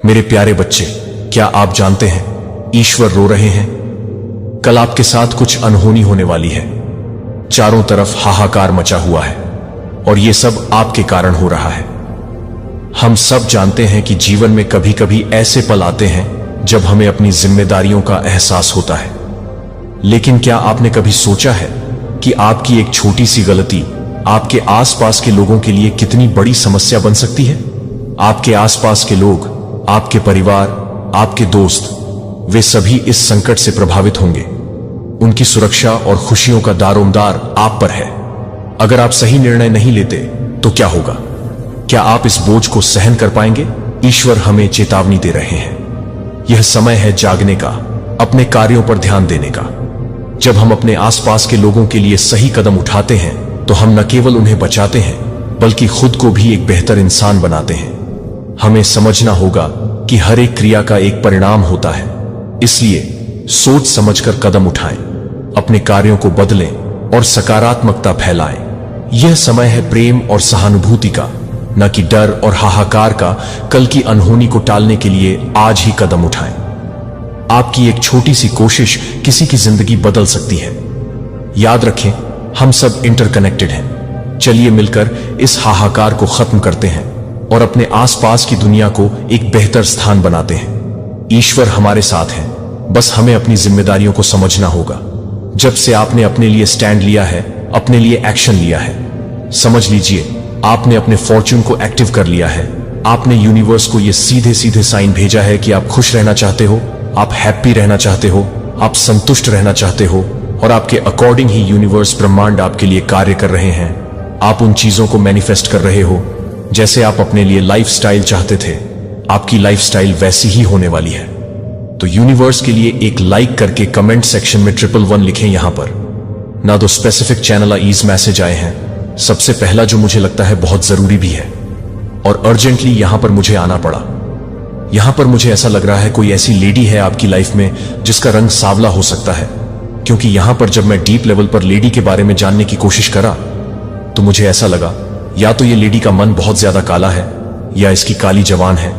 मेरे प्यारे बच्चे, क्या आप जानते हैं ईश्वर रो रहे हैं? कल आपके साथ कुछ अनहोनी होने वाली है। चारों तरफ हाहाकार मचा हुआ है और यह सब आपके कारण हो रहा है। हम सब जानते हैं कि जीवन में कभी कभी ऐसे पल आते हैं जब हमें अपनी जिम्मेदारियों का एहसास होता है। लेकिन क्या आपने कभी सोचा है कि आपकी एक छोटी सी गलती आपके आसपास के लोगों के लिए कितनी बड़ी समस्या बन सकती है? आपके आसपास के लोग, आपके परिवार, आपके दोस्त, वे सभी इस संकट से प्रभावित होंगे। उनकी सुरक्षा और खुशियों का दारोमदार आप पर है। अगर आप सही निर्णय नहीं लेते तो क्या होगा? क्या आप इस बोझ को सहन कर पाएंगे? ईश्वर हमें चेतावनी दे रहे हैं। यह समय है जागने का, अपने कार्यों पर ध्यान देने का। जब हम अपने आसपास के लोगों के लिए सही कदम उठाते हैं तो हम न केवल उन्हें बचाते हैं बल्कि खुद को भी एक बेहतर इंसान बनाते हैं। हमें समझना होगा कि हर एक क्रिया का एक परिणाम होता है, इसलिए सोच समझकर कदम उठाएं, अपने कार्यों को बदलें और सकारात्मकता फैलाएं। यह समय है प्रेम और सहानुभूति का, न कि डर और हाहाकार का। कल की अनहोनी को टालने के लिए आज ही कदम उठाएं। आपकी एक छोटी सी कोशिश किसी की जिंदगी बदल सकती है। याद रखें, हम सब इंटरकनेक्टेड हैं। चलिए मिलकर इस हाहाकार को खत्म करते हैं और अपने आसपास की दुनिया को एक बेहतर स्थान बनाते हैं। ईश्वर हमारे साथ है, बस हमें अपनी जिम्मेदारियों को समझना होगा। जब से आपने अपने लिए स्टैंड लिया है, अपने लिए एक्शन लिया है, समझ लीजिए आपने अपने फॉर्च्यून को एक्टिव कर लिया है। आपने यूनिवर्स को यह सीधे सीधे साइन भेजा है कि आप खुश रहना चाहते हो, आप हैप्पी रहना चाहते हो, आप संतुष्ट रहना चाहते हो और आपके अकॉर्डिंग ही यूनिवर्स, ब्रह्मांड आपके लिए कार्य कर रहे हैं। आप उन चीजों को मैनिफेस्ट कर रहे हो जैसे आप अपने लिए लाइफस्टाइल चाहते थे। आपकी लाइफस्टाइल वैसी ही होने वाली है। तो यूनिवर्स के लिए एक लाइक करके कमेंट सेक्शन में 111 लिखें। यहां पर ना दो स्पेसिफिक चैनल ईज मैसेज आए हैं। सबसे पहला जो मुझे लगता है बहुत जरूरी भी है और अर्जेंटली यहां पर मुझे आना पड़ा। यहां पर मुझे ऐसा लग रहा है कोई ऐसी लेडी है आपकी लाइफ में जिसका रंग सांवला हो सकता है, क्योंकि यहां पर जब मैं डीप लेवल पर लेडी के बारे में जानने की कोशिश करा तो मुझे ऐसा लगा या तो ये लेडी का मन बहुत ज्यादा काला है या इसकी काली जवान है,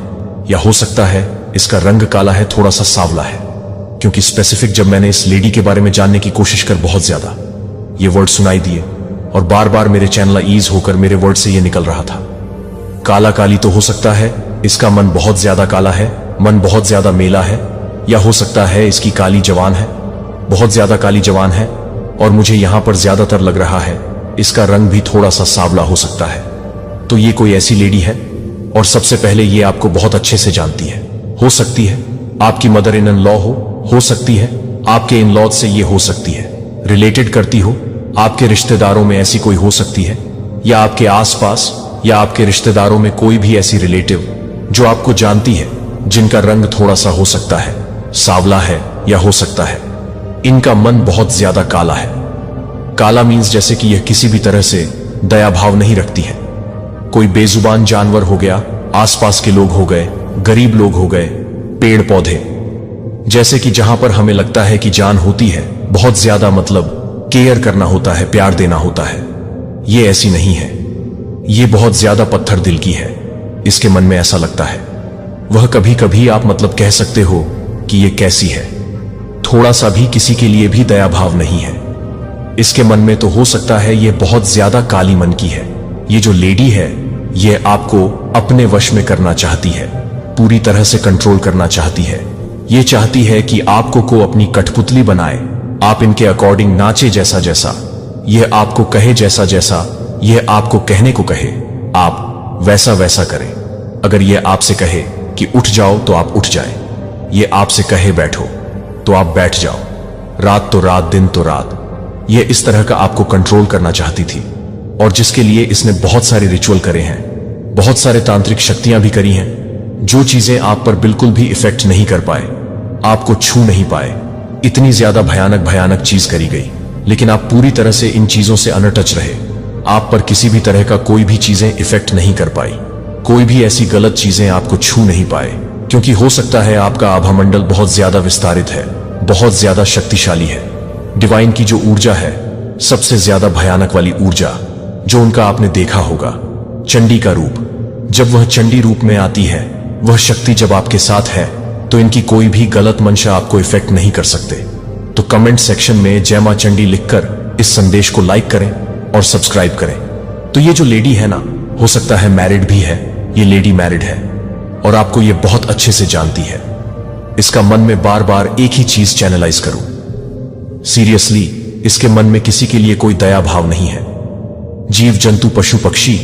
या हो सकता है इसका रंग काला है, थोड़ा सा सांवला है। क्योंकि स्पेसिफिक जब मैंने इस लेडी के बारे में जानने की कोशिश कर बहुत ज्यादा ये वर्ड सुनाई दिए और बार बार मेरे चैनल ईज होकर मेरे वर्ड से ये निकल रहा था। काला काली तो हो सकता है इसका मन बहुत ज्यादा काला है, मन बहुत ज्यादा मेला है, या हो सकता है इसकी काली जवान है, बहुत ज्यादा काली जवान है। और मुझे यहां पर ज्यादातर लग रहा है इसका रंग भी थोड़ा सा सांवला हो सकता है। तो ये कोई ऐसी लेडी है और सबसे पहले ये आपको बहुत अच्छे से जानती है। हो सकती है आपकी मदर इन लॉ हो सकती है आपके इन लॉज से ये हो सकती है, रिलेटेड करती हो, आपके रिश्तेदारों में ऐसी कोई हो सकती है, या आपके आसपास या आपके रिश्तेदारों में कोई भी ऐसी रिलेटिव जो आपको जानती है जिनका रंग थोड़ा सा हो सकता है सांवला है, या हो सकता है इनका मन बहुत ज्यादा काला है। काला मीन्स जैसे कि यह किसी भी तरह से दया भाव नहीं रखती है। कोई बेजुबान जानवर हो गया, आसपास के लोग हो गए, गरीब लोग हो गए, पेड़ पौधे, जैसे कि जहां पर हमें लगता है कि जान होती है, बहुत ज्यादा मतलब केयर करना होता है, प्यार देना होता है, ये ऐसी नहीं है। ये बहुत ज्यादा पत्थर दिल की है। इसके मन में ऐसा लगता है, वह कभी कभी आप मतलब कह सकते हो कि ये कैसी है, थोड़ा सा भी किसी के लिए भी दया भाव नहीं है। इसके मन में तो हो सकता है ये बहुत ज्यादा काली मन की है। ये जो लेडी है ये आपको अपने वश में करना चाहती है, पूरी तरह से कंट्रोल करना चाहती है। ये चाहती है कि आपको को अपनी कठपुतली बनाए, आप इनके अकॉर्डिंग नाचे जैसा जैसा, यह आपको कहे जैसा जैसा यह आपको कहने को कहे, आप वैसा वैसा करें। अगर यह आपसे कहे कि उठ जाओ तो आप उठ जाए, यह आपसे कहे बैठो तो आप बैठ जाओ, रात तो रात, दिन तो रात। यह इस तरह का आपको कंट्रोल करना चाहती थी और जिसके लिए इसने बहुत सारे रिचुअल करे हैं, बहुत सारे तांत्रिक शक्तियां भी करी हैं, जो चीजें आप पर बिल्कुल भी इफेक्ट नहीं कर पाए, आपको छू नहीं पाए। इतनी ज्यादा भयानक भयानक चीज करी गई, लेकिन आप पूरी तरह से इन चीजों से अनटच रहे। आप पर किसी भी तरह का कोई भी चीजें इफेक्ट नहीं कर पाई, कोई भी ऐसी गलत चीजें आपको छू नहीं पाए, क्योंकि हो सकता है आपका आभामंडल बहुत ज्यादा विस्तारित है, बहुत ज्यादा शक्तिशाली है। डिवाइन की जो ऊर्जा है, सबसे ज्यादा भयानक वाली ऊर्जा जो उनका आपने देखा होगा, चंडी का रूप। जब वह चंडी रूप में आती है वह शक्ति जब आपके साथ है तो इनकी कोई भी गलत मंशा आपको इफेक्ट नहीं कर सकते। तो कमेंट सेक्शन में जय मां चंडी लिखकर इस संदेश को लाइक करें और सब्सक्राइब करें। तो ये जो लेडी है ना, हो सकता है मैरिड भी है, ये लेडी मैरिड है और आपको ये बहुत अच्छे से जानती है। इसका मन में बार बार एक ही चीज चैनलाइज करूं। सीरियसली, इसके मन में किसी के लिए कोई दया भाव नहीं है। जीव जंतु पशु पक्षी,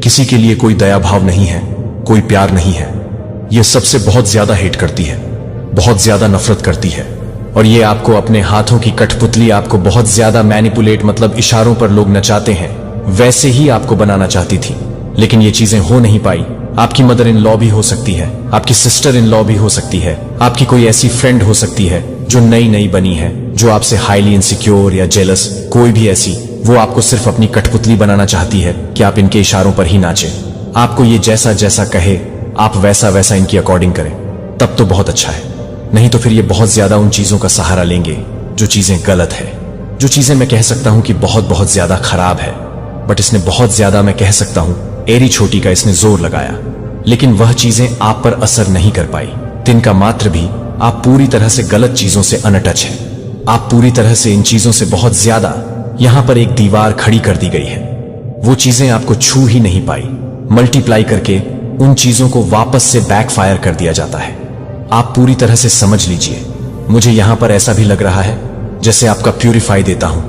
किसी के लिए कोई दया भाव नहीं है, कोई प्यार नहीं है। यह सबसे बहुत ज्यादा हेट करती है, बहुत ज्यादा नफरत करती है। और ये आपको अपने हाथों की कठपुतली, आपको बहुत ज्यादा मैनिपुलेट, मतलब इशारों पर लोग नचाते हैं, वैसे ही आपको बनाना चाहती थी। लेकिन ये चीजें हो नहीं पाई। आपकी मदर इन लॉ भी हो सकती है, आपकी सिस्टर इन लॉ भी हो सकती है, आपकी कोई ऐसी फ्रेंड हो सकती है जो नई नई बनी है, जो आपसे हाईली इनसिक्योर या जेलस, कोई भी ऐसी, वो आपको सिर्फ अपनी कठपुतली बनाना चाहती है कि आप इनके इशारों पर ही नाचें। आपको ये जैसा जैसा कहे आप वैसा वैसा इनकी अकॉर्डिंग करें, तब तो बहुत अच्छा है। नहीं तो फिर ये बहुत ज्यादा उन चीजों का सहारा लेंगे जो चीजें गलत है, जो चीजें मैं कह सकता हूं कि बहुत बहुत ज्यादा खराब है। बट इसने बहुत ज्यादा, मैं कह सकता हूं, एरी छोटी का इसने जोर लगाया, लेकिन वह चीजें आप पर असर नहीं कर पाई। तिनका मात्र भी आप पूरी तरह से गलत चीजों से अनटच है। आप पूरी तरह से इन चीजों से बहुत ज्यादा, यहां पर एक दीवार खड़ी कर दी गई है। वो चीजें आपको छू ही नहीं पाई। मल्टीप्लाई करके उन चीजों को वापस से बैकफायर कर दिया जाता है। आप पूरी तरह से समझ लीजिए। मुझे यहां पर ऐसा भी लग रहा है जैसे आपका प्यूरिफाई देता हूं।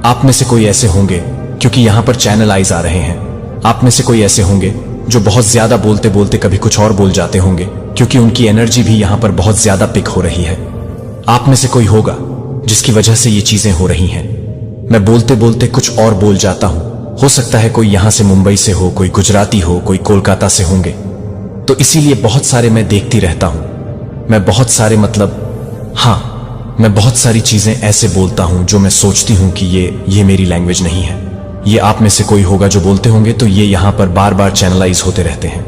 आप में से कोई ऐसे होंगे, क्योंकि यहां पर चैनल आइज आ रहे हैं, आप में से कोई ऐसे होंगे जो बहुत ज्यादा बोलते बोलते कभी कुछ और बोल जाते होंगे, क्योंकि उनकी एनर्जी भी यहां पर बहुत ज्यादा पिक हो रही है। आप में से कोई होगा जिसकी वजह से ये चीजें हो रही हैं। मैं बोलते बोलते कुछ और बोल जाता हूं। हो सकता है कोई यहां से मुंबई से हो, कोई गुजराती हो, कोई कोलकाता से होंगे। तो इसीलिए बहुत सारे मैं देखती रहता हूं। मैं बहुत सारे, मतलब हाँ, मैं बहुत सारी चीजें ऐसे बोलता हूं जो मैं सोचती हूं कि ये मेरी लैंग्वेज नहीं है। ये आप में से कोई होगा जो बोलते होंगे, तो ये यहां पर बार बार चैनलाइज होते रहते हैं।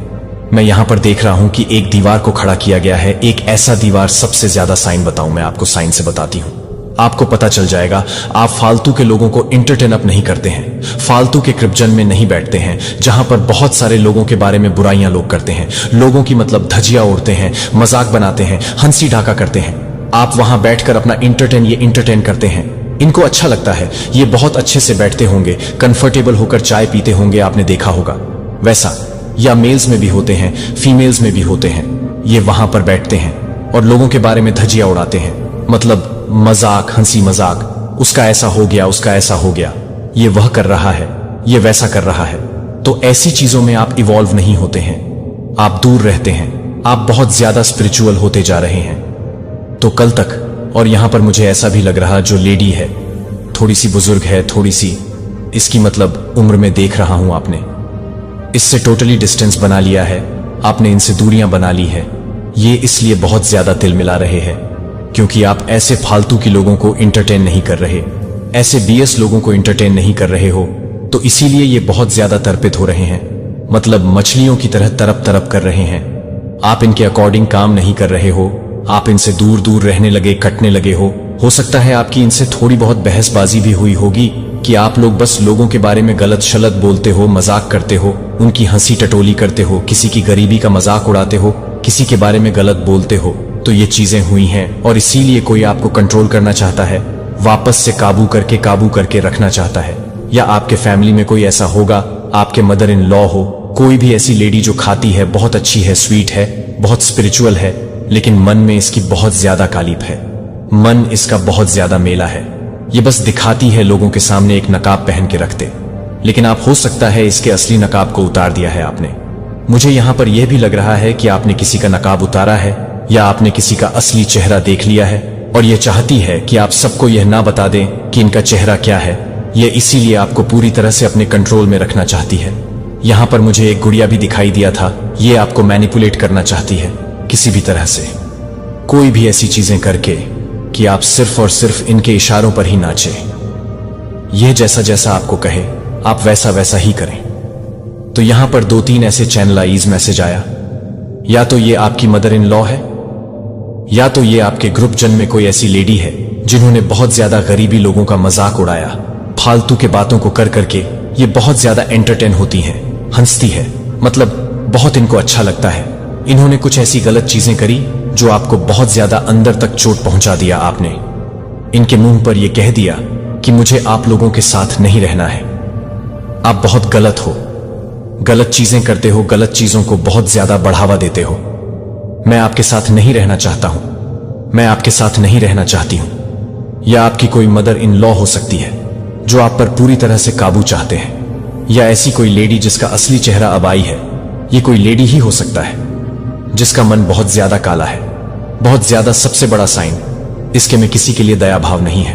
मैं यहां पर देख रहा हूं कि एक दीवार को खड़ा किया गया है। एक ऐसा दीवार, सबसे ज्यादा साइन बताऊं, मैं आपको साइन से बताती हूं, आपको पता चल जाएगा। आप फालतू के लोगों को इंटरटेन अप नहीं करते हैं, फालतू के क्रिप्जन में नहीं बैठते हैं जहां पर बहुत सारे लोगों के बारे में बुराइयां लोग करते हैं, लोगों की मतलब धजिया उड़ते हैं, मजाक बनाते हैं, हंसी ढाका करते हैं। आप वहां बैठकर अपना इंटरटेन करते हैं। इनको अच्छा लगता है, ये बहुत अच्छे से बैठते होंगे, कंफर्टेबल होकर चाय पीते होंगे, आपने देखा होगा वैसा। या मेल्स में भी होते हैं, फीमेल्स में भी होते हैं। ये वहां पर बैठते हैं और लोगों के बारे में धजिया उड़ाते हैं, मतलब मजाक, हंसी मजाक, उसका ऐसा हो गया, उसका ऐसा हो गया, ये वह कर रहा है, ये वैसा कर रहा है। तो ऐसी चीजों में आप इवॉल्व नहीं होते हैं, आप दूर रहते हैं, आप बहुत ज्यादा स्पिरिचुअल होते जा रहे हैं। तो कल तक, और यहां पर मुझे ऐसा भी लग रहा, जो लेडी है थोड़ी सी बुजुर्ग है, थोड़ी सी, इसकी मतलब उम्र में देख रहा हूं, आपने इससे टोटली डिस्टेंस बना लिया है, आपने इनसे दूरियां बना ली है। ये इसलिए बहुत ज्यादा तिल मिला रहे हैं क्योंकि आप ऐसे फालतू की लोगों को इंटरटेन नहीं कर रहे, ऐसे बीएस लोगों को इंटरटेन नहीं कर रहे हो। तो इसीलिए ये बहुत ज्यादा तर्पित हो रहे हैं, मतलब मछलियों की तरह तरप तरप कर रहे हैं। आप इनके अकॉर्डिंग काम नहीं कर रहे हो, आप इनसे दूर दूर रहने लगे, कटने लगे हो सकता है आपकी इनसे थोड़ी बहुत बहसबाजी भी हुई होगी कि आप लोग बस लोगों के बारे में गलत शलत बोलते हो, मजाक करते हो, उनकी हंसी टटोली करते हो, किसी की गरीबी का मजाक उड़ाते हो, किसी के बारे में गलत बोलते हो। तो ये चीजें हुई हैं और इसीलिए कोई आपको कंट्रोल करना चाहता है, वापस से काबू करके रखना चाहता है। या आपके फैमिली में कोई ऐसा होगा, आपके मदर इन लॉ हो, कोई भी ऐसी लेडी जो खाती है, बहुत अच्छी है, स्वीट है, बहुत स्पिरिचुअल है, लेकिन मन में इसकी बहुत ज्यादा कालिप है, मन इसका बहुत ज्यादा मेला है। ये बस दिखाती है लोगों के सामने, एक नकाब पहन के रखते, लेकिन आप हो सकता है इसके असली नकाब को उतार दिया है आपने। मुझे यहां पर यह भी लग रहा है कि आपने किसी का नकाब उतारा है या आपने किसी का असली चेहरा देख लिया है और यह चाहती है कि आप सबको यह ना बता दें कि इनका चेहरा क्या है। यह इसीलिए आपको पूरी तरह से अपने कंट्रोल में रखना चाहती है। यहां पर मुझे एक गुड़िया भी दिखाई दिया था, ये आपको मैनिपुलेट करना चाहती है किसी भी तरह से, कोई भी ऐसी चीजें करके कि आप सिर्फ और सिर्फ इनके इशारों पर ही नाचें। यह जैसा जैसा आपको कहे आप वैसा वैसा ही करें। तो यहां पर 2-3 ऐसे चैनलाइज मैसेज आया, या तो ये आपकी मदर इन लॉ है, या तो ये आपके ग्रुप जन में कोई ऐसी लेडी है जिन्होंने बहुत ज्यादा गरीबी लोगों का मजाक उड़ाया, फालतू के बातों को कर करके ये बहुत ज्यादा एंटरटेन होती हैं, हंसती है, मतलब बहुत इनको अच्छा लगता है। इन्होंने कुछ ऐसी गलत चीजें करी जो आपको बहुत ज्यादा अंदर तक चोट पहुंचा दिया। आपने इनके मुंह पर यह कह दिया कि मुझे आप लोगों के साथ नहीं रहना है, आप बहुत गलत हो, गलत चीजें करते हो, गलत चीजों को बहुत ज्यादा बढ़ावा देते हो। मैं आपके साथ नहीं रहना चाहता हूं, मैं आपके साथ नहीं रहना चाहती हूं। या आपकी कोई मदर इन लॉ हो सकती है जो आप पर पूरी तरह से काबू चाहते हैं, या ऐसी कोई लेडी जिसका असली चेहरा अब आई है। ये कोई लेडी ही हो सकता है जिसका मन बहुत ज्यादा काला है, बहुत ज्यादा। सबसे बड़ा साइन इसके में किसी के लिए दया भाव नहीं है,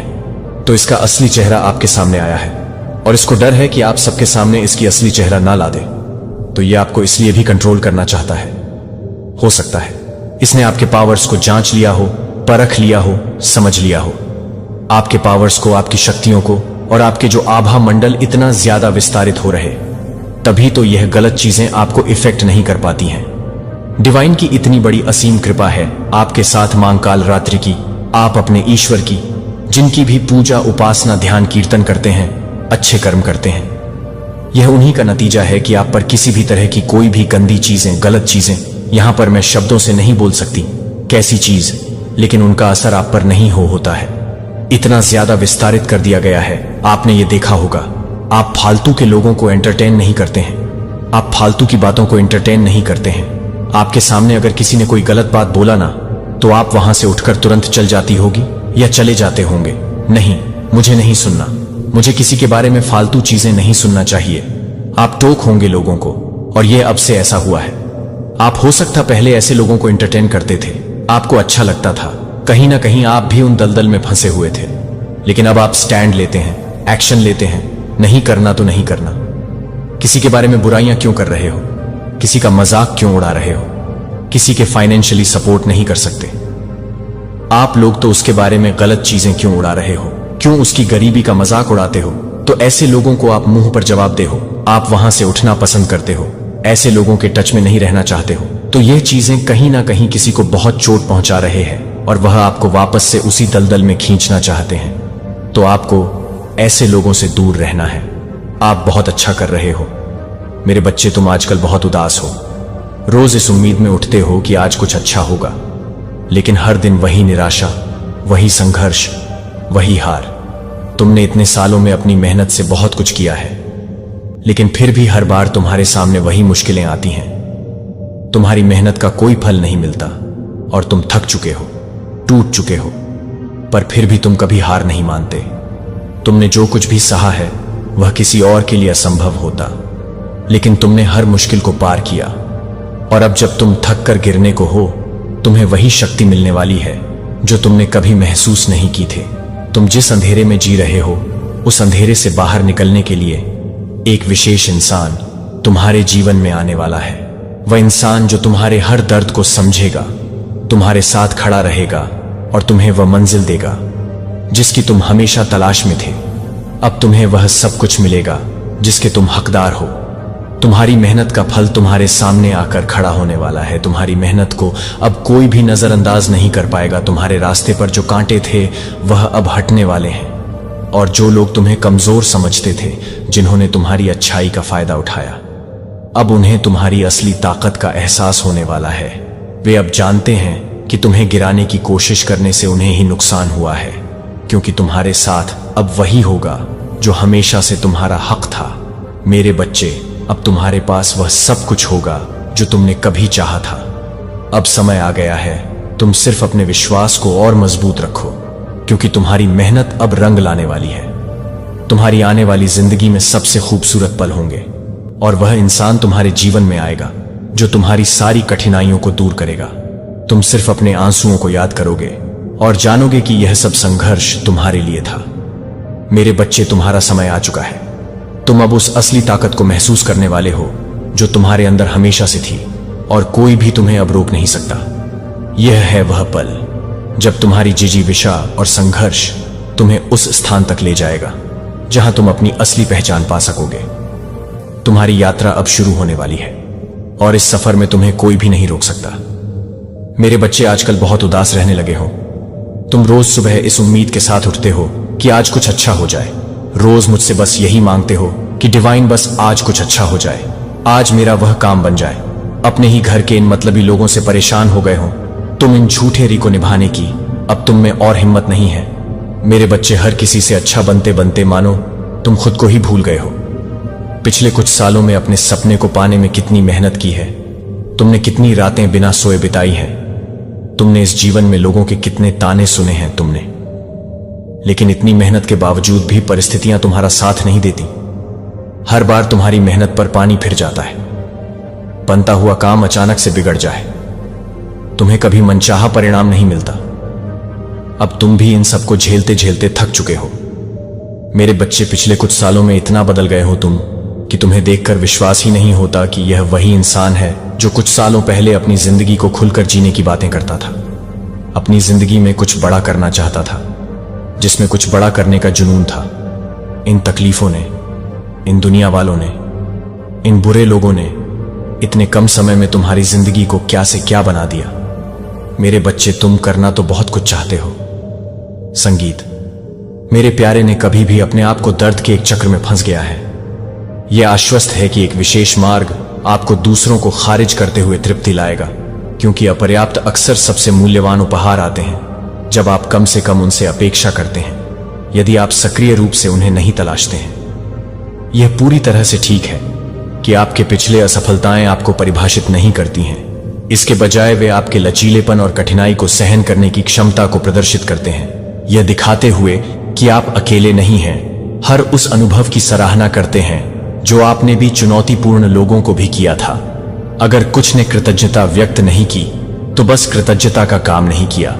तो इसका असली चेहरा आपके सामने आया है और इसको डर है कि आप सबके सामने इसकी असली चेहरा ना ला दे, तो ये आपको इसलिए भी कंट्रोल करना चाहता है। हो सकता है इसने आपके पावर्स को जांच लिया हो, परख लिया हो, समझ लिया हो। आपके पावर्स को, आपकी शक्तियों को और आपके जो आभा मंडल इतना ज्यादा विस्तारित हो रहे, तभी तो यह गलत चीजें आपको इफेक्ट नहीं कर पाती हैं। डिवाइन की इतनी बड़ी असीम कृपा है आपके साथ मांकाल रात्रि की, आप अपने ईश्वर की, जिनकी भी पूजा, उपासना, ध्यान, कीर्तन करते हैं, अच्छे कर्म करते हैं। यह उन्हीं का नतीजा है कि आप पर किसी भी तरह की कोई भी गंदी चीजें, गलत चीजें, यहां पर मैं शब्दों से नहीं बोल सकती कैसी चीज, लेकिन उनका असर आप पर नहीं होता है। इतना ज्यादा विस्तारित कर दिया गया है। आपने ये देखा होगा, आप फालतू के लोगों को एंटरटेन नहीं करते हैं, आप फालतू की बातों को एंटरटेन नहीं करते हैं। आपके सामने अगर किसी ने कोई गलत बात बोला ना, तो आप वहां से उठकर तुरंत चल जाती होगी या चले जाते होंगे। नहीं, मुझे नहीं सुनना, मुझे किसी के बारे में फालतू चीजें नहीं सुनना चाहिए। आप टोक होंगे लोगों को, और यह अब से ऐसा हुआ है। आप हो सकता पहले ऐसे लोगों को एंटरटेन करते थे, आपको अच्छा लगता था, कहीं ना कहीं आप भी उन दलदल में फंसे हुए थे, लेकिन अब आप स्टैंड लेते हैं, एक्शन लेते हैं। नहीं करना तो नहीं करना। किसी के बारे में बुराइयां क्यों कर रहे हो? किसी का मजाक क्यों उड़ा रहे हो? किसी के फाइनेंशियली सपोर्ट नहीं कर सकते आप लोग, तो उसके बारे में गलत चीजें क्यों उड़ा रहे हो? क्यों उसकी गरीबी का मजाक उड़ाते हो? तो ऐसे लोगों को आप मुंह पर जवाब दे हो, आप वहां से उठना पसंद करते हो, ऐसे लोगों के टच में नहीं रहना चाहते हो। तो ये चीजें कहीं ना कहीं किसी को बहुत चोट पहुंचा रहे हैं और वह आपको वापस से उसी दलदल में खींचना चाहते हैं। तो आपको ऐसे लोगों से दूर रहना है। आप बहुत अच्छा कर रहे हो मेरे बच्चे, तुम आजकल बहुत उदास हो। रोज इस उम्मीद में उठते हो कि आज कुछ अच्छा होगा, लेकिन हर दिन वही निराशा, वही संघर्ष, वही हार। तुमने इतने सालों में अपनी मेहनत से बहुत कुछ किया है, लेकिन फिर भी हर बार तुम्हारे सामने वही मुश्किलें आती हैं। तुम्हारी मेहनत का कोई फल नहीं मिलता और तुम थक चुके हो, टूट चुके हो, पर फिर भी तुम कभी हार नहीं मानते। तुमने जो कुछ भी सहा है वह किसी और के लिए असंभव होता, लेकिन तुमने हर मुश्किल को पार किया, और अब जब तुम थक कर गिरने को हो, तुम्हें वही शक्ति मिलने वाली है जो तुमने कभी महसूस नहीं की थी। तुम जिस अंधेरे में जी रहे हो, उस अंधेरे से बाहर निकलने के लिए एक विशेष इंसान तुम्हारे जीवन में आने वाला है। वह इंसान जो तुम्हारे हर दर्द को समझेगा, तुम्हारे साथ खड़ा रहेगा और तुम्हें वह मंजिल देगा जिसकी तुम हमेशा तलाश में थे। अब तुम्हें वह सब कुछ मिलेगा जिसके तुम हकदार हो। तुम्हारी मेहनत का फल तुम्हारे सामने आकर खड़ा होने वाला है। तुम्हारी मेहनत को अब कोई भी नजरअंदाज नहीं कर पाएगा। तुम्हारे रास्ते पर जो कांटे थे वह अब हटने वाले हैं, और जो लोग तुम्हें कमजोर समझते थे, जिन्होंने तुम्हारी अच्छाई का फायदा उठाया, अब उन्हें तुम्हारी असली ताकत का एहसास होने वाला है। वे अब जानते हैं कि तुम्हें गिराने की कोशिश करने से उन्हें ही नुकसान हुआ है, क्योंकि तुम्हारे साथ अब वही होगा जो हमेशा से तुम्हारा हक था। मेरे बच्चे, अब तुम्हारे पास वह सब कुछ होगा जो तुमने कभी चाहा था। अब समय आ गया है, तुम सिर्फ अपने विश्वास को और मजबूत रखो, क्योंकि तुम्हारी मेहनत अब रंग लाने वाली है। तुम्हारी आने वाली जिंदगी में सबसे खूबसूरत पल होंगे, और वह इंसान तुम्हारे जीवन में आएगा जो तुम्हारी सारी कठिनाइयों को दूर करेगा। तुम सिर्फ अपने आंसुओं को याद करोगे और जानोगे कि यह सब संघर्ष तुम्हारे लिए था। मेरे बच्चे, तुम्हारा समय आ चुका है। तुम अब उस असली ताकत को महसूस करने वाले हो जो तुम्हारे अंदर हमेशा से थी, और कोई भी तुम्हें अब रोक नहीं सकता। यह है वह पल जब तुम्हारी जिजीविषा और संघर्ष तुम्हें उस स्थान तक ले जाएगा जहां तुम अपनी असली पहचान पा सकोगे। तुम्हारी यात्रा अब शुरू होने वाली है, और इस सफर में तुम्हें कोई भी नहीं रोक सकता। मेरे बच्चे, आजकल बहुत उदास रहने लगे हो। तुम रोज सुबह इस उम्मीद के साथ उठते हो कि आज कुछ अच्छा हो जाए। रोज मुझसे बस यही मांगते हो कि डिवाइन, बस आज कुछ अच्छा हो जाए, आज मेरा वह काम बन जाए, अपने ही घर के इन मतलबी लोगों से परेशान हो गए हो। तुम इन झूठे री को निभाने की अब तुम में और हिम्मत नहीं है। मेरे बच्चे, हर किसी से अच्छा बनते बनते मानो तुम खुद को ही भूल गए हो। पिछले कुछ सालों में अपने सपने को पाने में कितनी मेहनत की है, तुमने कितनी रातें बिना सोए बिताई हैं, तुमने इस जीवन में लोगों के कितने ताने सुने हैं तुमने। लेकिन इतनी मेहनत के बावजूद भी परिस्थितियां तुम्हारा साथ नहीं देती। हर बार तुम्हारी मेहनत पर पानी फिर जाता है। बनता हुआ काम अचानक से बिगड़ जाए, तुम्हें कभी मनचाहा परिणाम नहीं मिलता। अब तुम भी इन सबको झेलते झेलते थक चुके हो। मेरे बच्चे, पिछले कुछ सालों में इतना बदल गए हो तुम कि तुम्हें देखकर विश्वास ही नहीं होता कि यह वही इंसान है जो कुछ सालों पहले अपनी जिंदगी को खुलकर जीने की बातें करता था। अपनी जिंदगी में कुछ बड़ा करना चाहता था, जिसमें कुछ बड़ा करने का जुनून था। इन तकलीफों ने, इन दुनिया वालों ने, इन बुरे लोगों ने इतने कम समय में तुम्हारी जिंदगी को क्या से क्या बना दिया। मेरे बच्चे, तुम करना तो बहुत कुछ चाहते हो। संगीत, मेरे प्यारे, ने कभी भी अपने आप को दर्द के एक चक्र में फंस गया है। यह आश्वस्त है कि एक विशेष मार्ग आपको दूसरों को खारिज करते हुए तृप्ति लाएगा, क्योंकि अपर्याप्त अक्सर सबसे मूल्यवान उपहार आते हैं जब आप कम से कम उनसे अपेक्षा करते हैं, यदि आप सक्रिय रूप से उन्हें नहीं तलाशते हैं। यह पूरी तरह से ठीक है कि आपके पिछले असफलताएं आपको परिभाषित नहीं करती हैं। इसके बजाय वे आपके लचीलेपन और कठिनाई को सहन करने की क्षमता को प्रदर्शित करते हैं, यह दिखाते हुए कि आप अकेले नहीं हैं। हर उस अनुभव की सराहना करते हैं जो आपने भी चुनौतीपूर्ण लोगों को भी किया था। अगर कुछ ने कृतज्ञता व्यक्त नहीं की तो बस कृतज्ञता का काम नहीं किया।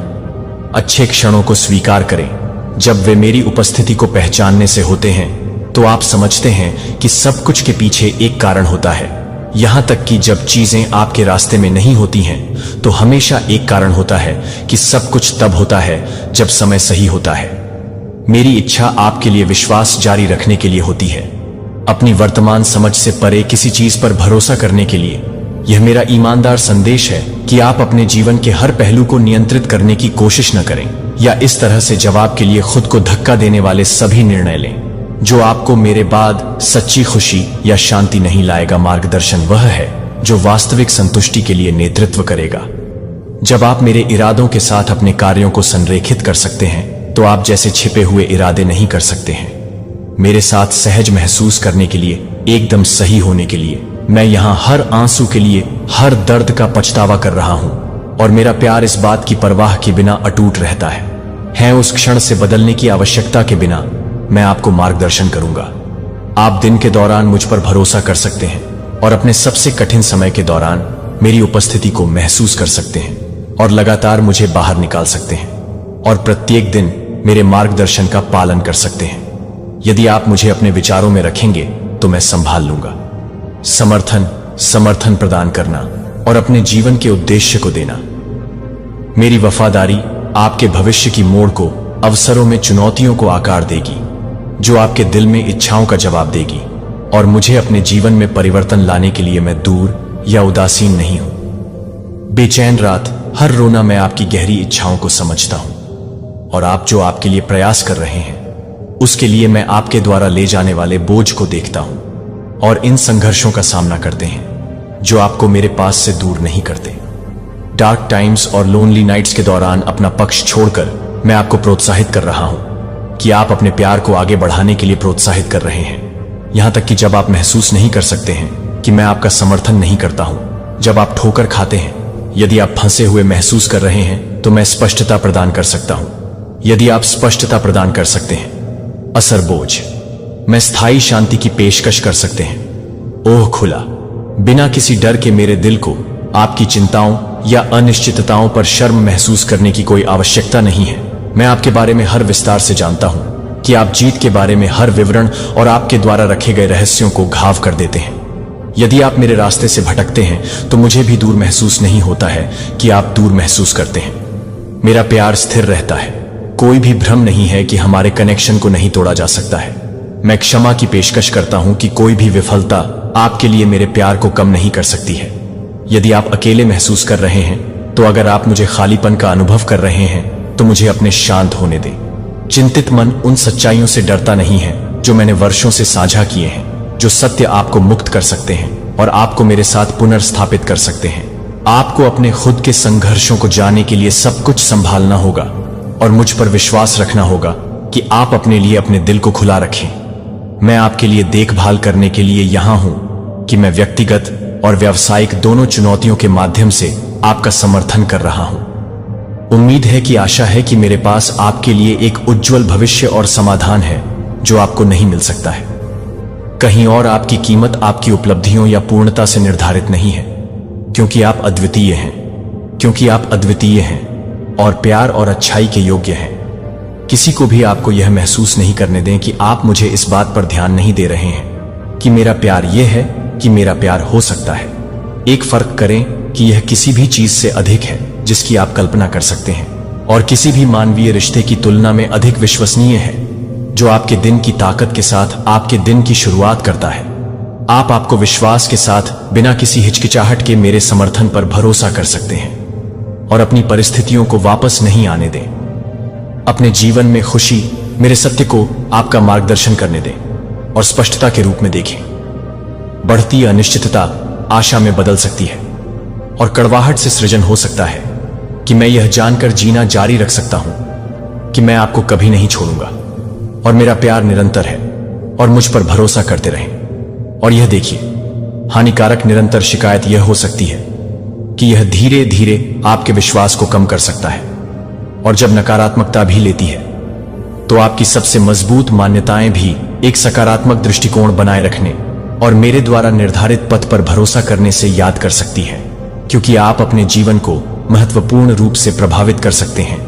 अच्छे क्षणों को स्वीकार करें। जब वे मेरी उपस्थिति को पहचानने से होते हैं तो आप समझते हैं कि सब कुछ के पीछे एक कारण होता है। यहां तक कि जब चीजें आपके रास्ते में नहीं होती हैं तो हमेशा एक कारण होता है कि सब कुछ तब होता है जब समय सही होता है। मेरी इच्छा आपके लिए विश्वास जारी रखने के लिए होती है, अपनी वर्तमान समझ से परे किसी चीज पर भरोसा करने के लिए। यह मेरा ईमानदार संदेश है कि आप अपने जीवन के हर पहलू को नियंत्रित करने की कोशिश न करें या इस तरह से जवाब के लिए खुद को धक्का देने वाले सभी निर्णय लें जो आपको मेरे बाद सच्ची खुशी या शांति नहीं लाएगा। मार्गदर्शन वह है जो वास्तविक संतुष्टि के लिए नेतृत्व करेगा। जब आप मेरे इरादों के साथ अपने कार्यों को संरेखित कर सकते हैं तो आप जैसे छिपे हुए इरादे नहीं कर सकते हैं। मेरे साथ सहज महसूस करने के लिए, एकदम सही होने के लिए, मैं यहां हर आंसू के लिए, हर दर्द का पछतावा कर रहा हूं और मेरा प्यार इस बात की परवाह के बिना अटूट रहता है उस क्षण से बदलने की आवश्यकता के बिना मैं आपको मार्गदर्शन करूंगा। आप दिन के दौरान मुझ पर भरोसा कर सकते हैं और अपने सबसे कठिन समय के दौरान मेरी उपस्थिति को महसूस कर सकते हैं और लगातार मुझे बाहर निकाल सकते हैं और प्रत्येक दिन मेरे मार्गदर्शन का पालन कर सकते हैं। यदि आप मुझे अपने विचारों में रखेंगे तो मैं संभाल लूंगा। समर्थन प्रदान करना और अपने जीवन के उद्देश्य को देना। मेरी वफादारी आपके भविष्य की मोड़ को, अवसरों में चुनौतियों को आकार देगी, जो आपके दिल में इच्छाओं का जवाब देगी और मुझे अपने जीवन में परिवर्तन लाने के लिए मैं दूर या उदासीन नहीं हूं। बेचैन रात, हर रोना मैं आपकी गहरी इच्छाओं को समझता हूं और आप जो आपके लिए प्रयास कर रहे हैं उसके लिए मैं आपके द्वारा ले जाने वाले बोझ को देखता हूं और इन संघर्षों का सामना करते हैं जो आपको मेरे पास से दूर नहीं करते। डार्क टाइम्स और लोनली नाइट्स के दौरान अपना पक्ष छोड़कर मैं आपको प्रोत्साहित कर रहा हूं कि आप अपने प्यार को आगे बढ़ाने के लिए प्रोत्साहित कर रहे हैं, यहां तक कि जब आप महसूस नहीं कर सकते हैं कि मैं आपका समर्थन नहीं करता हूं। जब आप ठोकर खाते हैं, यदि आप फंसे हुए महसूस कर रहे हैं तो मैं स्पष्टता प्रदान कर सकता हूं। यदि आप स्पष्टता प्रदान कर सकते हैं, असर बोझ, मैं स्थायी शांति की पेशकश कर सकते हैं। ओह खुला, बिना किसी डर के मेरे दिल को आपकी चिंताओं या अनिश्चितताओं पर शर्म महसूस करने की कोई आवश्यकता नहीं है। मैं आपके बारे में हर विस्तार से जानता हूं कि आप जीत के बारे में हर विवरण और आपके द्वारा रखे गए रहस्यों को घाव कर देते हैं। यदि आप मेरे रास्ते से भटकते हैं तो मुझे भी दूर महसूस नहीं होता है कि आप दूर महसूस करते हैं। मेरा प्यार स्थिर रहता है, कोई भी भ्रम नहीं है कि हमारे कनेक्शन को नहीं तोड़ा जा सकता है। मैं क्षमा की पेशकश करता हूं कि कोई भी विफलता आपके लिए मेरे प्यार को कम नहीं कर सकती है। यदि आप अकेले महसूस कर रहे हैं तो अगर आप मुझे खालीपन का अनुभव कर रहे हैं तो मुझे अपने शांत होने दें। चिंतित मन उन सच्चाइयों से डरता नहीं है जो मैंने वर्षों से साझा किए हैं, जो सत्य आपको मुक्त कर सकते हैं। और आपको मेरे साथ पुनर्स्थापित कर सकते हैं। आपको अपने खुद के संघर्षों को जाने के लिए सब कुछ संभालना होगा और मुझ पर विश्वास रखना होगा कि आप अपने लिए अपने दिल को खुला रखें। मैं आपके लिए देखभाल करने के लिए यहां हूं कि मैं व्यक्तिगत और व्यावसायिक दोनों चुनौतियों के माध्यम से आपका समर्थन कर रहा हूं। उम्मीद है कि आशा है कि मेरे पास आपके लिए एक उज्जवल भविष्य और समाधान है जो आपको नहीं मिल सकता है। कहीं और आपकी कीमत आपकी उपलब्धियों या पूर्णता से निर्धारित नहीं है, क्योंकि आप अद्वितीय हैं, क्योंकि आप अद्वितीय हैं और प्यार और अच्छाई के योग्य हैं। किसी को भी आपको यह महसूस नहीं करने दें कि आप मुझे इस बात पर ध्यान नहीं दे रहे हैं कि मेरा प्यार यह है कि मेरा प्यार हो सकता है। एक फर्क करें कि यह किसी भी चीज से अधिक है जिसकी आप कल्पना कर सकते हैं और किसी भी मानवीय रिश्ते की तुलना में अधिक विश्वसनीय है, जो आपके दिन की ताकत के साथ आपके दिन की शुरुआत करता है। आपको विश्वास के साथ बिना किसी हिचकिचाहट के मेरे समर्थन पर भरोसा कर सकते हैं और अपनी परिस्थितियों को वापस नहीं आने दें। अपने जीवन में खुशी मेरे सत्य को आपका मार्गदर्शन करने दें और स्पष्टता के रूप में देखें। बढ़ती अनिश्चितता आशा में बदल सकती है और कड़वाहट से सृजन हो सकता है कि मैं यह जानकर जीना जारी रख सकता हूं कि मैं आपको कभी नहीं छोड़ूंगा और मेरा प्यार निरंतर है और मुझ पर भरोसा करते रहें। और यह देखिए, हानिकारक निरंतर शिकायत यह हो सकती है कि यह धीरे धीरे आपके विश्वास को कम कर सकता है और जब नकारात्मकता भी लेती है तो आपकी सबसे मजबूत मान्यताएं भी एक सकारात्मक दृष्टिकोण बनाए रखने और मेरे द्वारा निर्धारित पथ पर भरोसा करने से याद कर सकती है, क्योंकि आप अपने जीवन को महत्वपूर्ण रूप से प्रभावित कर सकते हैं।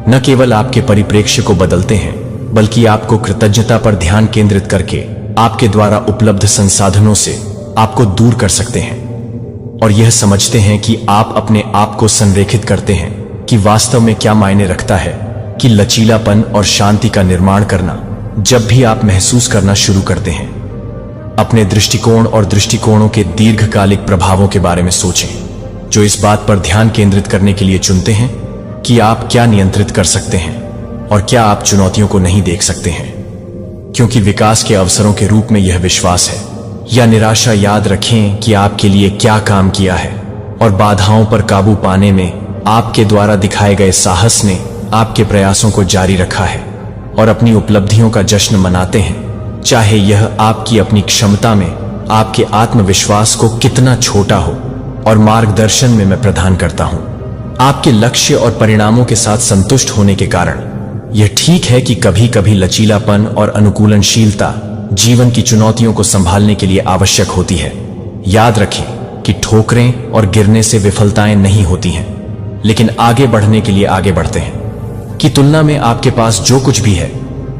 न केवल आपके परिप्रेक्ष्य को बदलते हैं, बल्कि आपको कृतज्ञता पर ध्यान केंद्रित करके आपके द्वारा उपलब्ध संसाधनों से आपको दूर कर सकते हैं और यह समझते हैं कि आप अपने आप को संरेखित करते हैं कि वास्तव में क्या मायने रखता है कि लचीलापन और शांति का निर्माण करना जब भी आप महसूस करना शुरू करते हैं। अपने दृष्टिकोण और दृष्टिकोणों के दीर्घकालिक प्रभावों के बारे में सोचें, जो इस बात पर ध्यान केंद्रित करने के लिए चुनते हैं कि आप क्या नियंत्रित कर सकते हैं और क्या आप चुनौतियों को नहीं देख सकते हैं, क्योंकि विकास के अवसरों के रूप में यह विश्वास है या निराशा। याद रखें कि आपके लिए क्या काम किया है और बाधाओं पर काबू पाने में आपके द्वारा दिखाए गए साहस ने आपके प्रयासों को जारी रखा है और अपनी उपलब्धियों का जश्न मनाते हैं, चाहे यह आपकी अपनी क्षमता में आपके आत्मविश्वास को कितना छोटा हो। और मार्गदर्शन में मैं प्रदान करता हूं आपके लक्ष्य और परिणामों के साथ संतुष्ट होने के कारण। यह ठीक है कि कभी कभी लचीलापन और अनुकूलनशीलता जीवन की चुनौतियों को संभालने के लिए आवश्यक होती है। याद रखें कि ठोकरें और गिरने से विफलताएं नहीं होती हैं, लेकिन आगे बढ़ने के लिए आगे बढ़ते हैं। कि तुलना में आपके पास जो कुछ भी है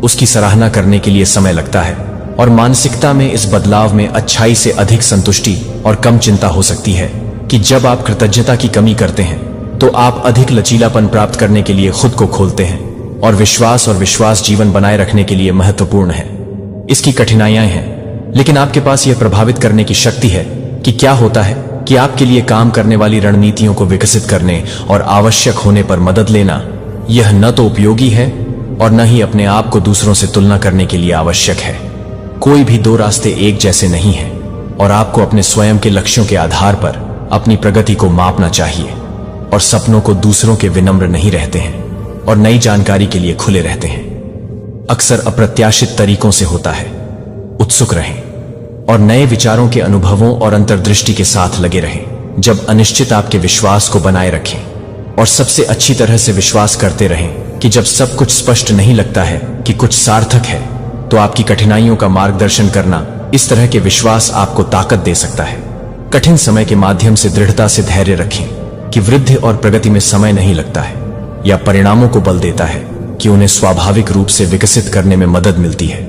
उसकी सराहना करने के लिए समय लगता है और मानसिकता में इस बदलाव में अच्छाई से अधिक संतुष्टि और कम चिंता हो सकती है कि जब आप कृतज्ञता की कमी करते हैं तो आप अधिक लचीलापन प्राप्त करने के लिए खुद को खोलते हैं और विश्वास जीवन बनाए रखने के लिए महत्वपूर्ण है। इसकी कठिनाइयां हैं, लेकिन आपके पास यह प्रभावित करने की शक्ति है कि क्या होता है कि आपके लिए काम करने वाली रणनीतियों को विकसित करने और आवश्यक होने पर मदद लेना। यह न तो उपयोगी है और न ही अपने आप को दूसरों से तुलना करने के लिए आवश्यक है। कोई भी दो रास्ते एक जैसे नहीं हैं और आपको अपने स्वयं के लक्ष्यों के आधार पर अपनी प्रगति को मापना चाहिए और सपनों को दूसरों के विनम्र नहीं रहते हैं और नई जानकारी के लिए खुले रहते हैं। अक्सर अप्रत्याशित तरीकों से होता है। उत्सुक रहें और नए विचारों के अनुभवों और अंतर्दृष्टि के साथ लगे रहें। जब अनिश्चित आपके विश्वास को बनाए रखें और सबसे अच्छी तरह से विश्वास करते रहें कि जब सब कुछ स्पष्ट नहीं लगता है कि कुछ सार्थक है, तो आपकी कठिनाइयों का मार्गदर्शन करना इस तरह के विश्वास आपको ताकत दे सकता है। कठिन समय के माध्यम से दृढ़ता से धैर्य रखें कि वृद्धि और प्रगति में समय नहीं लगता है या परिणामों को बल देता है कि उन्हें स्वाभाविक रूप से विकसित करने में मदद मिलती है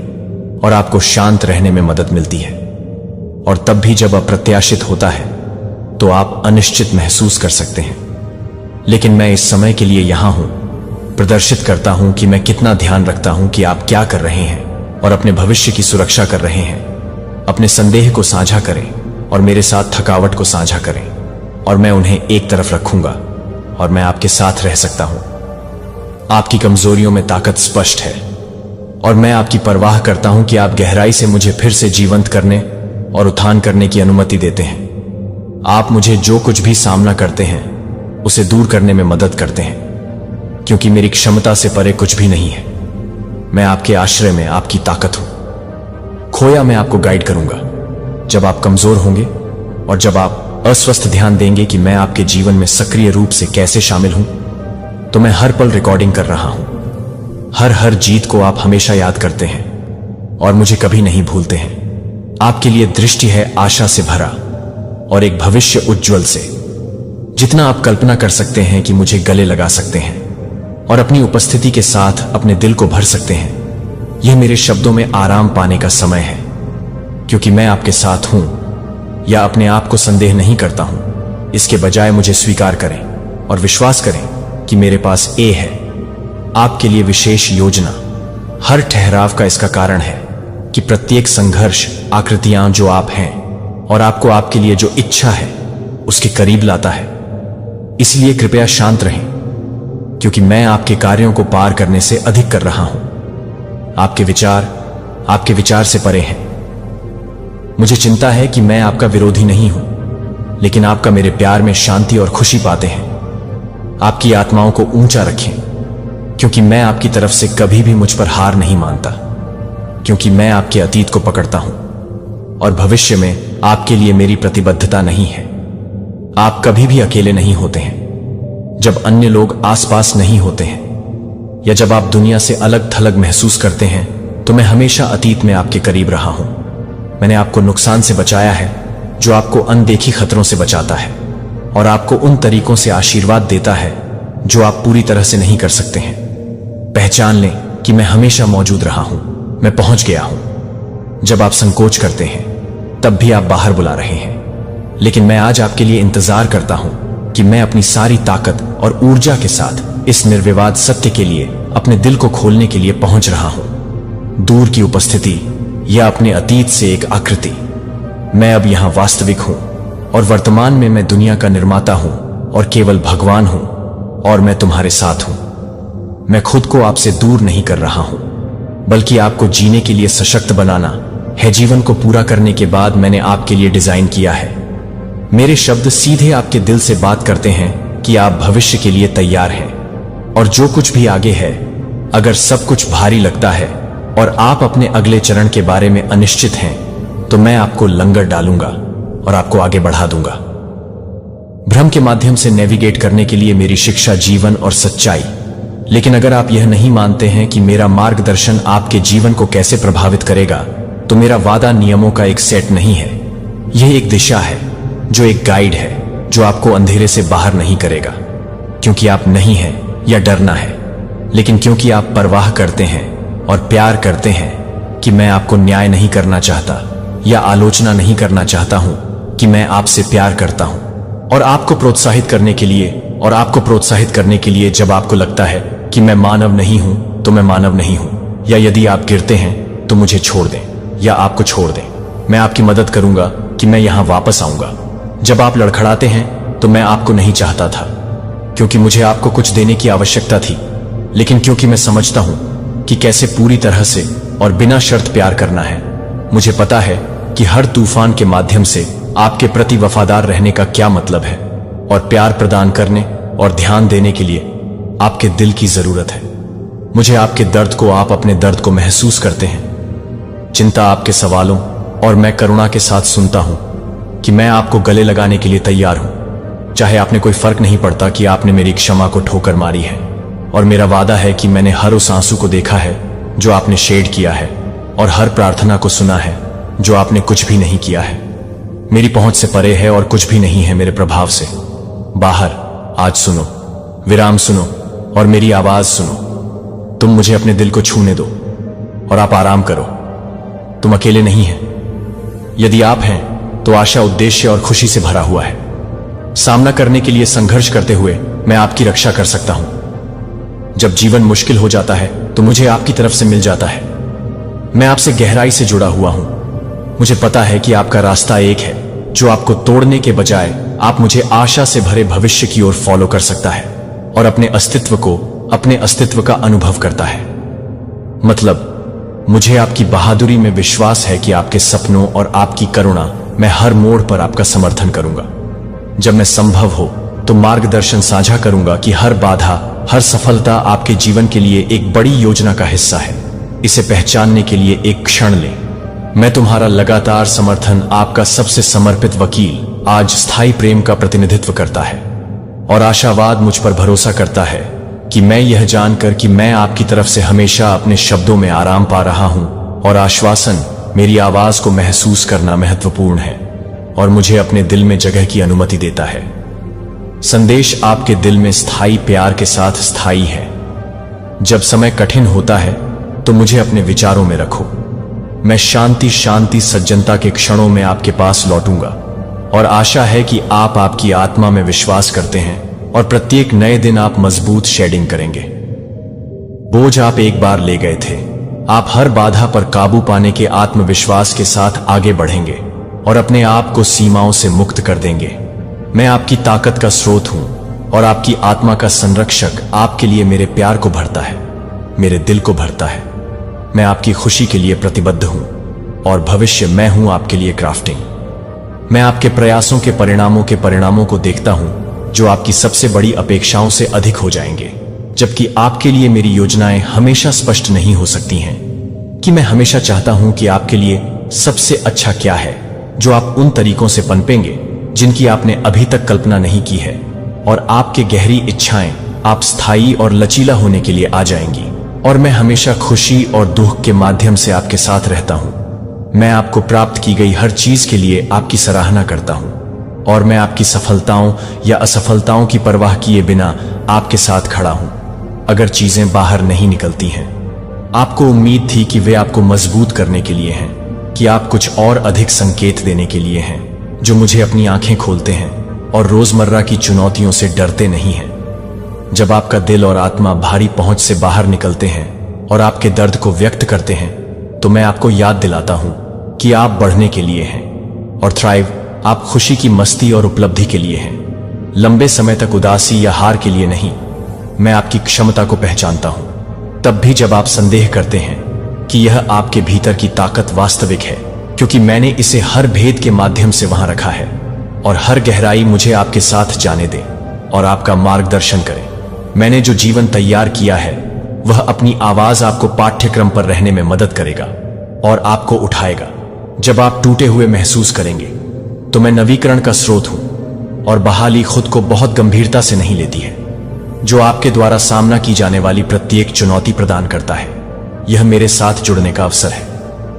और आपको शांत रहने में मदद मिलती है। और तब भी जब अप्रत्याशित होता है तो आप अनिश्चित महसूस कर सकते हैं, लेकिन मैं इस समय के लिए यहां हूं, प्रदर्शित करता हूं कि मैं कितना ध्यान रखता हूं कि आप क्या कर रहे हैं और अपने भविष्य की सुरक्षा कर रहे हैं। अपने संदेह को साझा करें और मेरे साथ थकावट को साझा करें और मैं उन्हें एक तरफ रखूंगा और मैं आपके साथ रह सकता हूं। आपकी कमजोरियों में ताकत स्पष्ट है और मैं आपकी परवाह करता हूं कि आप गहराई से मुझे फिर से जीवंत करने और उत्थान करने की अनुमति देते हैं। आप मुझे जो कुछ भी सामना करते हैं उसे दूर करने में मदद करते हैं, क्योंकि मेरी क्षमता से परे कुछ भी नहीं है। मैं आपके आश्रय में आपकी ताकत हूं। खोया मैं आपको गाइड करूंगा जब आप कमजोर होंगे और जब आप अस्वस्थ ध्यान देंगे कि मैं आपके जीवन में सक्रिय रूप से कैसे शामिल हूं। तो मैं हर पल रिकॉर्डिंग कर रहा हूं। हर जीत को आप हमेशा याद करते हैं और मुझे कभी नहीं भूलते हैं। आपके लिए दृष्टि है आशा से भरा और एक भविष्य उज्जवल से। जितना आप कल्पना कर सकते हैं कि मुझे गले लगा सकते हैं और अपनी उपस्थिति के साथ अपने दिल को भर सकते हैं। यह मेरे शब्दों में आराम पाने का समय है, क्योंकि मैं आपके साथ हूं। या अपने आप को संदेह नहीं करता हूं। इसके बजाय मुझे स्वीकार करें और विश्वास करें कि मेरे पास ए है, आपके लिए विशेष योजना। हर ठहराव का इसका कारण है कि प्रत्येक संघर्ष आकृतियां जो आप हैं और आपको आपके लिए जो इच्छा है उसके करीब लाता है। इसलिए कृपया शांत रहें, क्योंकि मैं आपके कार्यों को पार करने से अधिक कर रहा हूं। आपके विचार से परे हैं। मुझे चिंता है कि मैं आपका विरोधी नहीं हूं, लेकिन आपका मेरे प्यार में शांति और खुशी पाते हैं। आपकी आत्माओं को ऊंचा रखें, क्योंकि मैं आपकी तरफ से कभी भी मुझ पर हार नहीं मानता, क्योंकि मैं आपके अतीत को पकड़ता हूं और भविष्य में आपके लिए मेरी प्रतिबद्धता नहीं है। आप कभी भी अकेले नहीं होते हैं जब अन्य लोग आसपास नहीं होते हैं, या जब आप दुनिया से अलग थलग महसूस करते हैं, तो मैं हमेशा अतीत में आपके करीब रहा हूं। मैंने आपको नुकसान से बचाया है जो आपको अनदेखी खतरों से बचाता है, और आपको उन तरीकों से आशीर्वाद देता है जो आप पूरी तरह से नहीं कर सकते हैं। पहचान लें कि मैं हमेशा मौजूद रहा हूं। मैं पहुंच गया हूं। जब आप संकोच करते हैं तब भी आप बाहर बुला रहे हैं, लेकिन मैं आज आपके लिए इंतजार करता हूं कि मैं अपनी सारी ताकत और ऊर्जा के साथ इस निर्विवाद सत्य के लिए अपने दिल को खोलने के लिए पहुंच रहा हूं। दूर की उपस्थिति या अपने अतीत से एक आकृति। मैं अब यहां वास्तविक हूं और वर्तमान में मैं दुनिया का निर्माता हूं और केवल भगवान हूं, और मैं तुम्हारे साथ हूं। मैं खुद को आपसे दूर नहीं कर रहा हूं, बल्कि आपको जीने के लिए सशक्त बनाना है। जीवन को पूरा करने के बाद मैंने आपके लिए डिजाइन किया है। मेरे शब्द सीधे आपके दिल से बात करते हैं कि आप भविष्य के लिए तैयार हैं, और जो कुछ भी आगे है, अगर सब कुछ भारी लगता है और आप अपने अगले चरण के बारे में अनिश्चित हैं, तो मैं आपको लंगर डालूंगा और आपको आगे बढ़ा दूंगा। भ्रम के माध्यम से नेविगेट करने के लिए मेरी शिक्षा जीवन और सच्चाई। लेकिन अगर आप यह नहीं मानते हैं कि मेरा मार्गदर्शन आपके जीवन को कैसे प्रभावित करेगा, तो मेरा वादा नियमों का एक सेट नहीं है। यह एक दिशा है, जो एक गाइड है, जो आपको अंधेरे से बाहर नहीं करेगा, क्योंकि आप नहीं हैं या डरना है, लेकिन क्योंकि आप परवाह करते हैं और प्यार करते हैं। कि मैं आपको न्याय नहीं करना चाहता या आलोचना नहीं करना चाहता हूं, कि मैं आपसे प्यार करता हूं और आपको प्रोत्साहित करने के लिए जब आपको लगता है कि मैं मानव नहीं हूं, तो मैं मानव नहीं हूं। या यदि आप गिरते हैं तो मुझे छोड़ दें या आपको छोड़ दें। मैं आपकी मदद करूंगा कि मैं यहां वापस आऊंगा। जब आप लड़खड़ाते हैं तो मैं आपको नहीं चाहता था, क्योंकि मुझे आपको कुछ देने की आवश्यकता थी, लेकिन क्योंकि मैं समझता हूं कि कैसे पूरी तरह से और बिना शर्त प्यार करना है। मुझे पता है कि हर तूफान के माध्यम से आपके प्रति वफादार रहने का क्या मतलब है, और प्यार प्रदान करने और ध्यान देने के लिए आपके दिल की जरूरत है। मुझे आपके दर्द को, आप अपने दर्द को महसूस करते हैं, चिंता आपके सवालों, और मैं करुणा के साथ सुनता हूं कि मैं आपको गले लगाने के लिए तैयार हूं। चाहे आपने कोई फर्क नहीं पड़ता कि आपने मेरी क्षमा को ठोकर मारी है, और मेरा वादा है कि मैंने हर उस आंसू को देखा है जो आपने शेड किया है, और हर प्रार्थना को सुना है जो आपने कुछ भी नहीं किया है। मेरी पहुंच से परे है और कुछ भी नहीं है मेरे प्रभाव से बाहर। आज सुनो, विराम सुनो और मेरी आवाज सुनो। तुम मुझे अपने दिल को छूने दो और आप आराम करो। तुम अकेले नहीं हैं। यदि आप हैं तो आशा, उद्देश्य और खुशी से भरा हुआ है। सामना करने के लिए संघर्ष करते हुए मैं आपकी रक्षा कर सकता हूं। जब जीवन मुश्किल हो जाता है तो मुझे आपकी तरफ से मिल जाता है। मैं आपसे गहराई से जुड़ा हुआ हूं। मुझे पता है कि आपका रास्ता एक है जो आपको तोड़ने के बजाय आप मुझे आशा से भरे भविष्य की ओर फॉलो कर सकता है और अपने अस्तित्व का अनुभव करता है। मतलब मुझे आपकी बहादुरी में विश्वास है कि आपके सपनों और आपकी करुणा मैं हर मोड़ पर आपका समर्थन करूंगा। जब मैं संभव हो तो मार्गदर्शन साझा करूंगा कि हर बाधा, हर सफलता आपके जीवन के लिए एक बड़ी योजना का हिस्सा है। इसे पहचानने के लिए एक क्षण लें। मैं तुम्हारा लगातार समर्थन, आपका सबसे समर्पित वकील, आज स्थायी प्रेम का प्रतिनिधित्व करता है और आशावाद मुझ पर भरोसा करता है कि मैं यह जानकर कि मैं आपकी तरफ से हमेशा अपने शब्दों में आराम पा रहा हूं और आश्वासन, मेरी आवाज को महसूस करना महत्वपूर्ण है और मुझे अपने दिल में जगह की अनुमति देता है। संदेश आपके दिल में स्थायी प्यार के साथ स्थायी है। जब समय कठिन होता है तो मुझे अपने विचारों में रखो। मैं शांति शांति सज्जनता के क्षणों में आपके पास लौटूंगा और आशा है कि आप आपकी आत्मा में विश्वास करते हैं और प्रत्येक नए दिन आप मजबूत शेडिंग करेंगे। बोझ आप एक बार ले गए थे, आप हर बाधा पर काबू पाने के आत्मविश्वास के साथ आगे बढ़ेंगे और अपने आप को सीमाओं से मुक्त कर देंगे। मैं आपकी ताकत का स्रोत हूं और आपकी आत्मा का संरक्षक आपके लिए मेरे प्यार को भरता है, मेरे दिल को भरता है। मैं आपकी खुशी के लिए प्रतिबद्ध हूं और भविष्य मैं हूं आपके लिए क्राफ्टिंग। मैं आपके प्रयासों के परिणामों को देखता हूं जो आपकी सबसे बड़ी अपेक्षाओं से अधिक हो जाएंगे, जबकि आपके लिए मेरी योजनाएं हमेशा स्पष्ट नहीं हो सकती हैं। कि मैं हमेशा चाहता हूं कि आपके लिए सबसे अच्छा क्या है, जो आप उन तरीकों से पनपेंगे जिनकी आपने अभी तक कल्पना नहीं की है, और आपके गहरी इच्छाएं आप स्थायी और लचीला होने के लिए आ जाएंगी। और मैं हमेशा खुशी और दुख के माध्यम से आपके साथ रहता हूं। मैं आपको प्राप्त की गई हर चीज के लिए आपकी सराहना करता हूं और मैं आपकी सफलताओं या असफलताओं की परवाह किए बिना आपके साथ खड़ा हूं। अगर चीजें बाहर नहीं निकलती हैं, आपको उम्मीद थी कि वे आपको मजबूत करने के लिए हैं, कि आप कुछ और अधिक संकेत देने के लिए हैं, जो मुझे अपनी आंखें खोलते हैं और रोजमर्रा की चुनौतियों से डरते नहीं हैं। जब आपका दिल और आत्मा भारी पहुंच से बाहर निकलते हैं और आपके दर्द को व्यक्त करते हैं, तो मैं आपको याद दिलाता हूं कि आप बढ़ने के लिए हैं और थ्राइव, आप खुशी की मस्ती और उपलब्धि के लिए हैं, लंबे समय तक उदासी या हार के लिए नहीं। मैं आपकी क्षमता को पहचानता हूं, तब भी जब आप संदेह करते हैं कि यह आपके भीतर की ताकत वास्तविक है, क्योंकि मैंने इसे हर भेद के माध्यम से वहां रखा है और हर गहराई मुझे आपके साथ जाने दे और आपका मार्गदर्शन करे। मैंने जो जीवन तैयार किया है वह अपनी आवाज आपको पाठ्यक्रम पर रहने में मदद करेगा और आपको उठाएगा। जब आप टूटे हुए महसूस करेंगे तो मैं नवीकरण का स्रोत हूं और बहाली खुद को बहुत गंभीरता से नहीं लेती है, जो आपके द्वारा सामना की जाने वाली प्रत्येक चुनौती प्रदान करता है। यह मेरे साथ जुड़ने का अवसर है।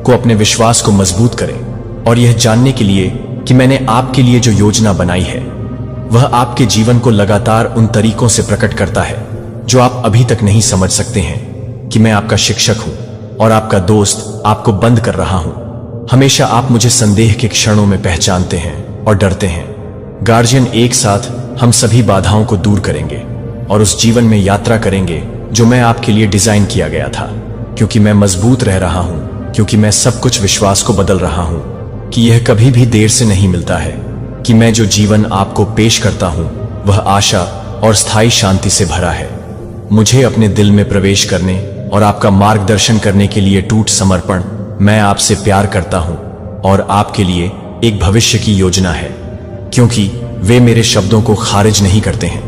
को अपने विश्वास को मजबूत करें और यह जानने के लिए कि मैंने आपके लिए जो योजना बनाई है वह आपके जीवन को लगातार उन तरीकों से प्रकट करता है जो आप अभी तक नहीं समझ सकते हैं। कि मैं आपका शिक्षक हूं और आपका दोस्त, आपको बंद कर रहा हूं। हमेशा आप मुझे संदेह के क्षणों में पहचानते हैं और डरते हैं। गार्जियन, एक साथ हम सभी बाधाओं को दूर करेंगे और उस जीवन में यात्रा करेंगे जो मैं आपके लिए डिजाइन किया गया था। क्योंकि मैं मजबूत रह रहा हूं, क्योंकि मैं सब कुछ विश्वास को बदल रहा हूं कि यह कभी भी देर से नहीं मिलता है, कि मैं जो जीवन आपको पेश करता हूं वह आशा और स्थायी शांति से भरा है। मुझे अपने दिल में प्रवेश करने और आपका मार्गदर्शन करने के लिए टूट समर्पण। मैं आपसे प्यार करता हूं और आपके लिए एक भविष्य की योजना है, क्योंकि वे मेरे शब्दों को खारिज नहीं करते हैं,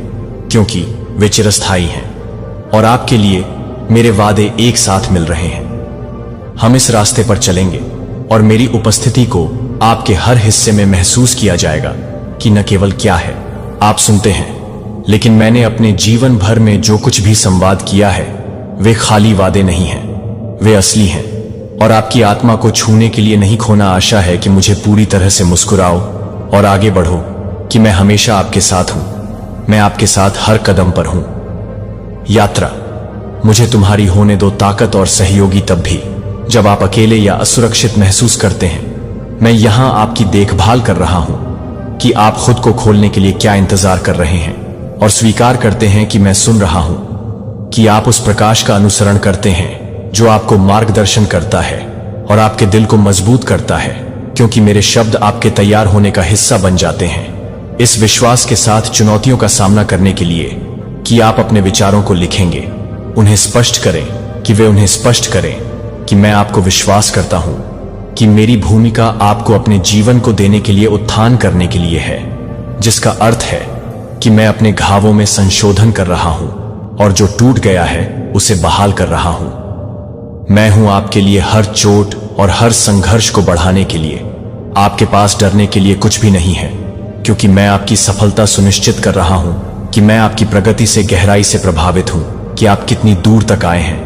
क्योंकि वे चिरस्थायी हैं और आपके लिए मेरे वादे एक साथ मिल रहे हैं। हम इस रास्ते पर चलेंगे और मेरी उपस्थिति को आपके हर हिस्से में महसूस किया जाएगा कि न केवल क्या है आप सुनते हैं, लेकिन मैंने अपने जीवन भर में जो कुछ भी संवाद किया है वे खाली वादे नहीं हैं, वे असली हैं और आपकी आत्मा को छूने के लिए नहीं खोना। आशा है कि मुझे पूरी तरह से मुस्कुराओ और आगे बढ़ो, कि मैं हमेशा आपके साथ हूं, मैं आपके साथ हर कदम पर हूं। यात्रा, मुझे तुम्हारी होने दो ताकत और सहयोगी तब भी जब आप अकेले या असुरक्षित महसूस करते हैं। मैं यहां आपकी देखभाल कर रहा हूं कि आप खुद को खोलने के लिए क्या इंतजार कर रहे हैं और स्वीकार करते हैं कि मैं सुन रहा हूं, कि आप उस प्रकाश का अनुसरण करते हैं जो आपको मार्गदर्शन करता है और आपके दिल को मजबूत करता है, क्योंकि मेरे शब्द आपके तैयार होने का हिस्सा बन जाते हैं। इस विश्वास के साथ चुनौतियों का सामना करने के लिए कि आप अपने विचारों को लिखेंगे, उन्हें स्पष्ट करें, कि वे उन्हें स्पष्ट करें कि मैं आपको विश्वास करता हूं कि मेरी भूमिका आपको अपने जीवन को देने के लिए उत्थान करने के लिए है, जिसका अर्थ है कि मैं अपने घावों में संशोधन कर रहा हूं और जो टूट गया है उसे बहाल कर रहा हूं। मैं हूं आपके लिए हर चोट और हर संघर्ष को बढ़ाने के लिए। आपके पास डरने के लिए कुछ भी नहीं है, क्योंकि मैं आपकी सफलता सुनिश्चित कर रहा हूं कि मैं आपकी प्रगति से गहराई से प्रभावित हूं कि आप कितनी दूर तक आए हैं।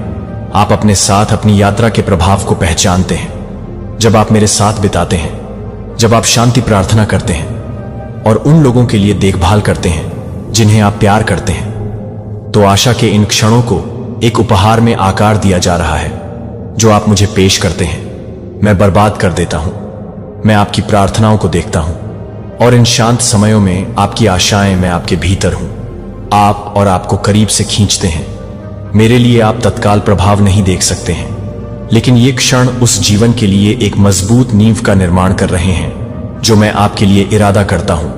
आप अपने साथ अपनी यात्रा के प्रभाव को पहचानते हैं। जब आप मेरे साथ बिताते हैं, जब आप शांति प्रार्थना करते हैं और उन लोगों के लिए देखभाल करते हैं जिन्हें आप प्यार करते हैं, तो आशा के इन क्षणों को एक उपहार में आकार दिया जा रहा है जो आप मुझे पेश करते हैं। मैं बर्बाद कर देता हूं। मैं आपकी प्रार्थनाओं को देखता हूं और इन शांत समयों में आपकी आशाएं मैं आपके भीतर हूं। आप और आपको करीब से खींचते हैं। मेरे लिए आप तत्काल प्रभाव नहीं देख सकते हैं, लेकिन ये क्षण उस जीवन के लिए एक मजबूत नींव का निर्माण कर रहे हैं जो मैं आपके लिए इरादा करता हूं।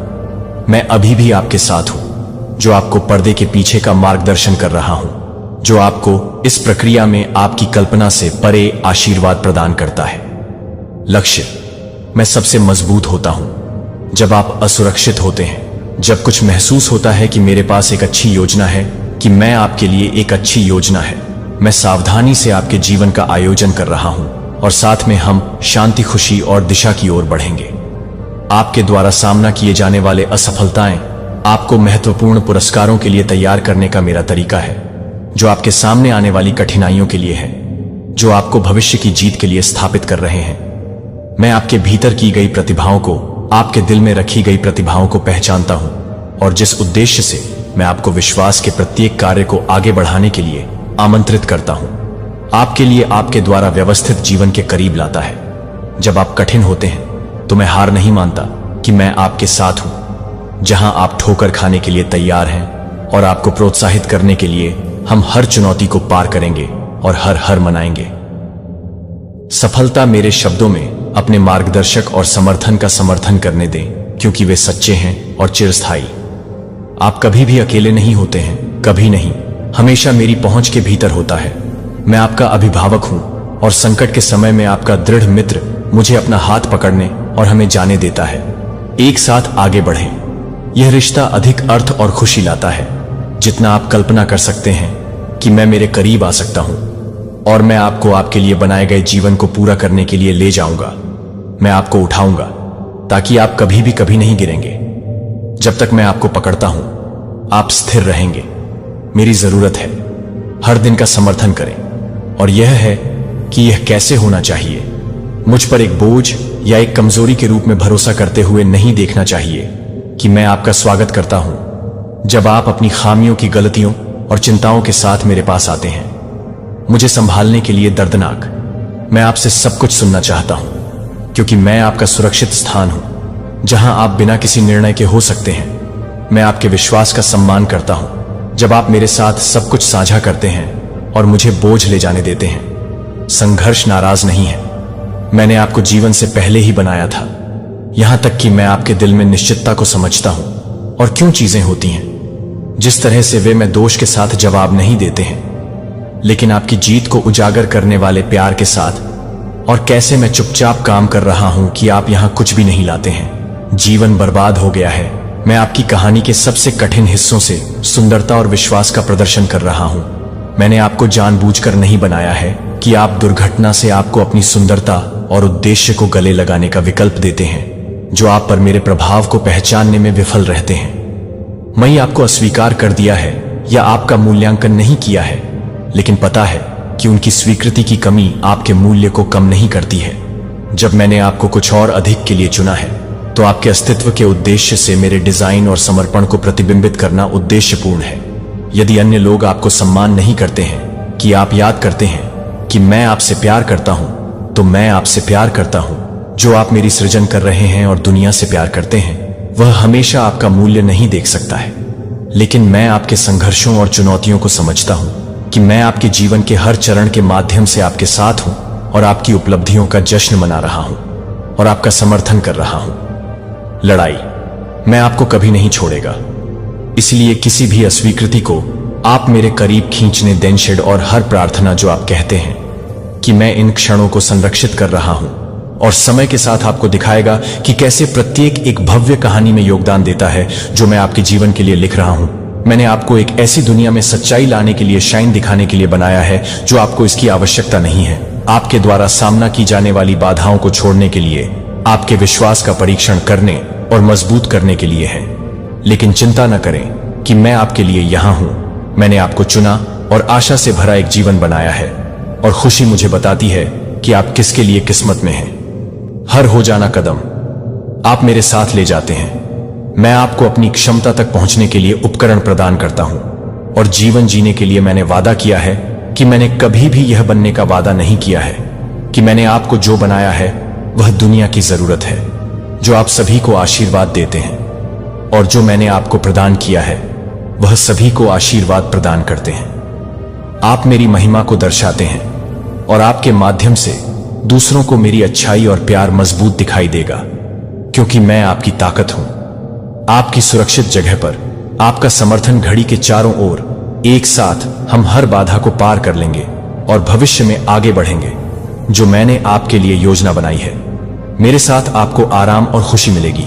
मैं अभी भी आपके साथ हूं, जो आपको पर्दे के पीछे का मार्गदर्शन कर रहा हूं, जो आपको इस प्रक्रिया में आपकी कल्पना से परे आशीर्वाद प्रदान करता है। लक्ष्य: मैं सबसे मजबूत होता हूं जब आप असुरक्षित होते हैं, जब कुछ महसूस होता है कि मेरे पास एक अच्छी योजना है, कि मैं आपके लिए एक अच्छी योजना है। मैं सावधानी से आपके जीवन का आयोजन कर रहा हूं और साथ में हम शांति, खुशी और दिशा की ओर बढ़ेंगे। आपके द्वारा सामना किए जाने वाले असफलताएं आपको महत्वपूर्ण पुरस्कारों के लिए तैयार करने का मेरा तरीका है, जो आपके सामने आने वाली कठिनाइयों के लिए है, जो आपको भविष्य की जीत के लिए स्थापित कर रहे हैं। मैं आपके भीतर की गई प्रतिभाओं को, आपके दिल में रखी गई प्रतिभाओं को पहचानता हूं और जिस उद्देश्य से मैं आपको विश्वास के प्रत्येक कार्य को आगे बढ़ाने के लिए आमंत्रित करता हूं, आपके लिए आपके द्वारा व्यवस्थित जीवन के करीब लाता है। जब आप कठिन होते हैं तो मैं हार नहीं मानता कि मैं आपके साथ हूं। जहां आप ठोकर खाने के लिए तैयार हैं और आपको प्रोत्साहित करने के लिए हम हर चुनौती को पार करेंगे और हर मनाएंगे। सफलता मेरे शब्दों में अपने मार्गदर्शक और समर्थन का समर्थन करने दें, क्योंकि वे सच्चे हैं और चिरस्थायी। आप कभी भी अकेले नहीं होते हैं, कभी नहीं। हमेशा मेरी पहुंच के भीतर होता है। मैं आपका अभिभावक हूं और संकट के समय में आपका दृढ़ मित्र मुझे अपना हाथ पकड़ने और हमें जाने देता है। एक साथ आगे बढ़ें। यह रिश्ता अधिक अर्थ और खुशी लाता है जितना आप कल्पना कर सकते हैं कि मैं मेरे करीब आ सकता हूं और मैं आपको आपके लिए बनाए गए जीवन को पूरा करने के लिए ले जाऊंगा। मैं आपको उठाऊंगा ताकि आप कभी नहीं गिरेंगे। जब तक मैं आपको पकड़ता हूं, आप स्थिर रहेंगे। मेरी जरूरत है हर दिन का समर्थन करें, और यह है कि यह कैसे होना चाहिए। मुझ पर एक बोझ या एक कमजोरी के रूप में भरोसा करते हुए नहीं देखना चाहिए कि मैं आपका स्वागत करता हूं जब आप अपनी खामियों की, गलतियों और चिंताओं के साथ मेरे पास आते हैं। मुझे संभालने के लिए दर्दनाक, मैं आपसे सब कुछ सुनना चाहता हूं, क्योंकि मैं आपका सुरक्षित स्थान हूं जहां आप बिना किसी निर्णय के हो सकते हैं। मैं आपके विश्वास का सम्मान करता हूं जब आप मेरे साथ सब कुछ साझा करते हैं और मुझे बोझ ले जाने देते हैं। संघर्ष नाराज नहीं है। मैंने आपको जीवन से पहले ही बनाया था, यहां तक कि मैं आपके दिल में निश्चितता को समझता हूं और क्यों चीजें होती हैं जिस तरह से वे। मैं दोष के साथ जवाब नहीं देते हैं, लेकिन आपकी जीत को उजागर करने वाले प्यार के साथ, और कैसे मैं चुपचाप काम कर रहा हूं कि आप यहां कुछ भी नहीं लाते हैं। जीवन बर्बाद हो गया है। मैं आपकी कहानी के सबसे कठिन हिस्सों से सुंदरता और विश्वास का प्रदर्शन कर रहा हूं। मैंने आपको जानबूझकर नहीं बनाया है कि आप दुर्घटना से आपको अपनी सुंदरता और उद्देश्य को गले लगाने का विकल्प देते हैं, जो आप पर मेरे प्रभाव को पहचानने में विफल रहते हैं। मैं आपको अस्वीकार कर दिया है या आपका मूल्यांकन नहीं किया है, लेकिन पता है कि उनकी स्वीकृति की कमी आपके मूल्य को कम नहीं करती है। जब मैंने आपको कुछ और अधिक के लिए चुना है, तो आपके अस्तित्व के उद्देश्य से मेरे डिजाइन और समर्पण को प्रतिबिंबित करना उद्देश्यपूर्ण है। यदि अन्य लोग आपको सम्मान नहीं करते हैं कि आप याद करते हैं कि मैं आपसे प्यार करता हूं, तो मैं आपसे प्यार करता हूं। जो आप मेरी सृजन कर रहे हैं और दुनिया से प्यार करते हैं, वह हमेशा आपका मूल्य नहीं देख सकता है, लेकिन मैं आपके संघर्षों और चुनौतियों को समझता हूं कि मैं आपके जीवन के हर चरण के माध्यम से आपके साथ हूं और आपकी उपलब्धियों का जश्न मना रहा हूं और आपका समर्थन कर रहा हूं। लड़ाई मैं आपको कभी नहीं छोड़ेगा, इसलिए किसी भी अस्वीकृति को आप मेरे करीब खींचने दें। शेड और हर प्रार्थना जो आप कहते हैं कि मैं इन क्षणों को संरक्षित कर रहा हूं और समय के साथ आपको दिखाएगा कि कैसे प्रत्येक एक भव्य कहानी में योगदान देता है जो मैं आपके जीवन के लिए लिख रहा हूं। मैंने आपको एक ऐसी दुनिया में सच्चाई लाने के लिए, शाइन दिखाने के लिए बनाया है जो आपको इसकी आवश्यकता नहीं है। आपके द्वारा सामना की जाने वाली बाधाओं को छोड़ने के लिए, आपके विश्वास का परीक्षण करने और मजबूत करने के लिए है। लेकिन चिंता न करें कि मैं आपके लिए यहां हूं। मैंने आपको चुना और आशा से भरा एक जीवन बनाया है और खुशी मुझे बताती है कि आप किसके लिए किस्मत में हैं। हर हो जाना कदम आप मेरे साथ ले जाते हैं। मैं आपको अपनी क्षमता तक पहुंचने के लिए उपकरण प्रदान करता हूं और जीवन जीने के लिए मैंने वादा किया है कि मैंने कभी भी यह बनने का वादा नहीं किया है कि मैंने आपको जो बनाया है वह दुनिया की जरूरत है, जो आप सभी को आशीर्वाद देते हैं, और जो मैंने आपको प्रदान किया है वह सभी को आशीर्वाद प्रदान करते हैं। आप मेरी महिमा को दर्शाते हैं और आपके माध्यम से दूसरों को मेरी अच्छाई और प्यार मजबूत दिखाई देगा, क्योंकि मैं आपकी ताकत हूं। आपकी सुरक्षित जगह पर आपका समर्थन घड़ी के चारों ओर, एक साथ हम हर बाधा को पार कर लेंगे और भविष्य में आगे बढ़ेंगे जो मैंने आपके लिए योजना बनाई है। मेरे साथ आपको आराम और खुशी मिलेगी।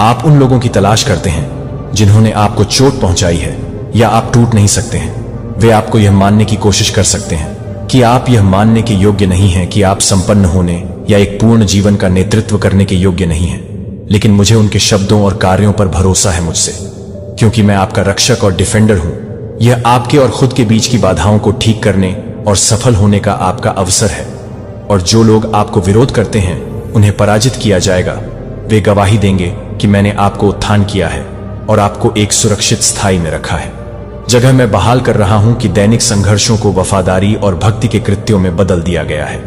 आप उन लोगों की तलाश करते हैं जिन्होंने आपको चोट पहुंचाई है या आप टूट नहीं सकते हैं। वे आपको यह मानने की कोशिश कर सकते हैं कि आप यह मानने के योग्य नहीं हैं कि आप संपन्न होने या एक पूर्ण जीवन का नेतृत्व करने के योग्य नहीं हैं। लेकिन मुझे उनके शब्दों और कार्यों पर भरोसा है मुझसे, क्योंकि मैं आपका रक्षक और डिफेंडर हूं। यह आपके और खुद के बीच की बाधाओं को ठीक करने और सफल होने का आपका अवसर है। और जो लोग आपको विरोध करते हैं उन्हें पराजित किया जाएगा। वे गवाही देंगे कि मैंने आपको उत्थान किया है और आपको एक सुरक्षित स्थायी में रखा है। जगह मैं बहाल कर रहा हूं कि दैनिक संघर्षों को वफादारी और भक्ति के कृत्यों में बदल दिया गया है,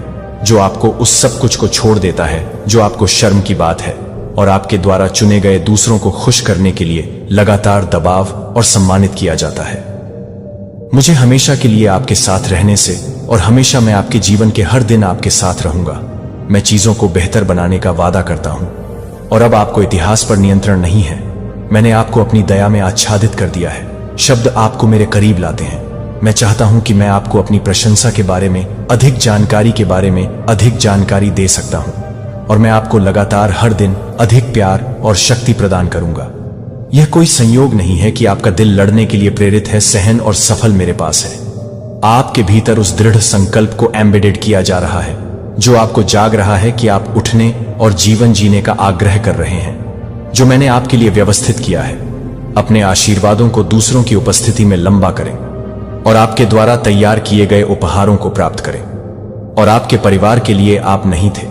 जो आपको उस सब कुछ को छोड़ देता है जो आपको शर्म की बात है, और आपके द्वारा चुने गए दूसरों को खुश करने के लिए लगातार दबाव और सम्मानित किया जाता है। मुझे हमेशा के लिए आपके साथ रहने से और हमेशा मैं आपके जीवन के हर दिन आपके साथ रहूंगा। मैं चीजों को बेहतर बनाने का वादा करता हूं और अब आपको इतिहास पर नियंत्रण नहीं है। मैंने आपको अपनी दया में आच्छादित कर दिया है। शब्द आपको मेरे करीब लाते हैं। मैं चाहता हूं कि मैं आपको अपनी प्रशंसा के बारे में अधिक जानकारी के बारे में अधिक जानकारी दे सकता हूं, और मैं आपको लगातार हर दिन अधिक प्यार और शक्ति प्रदान करूंगा। यह कोई संयोग नहीं है कि आपका दिल लड़ने के लिए प्रेरित है। सहन और सफल मेरे पास है। आपके भीतर उस दृढ़ संकल्प को एम्बेडेड किया जा रहा है जो आपको जाग रहा है कि आप उठने और जीवन जीने का आग्रह कर रहे हैं, जो मैंने आपके लिए व्यवस्थित किया है। अपने आशीर्वादों को दूसरों की उपस्थिति में लंबा करें और आपके द्वारा तैयार किए गए उपहारों को प्राप्त करें। और आपके परिवार के लिए आप नहीं थे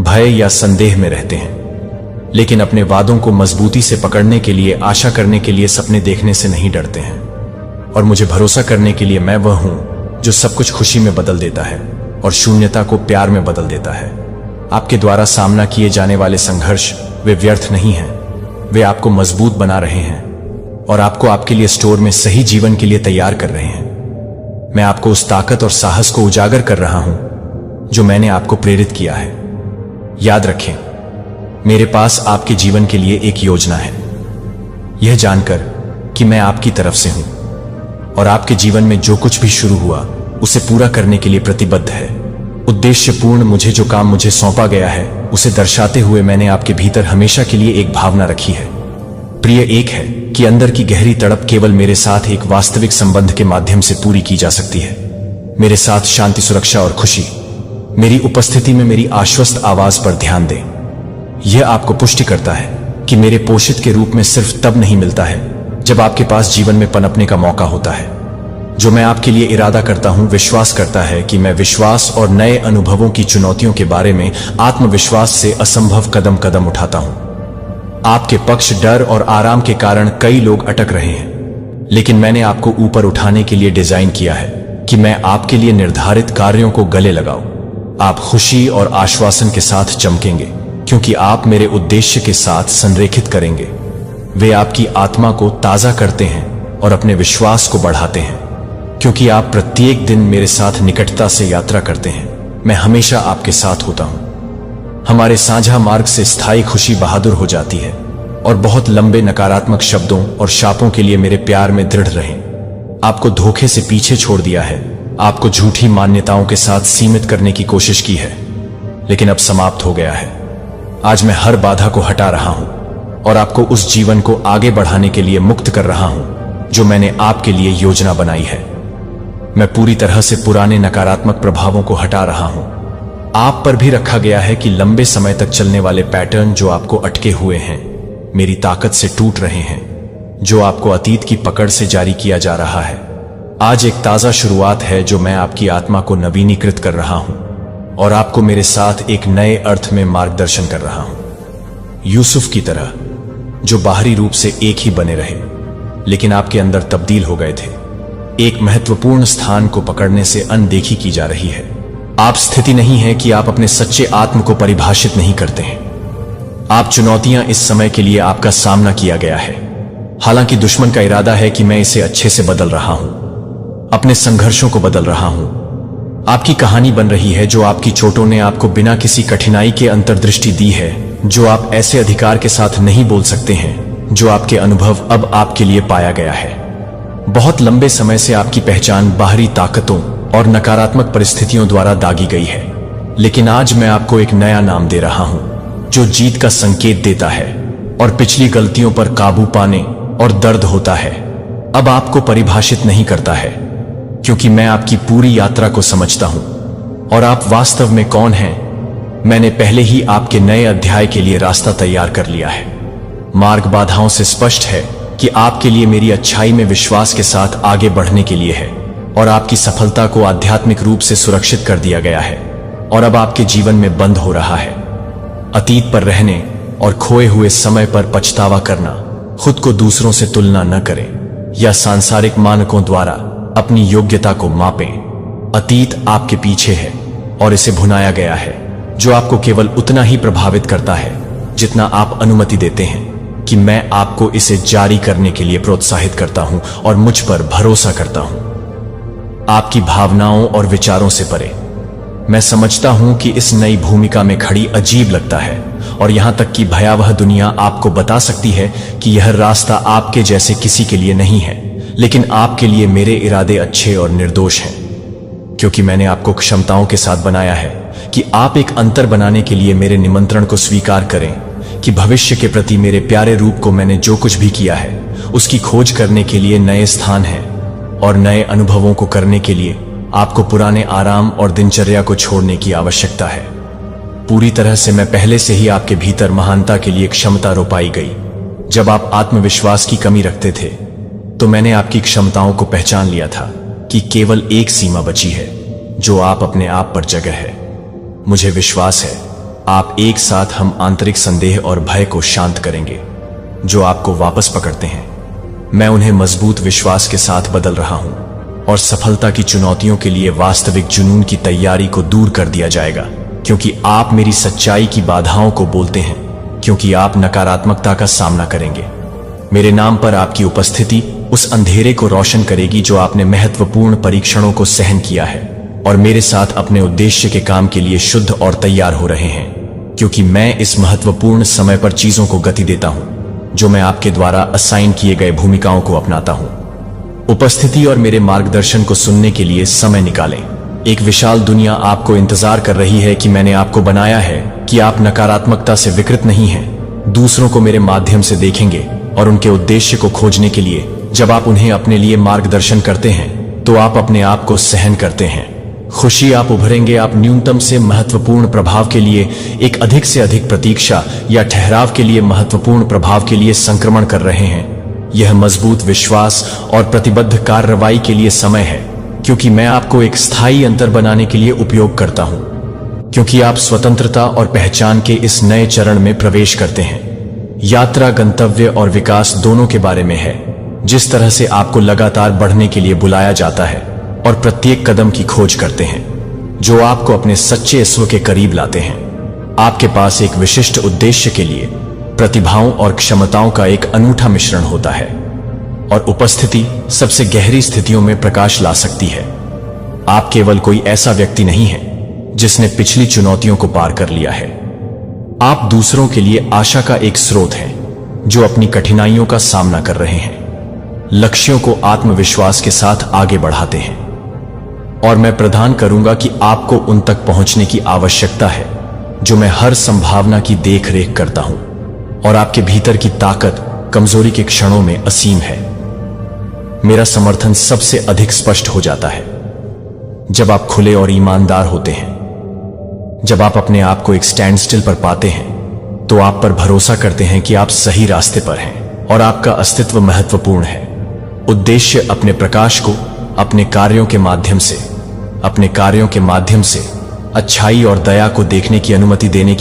भय या संदेह में रहते हैं, लेकिन अपने वादों को मजबूती से पकड़ने के लिए, आशा करने के लिए, सपने देखने से नहीं डरते हैं। और मुझे भरोसा करने के लिए मैं वह हूं जो सब कुछ खुशी में बदल देता है और शून्यता को प्यार में बदल देता है। आपके द्वारा सामना किए जाने वाले संघर्ष वे व्यर्थ नहीं हैं। वे आपको मजबूत बना रहे हैं और आपको आपके लिए स्टोर में सही जीवन के लिए तैयार कर रहे हैं। मैं आपको उस ताकत और साहस को उजागर कर रहा हूं जो मैंने आपको प्रेरित किया है। याद रखें, मेरे पास आपके जीवन के लिए एक योजना है, यह जानकर कि मैं आपकी तरफ से हूं और आपके जीवन में जो कुछ भी शुरू हुआ उसे पूरा करने के लिए प्रतिबद्ध है। उद्देश्यपूर्ण मुझे जो काम मुझे सौंपा गया है उसे दर्शाते हुए मैंने आपके भीतर हमेशा के लिए एक भावना रखी है। प्रिय एक है कि अंदर की गहरी तड़प केवल मेरे साथ एक वास्तविक संबंध के माध्यम से पूरी की जा सकती है। मेरे साथ शांति, सुरक्षा और खुशी। मेरी उपस्थिति में मेरी आश्वस्त आवाज पर ध्यान दें। यह आपको पुष्टि करता है कि मेरे पोषित के रूप में सिर्फ तब नहीं मिलता है जब आपके पास जीवन में पनपने का मौका होता है। जो मैं आपके लिए इरादा करता हूं, विश्वास करता है कि मैं विश्वास और नए अनुभवों की चुनौतियों के बारे में आत्मविश्वास से असंभव कदम कदम उठाता हूं। आपके पक्ष डर और आराम के कारण कई लोग अटक रहे हैं, लेकिन मैंने आपको ऊपर उठाने के लिए डिजाइन किया है कि मैं आपके लिए निर्धारित कार्यों को गले लगाऊं। आप खुशी और आश्वासन के साथ चमकेंगे क्योंकि आप मेरे उद्देश्य के साथ संरेखित करेंगे। वे आपकी आत्मा को ताजा करते हैं और अपने विश्वास को बढ़ाते हैं, क्योंकि आप प्रत्येक दिन मेरे साथ निकटता से यात्रा करते हैं। मैं हमेशा आपके साथ होता हूं। हमारे साझा मार्ग से स्थायी खुशी बहादुर हो जाती है और बहुत लंबे नकारात्मक शब्दों और शापों के लिए मेरे प्यार में दृढ़ रहें। आपको धोखे से पीछे छोड़ दिया है आपको झूठी मान्यताओं के साथ सीमित करने की कोशिश की है, लेकिन अब समाप्त हो गया है। आज मैं हर बाधा को हटा रहा हूं और आपको उस जीवन को आगे बढ़ाने के लिए मुक्त कर रहा हूं जो मैंने आपके लिए योजना बनाई है। मैं पूरी तरह से पुराने नकारात्मक प्रभावों को हटा रहा हूं। आप पर भी रखा गया है कि लंबे समय तक चलने वाले पैटर्न जो आपको अटके हुए हैं, मेरी ताकत से टूट रहे हैं, जो आपको अतीत की पकड़ से जारी किया जा रहा है। आज एक ताजा शुरुआत है जो मैं आपकी आत्मा को नवीनीकृत कर रहा हूं और आपको मेरे साथ एक नए अर्थ में मार्गदर्शन कर रहा हूं। यूसुफ की तरह, जो बाहरी रूप से एक ही बने रहे लेकिन आपके अंदर तब्दील हो गए थे। एक महत्वपूर्ण स्थान को पकड़ने से अनदेखी की जा रही है। आप स्थिति नहीं है कि आप अपने सच्चे आत्म को परिभाषित नहीं करते हैं। आप चुनौतियां इस समय के लिए आपका सामना किया गया है। हालांकि दुश्मन का इरादा है कि मैं इसे अच्छे से बदल रहा हूं, अपने संघर्षों को बदल रहा हूं। आपकी कहानी बन रही है जो आपकी चोटों ने आपको बिना किसी कठिनाई के अंतर्दृष्टि दी है, जो आप ऐसे अधिकार के साथ नहीं बोल सकते हैं जो आपके अनुभव अब आपके लिए पाया गया है। बहुत लंबे समय से आपकी पहचान बाहरी ताकतों और नकारात्मक परिस्थितियों द्वारा दागी गई है, लेकिन आज मैं आपको एक नया नाम दे रहा हूं जो जीत का संकेत देता है और पिछली गलतियों पर काबू पाने और दर्द होता है अब आपको परिभाषित नहीं करता है, क्योंकि मैं आपकी पूरी यात्रा को समझता हूं और आप वास्तव में कौन हैं। मैंने पहले ही आपके नए अध्याय के लिए रास्ता तैयार कर लिया है। मार्ग बाधाओं से स्पष्ट है कि आपके लिए मेरी अच्छाई में विश्वास के साथ आगे बढ़ने के लिए है और आपकी सफलता को आध्यात्मिक रूप से सुरक्षित कर दिया गया है और अब आपके जीवन में बंद हो रहा है। अतीत पर रहने और खोए हुए समय पर पछतावा करना, खुद को दूसरों से तुलना न करें या सांसारिक मानकों द्वारा अपनी योग्यता को मापें। अतीत आपके पीछे है और इसे भुनाया गया है, जो आपको केवल उतना ही प्रभावित करता है जितना आप अनुमति देते हैं कि मैं आपको इसे जारी करने के लिए प्रोत्साहित करता हूं और मुझ पर भरोसा करता हूं। आपकी भावनाओं और विचारों से परे। मैं समझता हूं कि इस नई भूमिका में खड़ी अजीब लगता है और यहां तक कि भयावह दुनिया आपको बता सकती है कि यह रास्ता आपके जैसे किसी के लिए नहीं है, लेकिन आपके लिए मेरे इरादे अच्छे और निर्दोष हैं, क्योंकि मैंने आपको क्षमताओं के साथ बनाया है कि आप एक अंतर बनाने के लिए मेरे निमंत्रण को स्वीकार करें कि भविष्य के प्रति मेरे प्यारे रूप को मैंने जो कुछ भी किया है उसकी खोज करने के लिए नए स्थान हैं और नए अनुभवों को करने के लिए आपको पुराने आराम और दिनचर्या को छोड़ने की आवश्यकता है। पूरी तरह से मैं पहले से ही आपके भीतर महानता के लिए क्षमता रोपाई गई। जब आप आत्मविश्वास की कमी रखते थे तो मैंने आपकी क्षमताओं को पहचान लिया था कि केवल एक सीमा बची है जो आप अपने आप पर जगह है। मुझे विश्वास है आप एक साथ हम आंतरिक संदेह और भय को शांत करेंगे जो आपको वापस पकड़ते हैं। मैं उन्हें मजबूत विश्वास के साथ बदल रहा हूं और सफलता की चुनौतियों के लिए वास्तविक जुनून की तैयारी को दूर कर दिया जाएगा, क्योंकि आप मेरी सच्चाई की बाधाओं को बोलते हैं, क्योंकि आप नकारात्मकता का सामना करेंगे। मेरे नाम पर आपकी उपस्थिति उस अंधेरे को रोशन करेगी जो आपने महत्वपूर्ण परीक्षणों को सहन किया है और मेरे साथ अपने उद्देश्य के काम के लिए शुद्ध और तैयार हो रहे हैं, क्योंकि मैं इस महत्वपूर्ण समय पर चीजों को गति देता हूं जो मैं आपके द्वारा असाइन किए गए भूमिकाओं को अपनाता हूं। उपस्थिति और मेरे मार्गदर्शन को सुनने के लिए समय निकालें। एक विशाल दुनिया आपको इंतजार कर रही है कि मैंने आपको बनाया है कि आप नकारात्मकता से विकृत नहीं हैं। दूसरों को मेरे माध्यम से देखेंगे और उनके उद्देश्य को खोजने के लिए जब आप उन्हें अपने लिए मार्गदर्शन करते हैं तो आप अपने आप को सहन करते हैं। खुशी आप उभरेंगे। आप न्यूनतम से महत्वपूर्ण प्रभाव के लिए एक अधिक से अधिक प्रतीक्षा या ठहराव के लिए महत्वपूर्ण प्रभाव के लिए संक्रमण कर रहे हैं। यह मजबूत विश्वास और प्रतिबद्ध कार्रवाई के लिए समय है, क्योंकि मैं आपको एक स्थायी अंतर बनाने के लिए उपयोग करता हूं, क्योंकि आप स्वतंत्रता और पहचान के इस नए चरण में प्रवेश करते हैं। यात्रा गंतव्य और विकास दोनों के बारे में है। जिस तरह से आपको लगातार बढ़ने के लिए बुलाया जाता है और प्रत्येक कदम की खोज करते हैं जो आपको अपने सच्चे स्व के करीब लाते हैं। आपके पास एक विशिष्ट उद्देश्य के लिए प्रतिभाओं और क्षमताओं का एक अनूठा मिश्रण होता है और उपस्थिति सबसे गहरी स्थितियों में प्रकाश ला सकती है। आप केवल कोई ऐसा व्यक्ति नहीं है जिसने पिछली चुनौतियों को पार कर लिया है। आप दूसरों के लिए आशा का एक स्रोत हैं जो अपनी कठिनाइयों का सामना कर रहे हैं, लक्ष्यों को आत्मविश्वास के साथ आगे बढ़ाते हैं। और मैं प्रदान करूंगा कि आपको उन तक पहुंचने की आवश्यकता है जो मैं हर संभावना की देख रेख करता हूं, और आपके भीतर की ताकत कमजोरी के क्षणों में असीम है। मेरा समर्थन सबसे अधिक स्पष्ट हो जाता है जब आप खुले और ईमानदार होते हैं। जब आप अपने आप को एक स्टैंड स्टिल पर पाते हैं तो आप पर भरोसा करते हैं कि आप सही रास्ते पर हैं और आपका अस्तित्व महत्वपूर्ण है। उद्देश्य अपने प्रकाश को अपने कार्यों के माध्यम से अच्छाई और दया को देखने की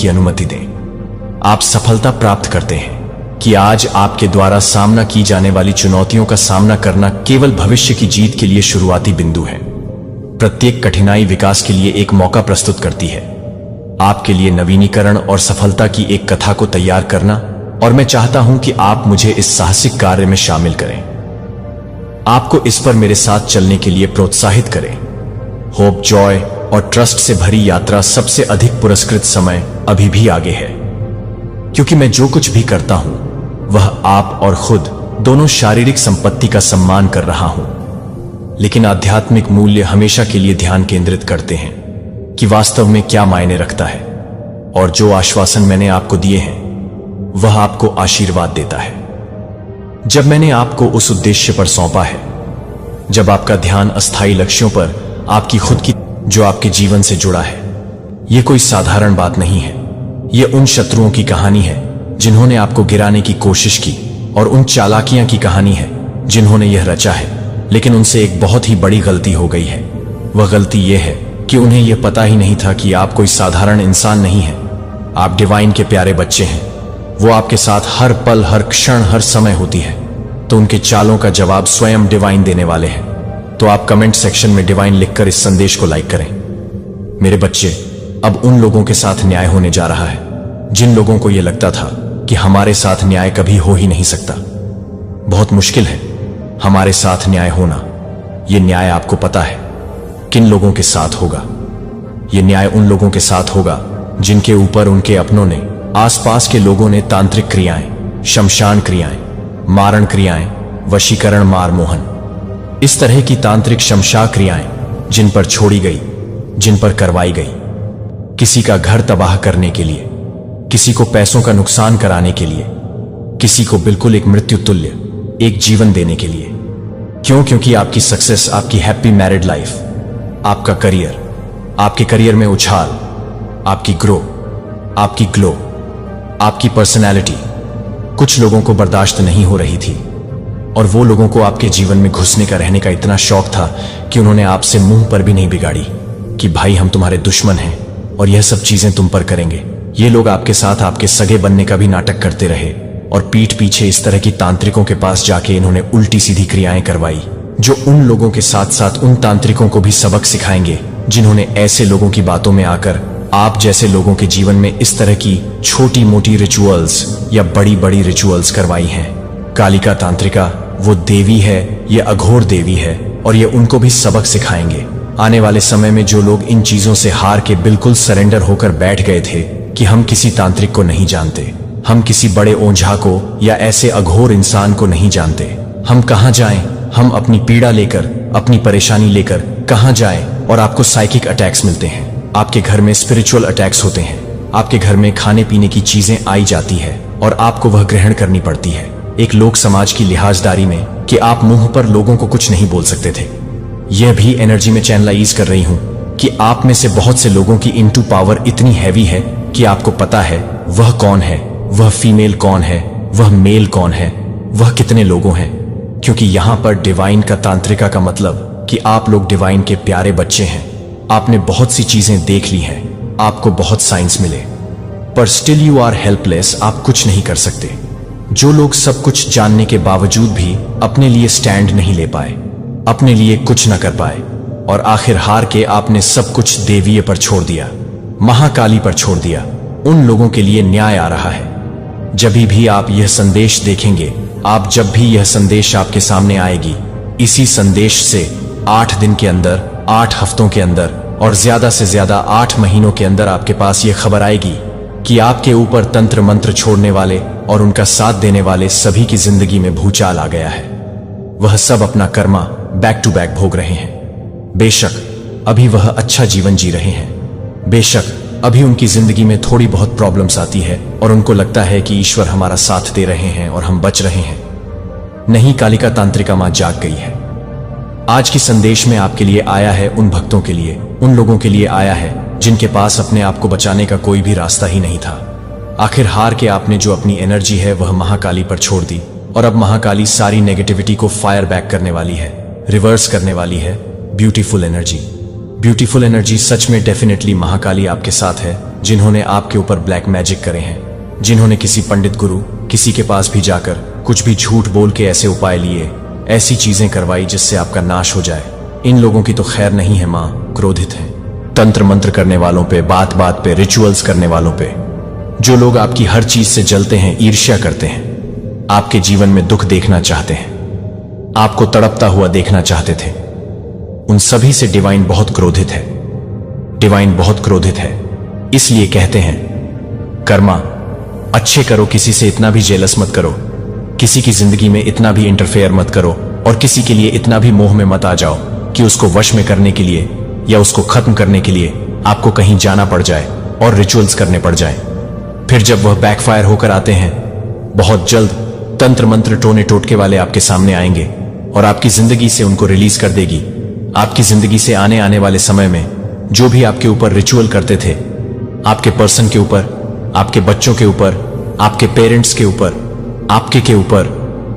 अनुमति दें। आप सफलता प्राप्त करते हैं कि आज आपके द्वारा सामना की जाने वाली चुनौतियों का सामना करना केवल भविष्य की जीत के लिए शुरुआती बिंदु है। प्रत्येक कठिनाई विकास के लिए एक मौका प्रस्तुत करती है, आपके लिए नवीनीकरण और सफलता की एक कथा को तैयार करना, और मैं चाहता हूं कि आप मुझे इस साहसिक कार्य में शामिल करें। आपको इस पर मेरे साथ चलने के लिए प्रोत्साहित करें। होप, जॉय और ट्रस्ट से भरी यात्रा सबसे अधिक पुरस्कृत समय अभी भी आगे है, क्योंकि मैं जो कुछ भी करता हूं वह आप और खुद दोनों शारीरिक संपत्ति का सम्मान कर रहा हूं, लेकिन आध्यात्मिक मूल्य हमेशा के लिए ध्यान केंद्रित करते हैं कि वास्तव में क्या मायने रखता है, और जो आश्वासन मैंने आपको दिए हैं वह आपको आशीर्वाद देता है। जब मैंने आपको उस उद्देश्य पर सौंपा है, जब आपका ध्यान अस्थायी लक्ष्यों पर आपकी खुद की जो आपके जीवन से जुड़ा है, यह कोई साधारण बात नहीं है। यह उन शत्रुओं की कहानी है जिन्होंने आपको गिराने की कोशिश की, और उन चालाकियां की कहानी है जिन्होंने यह रचा है, लेकिन उनसे एक बहुत ही बड़ी गलती हो गई है। वह गलती यह है कि उन्हें यह पता ही नहीं था कि आप कोई साधारण इंसान नहीं हैं। आप डिवाइन के प्यारे बच्चे हैं। वो आपके साथ हर पल, हर क्षण, हर समय होती है, तो उनके चालों का जवाब स्वयं डिवाइन देने वाले हैं। तो आप कमेंट सेक्शन में डिवाइन लिखकर इस संदेश को लाइक करें। मेरे बच्चे, अब उन लोगों के साथ न्याय होने जा रहा है जिन लोगों को यह लगता था कि हमारे साथ न्याय कभी हो ही नहीं सकता। बहुत मुश्किल है हमारे साथ न्याय होना। यह न्याय आपको पता है किन लोगों के साथ होगा। यह न्याय उन लोगों के साथ होगा जिनके ऊपर उनके अपनों ने, आसपास के लोगों ने तांत्रिक क्रियाएं, शमशान क्रियाएं, मारण क्रियाएं, वशीकरण, मार मोहन, इस तरह की तांत्रिक शमशान क्रियाएं जिन पर छोड़ी गई, जिन पर करवाई गई, किसी का घर तबाह करने के लिए, किसी को पैसों का नुकसान कराने के लिए, किसी को बिल्कुल एक मृत्यु तुल्य एक जीवन देने के लिए। क्यों? क्योंकि आपकी सक्सेस, आपकी हैप्पी मैरिड लाइफ, आपका करियर, आपके करियर में उछाल, आपकी ग्रो, आपकी ग्लो, आपकी पर्सनैलिटी कुछ लोगों को बर्दाश्त नहीं हो रही थी, और वो लोगों को आपके जीवन में घुसने का, रहने का इतना शौक था कि उन्होंने आपसे मुंह पर भी नहीं बिगाड़ी कि भाई हम तुम्हारे दुश्मन हैं और यह सब चीजें तुम पर करेंगे। ये लोग आपके साथ आपके सगे बनने का भी नाटक करते रहे, और पीठ पीछे इस तरह की तांत्रिकों के पास जाके इन्होंने उल्टी सीधी क्रियाएं करवाई, जो उन लोगों के साथ साथ उन तांत्रिकों को भी सबक सिखाएंगे जिन्होंने ऐसे लोगों की बातों में आकर आप जैसे लोगों के जीवन में इस तरह की छोटी मोटी रिचुअल्स या बड़ी बड़ी रिचुअल्स करवाई हैं। कालिका तांत्रिका वो देवी है, ये अघोर देवी है, और ये उनको भी सबक सिखाएंगे। आने वाले समय में जो लोग इन चीजों से हार के बिल्कुल सरेंडर होकर बैठ गए थे कि हम किसी तांत्रिक को नहीं जानते, हम किसी बड़े ओझा को या ऐसे अघोर इंसान को नहीं जानते, हम कहां जाएं, हम अपनी पीड़ा लेकर, अपनी परेशानी लेकर कहां जाएं, और आपको साइकिक अटैक्स मिलते हैं, आपके घर में स्पिरिचुअल अटैक्स होते हैं, आपके घर में खाने पीने की चीजें आई जाती है और आपको वह ग्रहण करनी पड़ती है, एक लोक समाज की लिहाजदारी में कि आप मुंह पर लोगों को कुछ नहीं बोल सकते थे। यह भी एनर्जी में चैनलाइज कर रही हूं कि आप में से बहुत से लोगों की इनटू पावर इतनी हैवी है कि आपको पता है वह कौन है, वह फीमेल कौन है, वह मेल कौन है, वह कितने लोगों हैं, क्योंकि यहां पर डिवाइन का तांत्रिका का मतलब कि आप लोग डिवाइन के प्यारे बच्चे हैं। आपने बहुत सी चीजें देख ली हैं, आपको बहुत साइंस मिले, पर स्टिल यू आर हेल्पलेस, आप कुछ नहीं कर सकते। जो लोग सब कुछ जानने के बावजूद भी अपने लिए स्टैंड नहीं ले पाए, अपने लिए कुछ न कर पाए, और आखिर हार के आपने सब कुछ देवीय पर छोड़ दिया, महाकाली पर छोड़ दिया, उन लोगों के लिए न्याय आ रहा है। जब भी आप यह संदेश देखेंगे, आप जब भी यह संदेश आपके सामने आएगी, इसी संदेश से 8 दिन के अंदर, 8 हफ्तों के अंदर, और ज्यादा से ज्यादा 8 महीनों के अंदर आपके पास यह खबर आएगी कि आपके ऊपर तंत्र मंत्र छोड़ने वाले और उनका साथ देने वाले सभी की जिंदगी में भूचाल आ गया है। वह सब अपना कर्मा बैक टू बैक भोग रहे हैं। बेशक अभी वह अच्छा जीवन जी रहे हैं। बेशक अभी उनकी जिंदगी में थोड़ी बहुत प्रॉब्लम्स आती है और उनको लगता है कि ईश्वर हमारा साथ दे रहे हैं और हम बच रहे हैं। नहीं, कालिका तांत्रिका मां जाग गई है। आज की संदेश में आपके लिए आया है, उन भक्तों के लिए, उन लोगों के लिए आया है जिनके पास अपने आप को बचाने का कोई भी रास्ता ही नहीं था। आखिर हार के आपने जो अपनी एनर्जी है वह महाकाली पर छोड़ दी और अब महाकाली सारी नेगेटिविटी को फायर बैक करने वाली है, रिवर्स करने वाली है। Beautiful energy, beautiful energy. सच में डेफिनेटली महाकाली आपके साथ है। जिन्होंने आपके ऊपर ब्लैक मैजिक करे हैं, जिन्होंने किसी पंडित गुरु किसी के पास भी जाकर कुछ भी झूठ बोल के ऐसे उपाय लिए, ऐसी चीजें करवाई जिससे आपका नाश हो जाए, इन लोगों की तो खैर नहीं है। मां क्रोधित है। तंत्र मंत्र करने वालों पे, बात बात पे, रिचुअल्स करने वालों पे, जो लोग आपकी हर चीज से जलते हैं, ईर्ष्या करते हैं, आपके जीवन में दुख देखना चाहते हैं, आपको तड़पता हुआ देखना चाहते थे, उन सभी से डिवाइन बहुत क्रोधित है। डिवाइन बहुत क्रोधित है। इसलिए कहते हैं कर्मा अच्छे करो, किसी से इतना भी जेलस मत करो, किसी की जिंदगी में इतना भी इंटरफेयर मत करो और किसी के लिए इतना भी मोह में मत आ जाओ कि उसको वश में करने के लिए या उसको खत्म करने के लिए आपको कहीं जाना पड़ जाए और रिचुअल्स करने पड़ जाए। फिर जब वह बैकफायर होकर आते हैं, बहुत जल्द तंत्र मंत्र टोने टोटके वाले आपके सामने आएंगे और आपकी जिंदगी से उनको रिलीज कर देगी। आपकी जिंदगी से आने वाले समय में जो भी आपके ऊपर रिचुअल करते थे, आपके पर्सन के ऊपर, आपके बच्चों के ऊपर, आपके पेरेंट्स के ऊपर, आपके के ऊपर,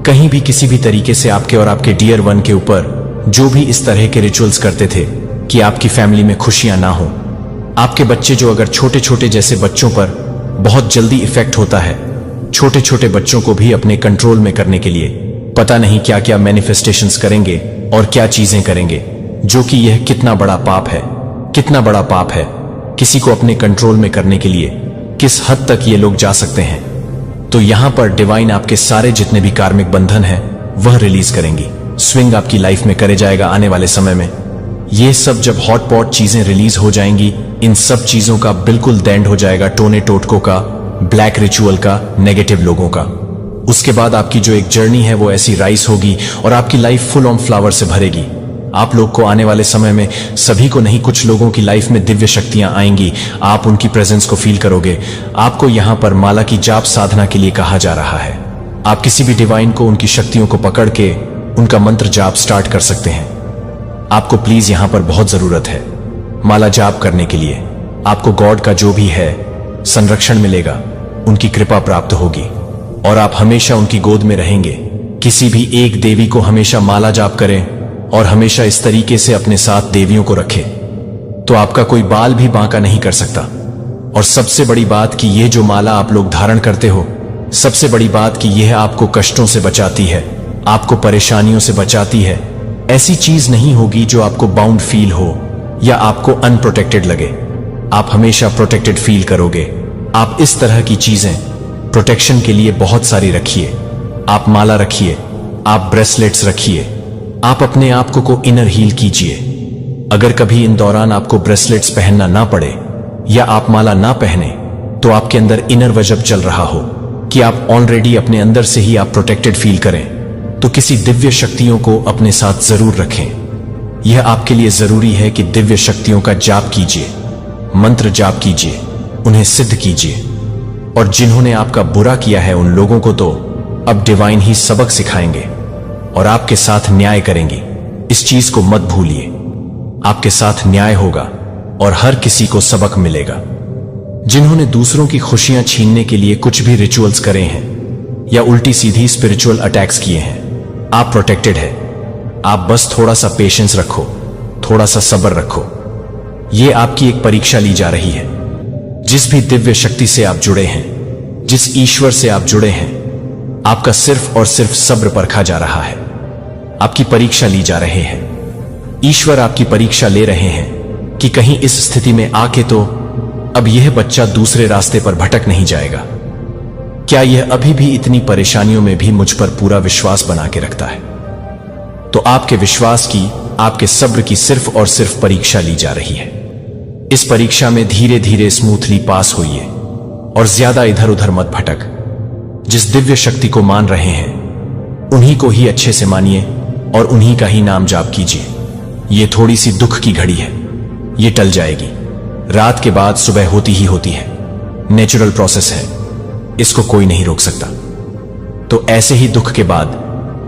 कहीं भी किसी भी तरीके से आपके और आपके डियर वन के ऊपर जो भी इस तरह के रिचुअल्स करते थे कि आपकी फैमिली में खुशियां ना हो, आपके बच्चे जो अगर छोटे छोटे जैसे बच्चों पर बहुत जल्दी इफेक्ट होता है, छोटे छोटे बच्चों को भी अपने कंट्रोल में करने के लिए पता नहीं क्या क्या मैनिफेस्टेशंस करेंगे और क्या चीजें करेंगे, जो कि यह कितना बड़ा पाप है, कितना बड़ा पाप है। किसी को अपने कंट्रोल में करने के लिए किस हद तक ये लोग जा सकते हैं। तो यहां पर डिवाइन आपके सारे जितने भी कार्मिक बंधन हैं वह रिलीज करेंगी। स्विंग आपकी लाइफ में करे जाएगा आने वाले समय में। ये सब जब हॉट पॉट चीजें रिलीज हो जाएंगी, इन सब चीजों का बिल्कुल दैंड हो जाएगा, टोने टोटकों का, ब्लैक रिचुअल का, नेगेटिव लोगों का। उसके बाद आपकी जो एक जर्नी है वो ऐसी राइस होगी और आपकी लाइफ फुल ऑन फ्लावर से भरेगी। आप लोग को आने वाले समय में, सभी को नहीं, कुछ लोगों की लाइफ में दिव्य शक्तियां आएंगी। आप उनकी प्रेजेंस को फील करोगे। आपको यहां पर माला की जाप साधना के लिए कहा जा रहा है। आप किसी भी डिवाइन को उनकी शक्तियों को पकड़ के उनका मंत्र जाप स्टार्ट कर सकते हैं। आपको प्लीज यहां पर बहुत जरूरत है माला जाप करने के लिए। आपको गॉड का जो भी है संरक्षण मिलेगा, उनकी कृपा प्राप्त होगी और आप हमेशा उनकी गोद में रहेंगे। किसी भी एक देवी को हमेशा माला जाप करें और हमेशा इस तरीके से अपने साथ देवियों को रखें, तो आपका कोई बाल भी बांका नहीं कर सकता। और सबसे बड़ी बात कि यह जो माला आप लोग धारण करते हो, सबसे बड़ी बात कि यह आपको कष्टों से बचाती है, आपको परेशानियों से बचाती है। ऐसी चीज नहीं होगी जो आपको बाउंड फील हो या आपको अनप्रोटेक्टेड लगे। आप हमेशा प्रोटेक्टेड फील करोगे। आप इस तरह की चीजें प्रोटेक्शन के लिए बहुत सारी रखिए। आप माला रखिए, आप ब्रेसलेट्स रखिए, आप अपने आप को इनर हील कीजिए। अगर कभी इन दौरान आपको ब्रेसलेट्स पहनना ना पड़े या आप माला ना पहने, तो आपके अंदर इनर वजब चल रहा हो कि आप ऑलरेडी अपने अंदर से ही आप प्रोटेक्टेड फील करें, तो किसी दिव्य शक्तियों को अपने साथ जरूर रखें। यह आपके लिए जरूरी है कि दिव्य शक्तियों का जाप कीजिए, मंत्र जाप कीजिए, उन्हें सिद्ध कीजिए। और जिन्होंने आपका बुरा किया है उन लोगों को तो अब डिवाइन ही सबक सिखाएंगे और आपके साथ न्याय करेंगी। इस चीज को मत भूलिए, आपके साथ न्याय होगा और हर किसी को सबक मिलेगा। जिन्होंने दूसरों की खुशियां छीनने के लिए कुछ भी रिचुअल्स करे हैं या उल्टी सीधी स्पिरिचुअल अटैक्स किए हैं, आप प्रोटेक्टेड है। आप बस थोड़ा सा पेशेंस रखो, थोड़ा सा सब्र रखो। यह आपकी एक परीक्षा ली जा रही है। जिस भी दिव्य शक्ति से आप जुड़े हैं, जिस ईश्वर से आप जुड़े हैं, आपका सिर्फ और सिर्फ सब्र परखा जा रहा है। आपकी परीक्षा ली जा रहे हैं। ईश्वर आपकी परीक्षा ले रहे हैं कि कहीं इस स्थिति में आके तो अब यह बच्चा दूसरे रास्ते पर भटक नहीं जाएगा। क्या यह अभी भी इतनी परेशानियों में भी मुझ पर पूरा विश्वास बना के रखता है? तो आपके विश्वास की, आपके सब्र की सिर्फ और सिर्फ परीक्षा ली जा रही है। इस परीक्षा में धीरे धीरे स्मूथली पास होइए और ज्यादा इधर उधर मत भटक। जिस दिव्य शक्ति को मान रहे हैं उन्हीं को ही अच्छे से मानिए और उन्हीं का ही नाम जाप कीजिए। ये थोड़ी सी दुख की घड़ी है, ये टल जाएगी। रात के बाद सुबह होती ही होती है, नेचुरल प्रोसेस है, इसको कोई नहीं रोक सकता। तो ऐसे ही दुख के बाद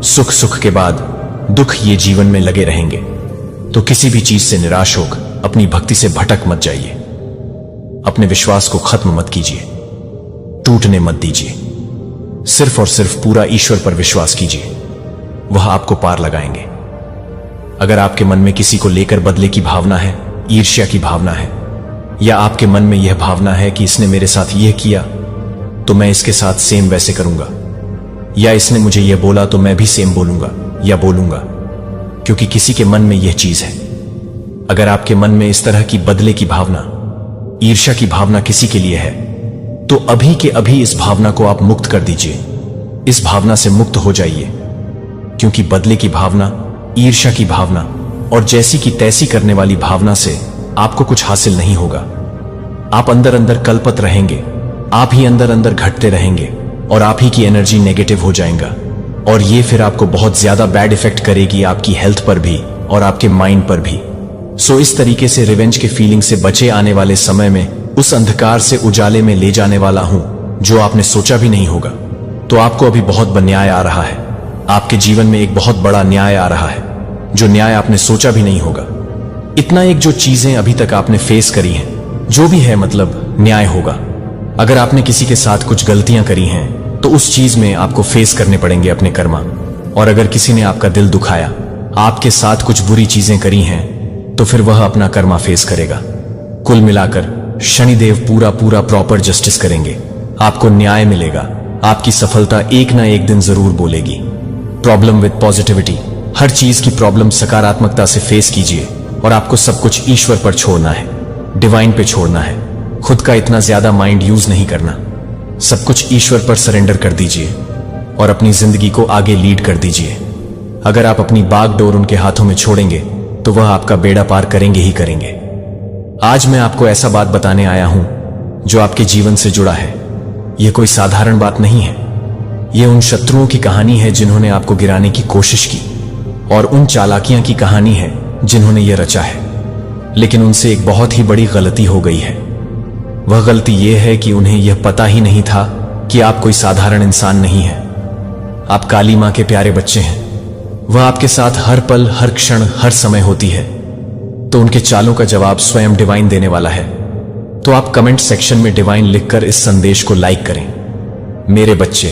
सुख, सुख के बाद दुख, ये जीवन में लगे रहेंगे। तो किसी भी चीज से निराश होकर अपनी भक्ति से भटक मत जाइए, अपने विश्वास को खत्म मत कीजिए, टूटने मत दीजिए। सिर्फ और सिर्फ पूरा ईश्वर पर विश्वास कीजिए, वह आपको पार लगाएंगे। अगर आपके मन में किसी को लेकर बदले की भावना है, ईर्ष्या की भावना है, या आपके मन में यह भावना है कि इसने मेरे साथ यह किया तो मैं इसके साथ सेम वैसे करूंगा, या इसने मुझे यह बोला तो मैं भी सेम बोलूंगा या बोलूंगा, क्योंकि किसी के मन में यह चीज है। अगर आपके मन में इस तरह की बदले की भावना, ईर्ष्या की भावना किसी के लिए है, तो अभी के अभी इस भावना को आप मुक्त कर दीजिए। इस भावना से मुक्त हो जाइए, क्योंकि बदले की भावना, ईर्ष्या की भावना और जैसी की तैसी करने वाली भावना से आपको कुछ हासिल नहीं होगा। आप अंदर अंदर कल्पत रहेंगे, आप ही अंदर अंदर घटते रहेंगे और आप ही की एनर्जी नेगेटिव हो जाएगा, और ये फिर आपको बहुत ज्यादा बैड इफेक्ट करेगी आपकी हेल्थ पर भी और आपके माइंड पर भी। सो इस तरीके से रिवेंज के फीलिंग से बचे आने वाले समय में उस अंधकार से उजाले में ले जाने वाला हूं जो आपने सोचा भी नहीं होगा। तो आपको अभी बहुत न्याय आ रहा है, आपके जीवन में एक बहुत बड़ा न्याय आ रहा है, जो न्याय आपने सोचा भी नहीं होगा। इतना एक जो चीजें अभी तक आपने फेस करी हैं, जो भी है मतलब न्याय होगा। अगर आपने किसी के साथ कुछ गलतियां करी हैं तो उस चीज में आपको फेस करने पड़ेंगे अपने कर्मा। और अगर किसी ने आपका दिल दुखाया, आपके साथ कुछ बुरी चीजें करी हैं, तो फिर वह अपना कर्मा फेस करेगा। कुल मिलाकर शनिदेव पूरा पूरा प्रॉपर जस्टिस करेंगे, आपको न्याय मिलेगा, आपकी सफलता एक ना एक दिन जरूर बोलेगी। प्रॉब्लम विद पॉजिटिविटी, हर चीज की प्रॉब्लम सकारात्मकता से फेस कीजिए और आपको सब कुछ ईश्वर पर छोड़ना है, डिवाइन पे छोड़ना है। खुद का इतना ज्यादा माइंड यूज नहीं करना, सब कुछ ईश्वर पर सरेंडर कर दीजिए और अपनी जिंदगी को आगे लीड कर दीजिए। अगर आप अपनी बागडोर उनके हाथों में छोड़ेंगे तो वह आपका बेड़ा पार करेंगे ही करेंगे। आज मैं आपको ऐसा बात बताने आया हूं जो आपके जीवन से जुड़ा है। यह कोई साधारण बात नहीं है, यह उन शत्रुओं की कहानी है जिन्होंने आपको गिराने की कोशिश की, और उन चालाकियां की कहानी है जिन्होंने यह रचा है। लेकिन उनसे एक बहुत ही बड़ी गलती हो गई है। वह गलती यह है कि उन्हें यह पता ही नहीं था कि आप कोई साधारण इंसान नहीं है। आप काली मां के प्यारे बच्चे हैं, वह आपके साथ हर पल, हर क्षण, हर समय होती है। तो उनके चालों का जवाब स्वयं डिवाइन देने वाला है। तो आप कमेंट सेक्शन में डिवाइन लिखकर इस संदेश को लाइक करें। मेरे बच्चे,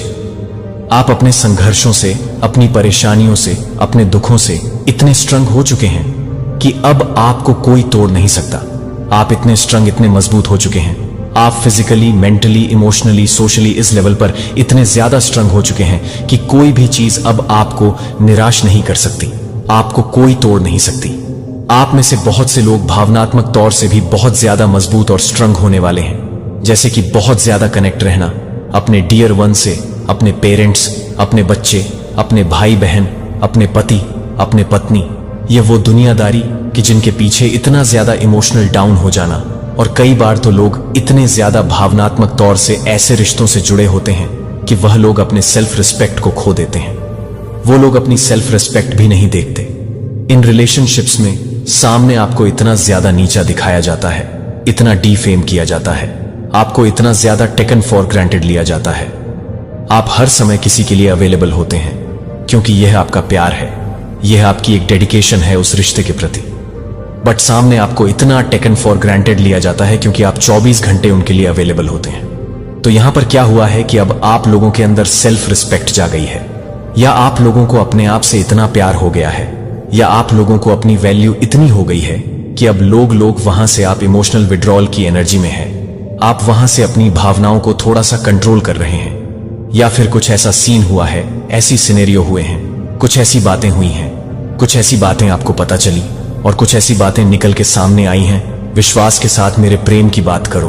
आप अपने संघर्षों से, अपनी परेशानियों से, अपने दुखों से इतने स्ट्रंग हो चुके हैं कि अब आपको कोई तोड़ नहीं सकता। आप इतने स्ट्रंग, इतने मजबूत हो चुके हैं। आप फिजिकली, मेंटली, इमोशनली, सोशली इस लेवल पर इतने ज्यादा स्ट्रंग हो चुके हैं कि कोई भी चीज अब आपको निराश नहीं कर सकती, आपको कोई तोड़ नहीं सकती। आप में से बहुत से लोग भावनात्मक तौर से भी बहुत ज्यादा मजबूत और स्ट्रंग होने वाले हैं, जैसे कि बहुत ज्यादा कनेक्ट रहना अपने डियर वन से, अपने पेरेंट्स, अपने बच्चे, अपने भाई बहन, अपने पति, अपने पत्नी। ये वो दुनियादारी कि जिनके पीछे इतना ज्यादा इमोशनल डाउन हो जाना, और कई बार तो लोग इतने ज्यादा भावनात्मक तौर से ऐसे रिश्तों से जुड़े होते हैं कि वह लोग अपने सेल्फ रिस्पेक्ट को खो देते हैं। वो लोग अपनी सेल्फ रिस्पेक्ट भी नहीं देखते। इन रिलेशनशिप्स में सामने आपको इतना ज्यादा नीचा दिखाया जाता है, इतना डीफेम किया जाता है, आपको इतना ज्यादा टेकन फॉर ग्रांटेड लिया जाता है। आप हर समय किसी के लिए अवेलेबल होते हैं क्योंकि यह आपका प्यार है, यह आपकी एक डेडिकेशन है उस रिश्ते के प्रति। बट सामने आपको इतना टेकन फॉर ग्रांटेड लिया जाता है क्योंकि आप 24 घंटे उनके लिए अवेलेबल होते हैं। तो यहां पर क्या हुआ है कि अब आप लोगों के अंदर सेल्फ रिस्पेक्ट जा गई है, या आप लोगों को अपने आप से इतना प्यार हो गया है, या आप लोगों को अपनी वैल्यू इतनी हो गई है कि अब लोग वहां से आप इमोशनल विड्रॉल की एनर्जी में है, आप वहां से अपनी भावनाओं को थोड़ा सा कंट्रोल कर रहे हैं। या फिर कुछ ऐसा सीन हुआ है, ऐसी सिनेरियो हुए हैं, कुछ ऐसी बातें हुई हैं, कुछ ऐसी बातें आपको पता चली और कुछ ऐसी बातें निकल के सामने आई हैं। विश्वास के साथ मेरे प्रेम की बात करो,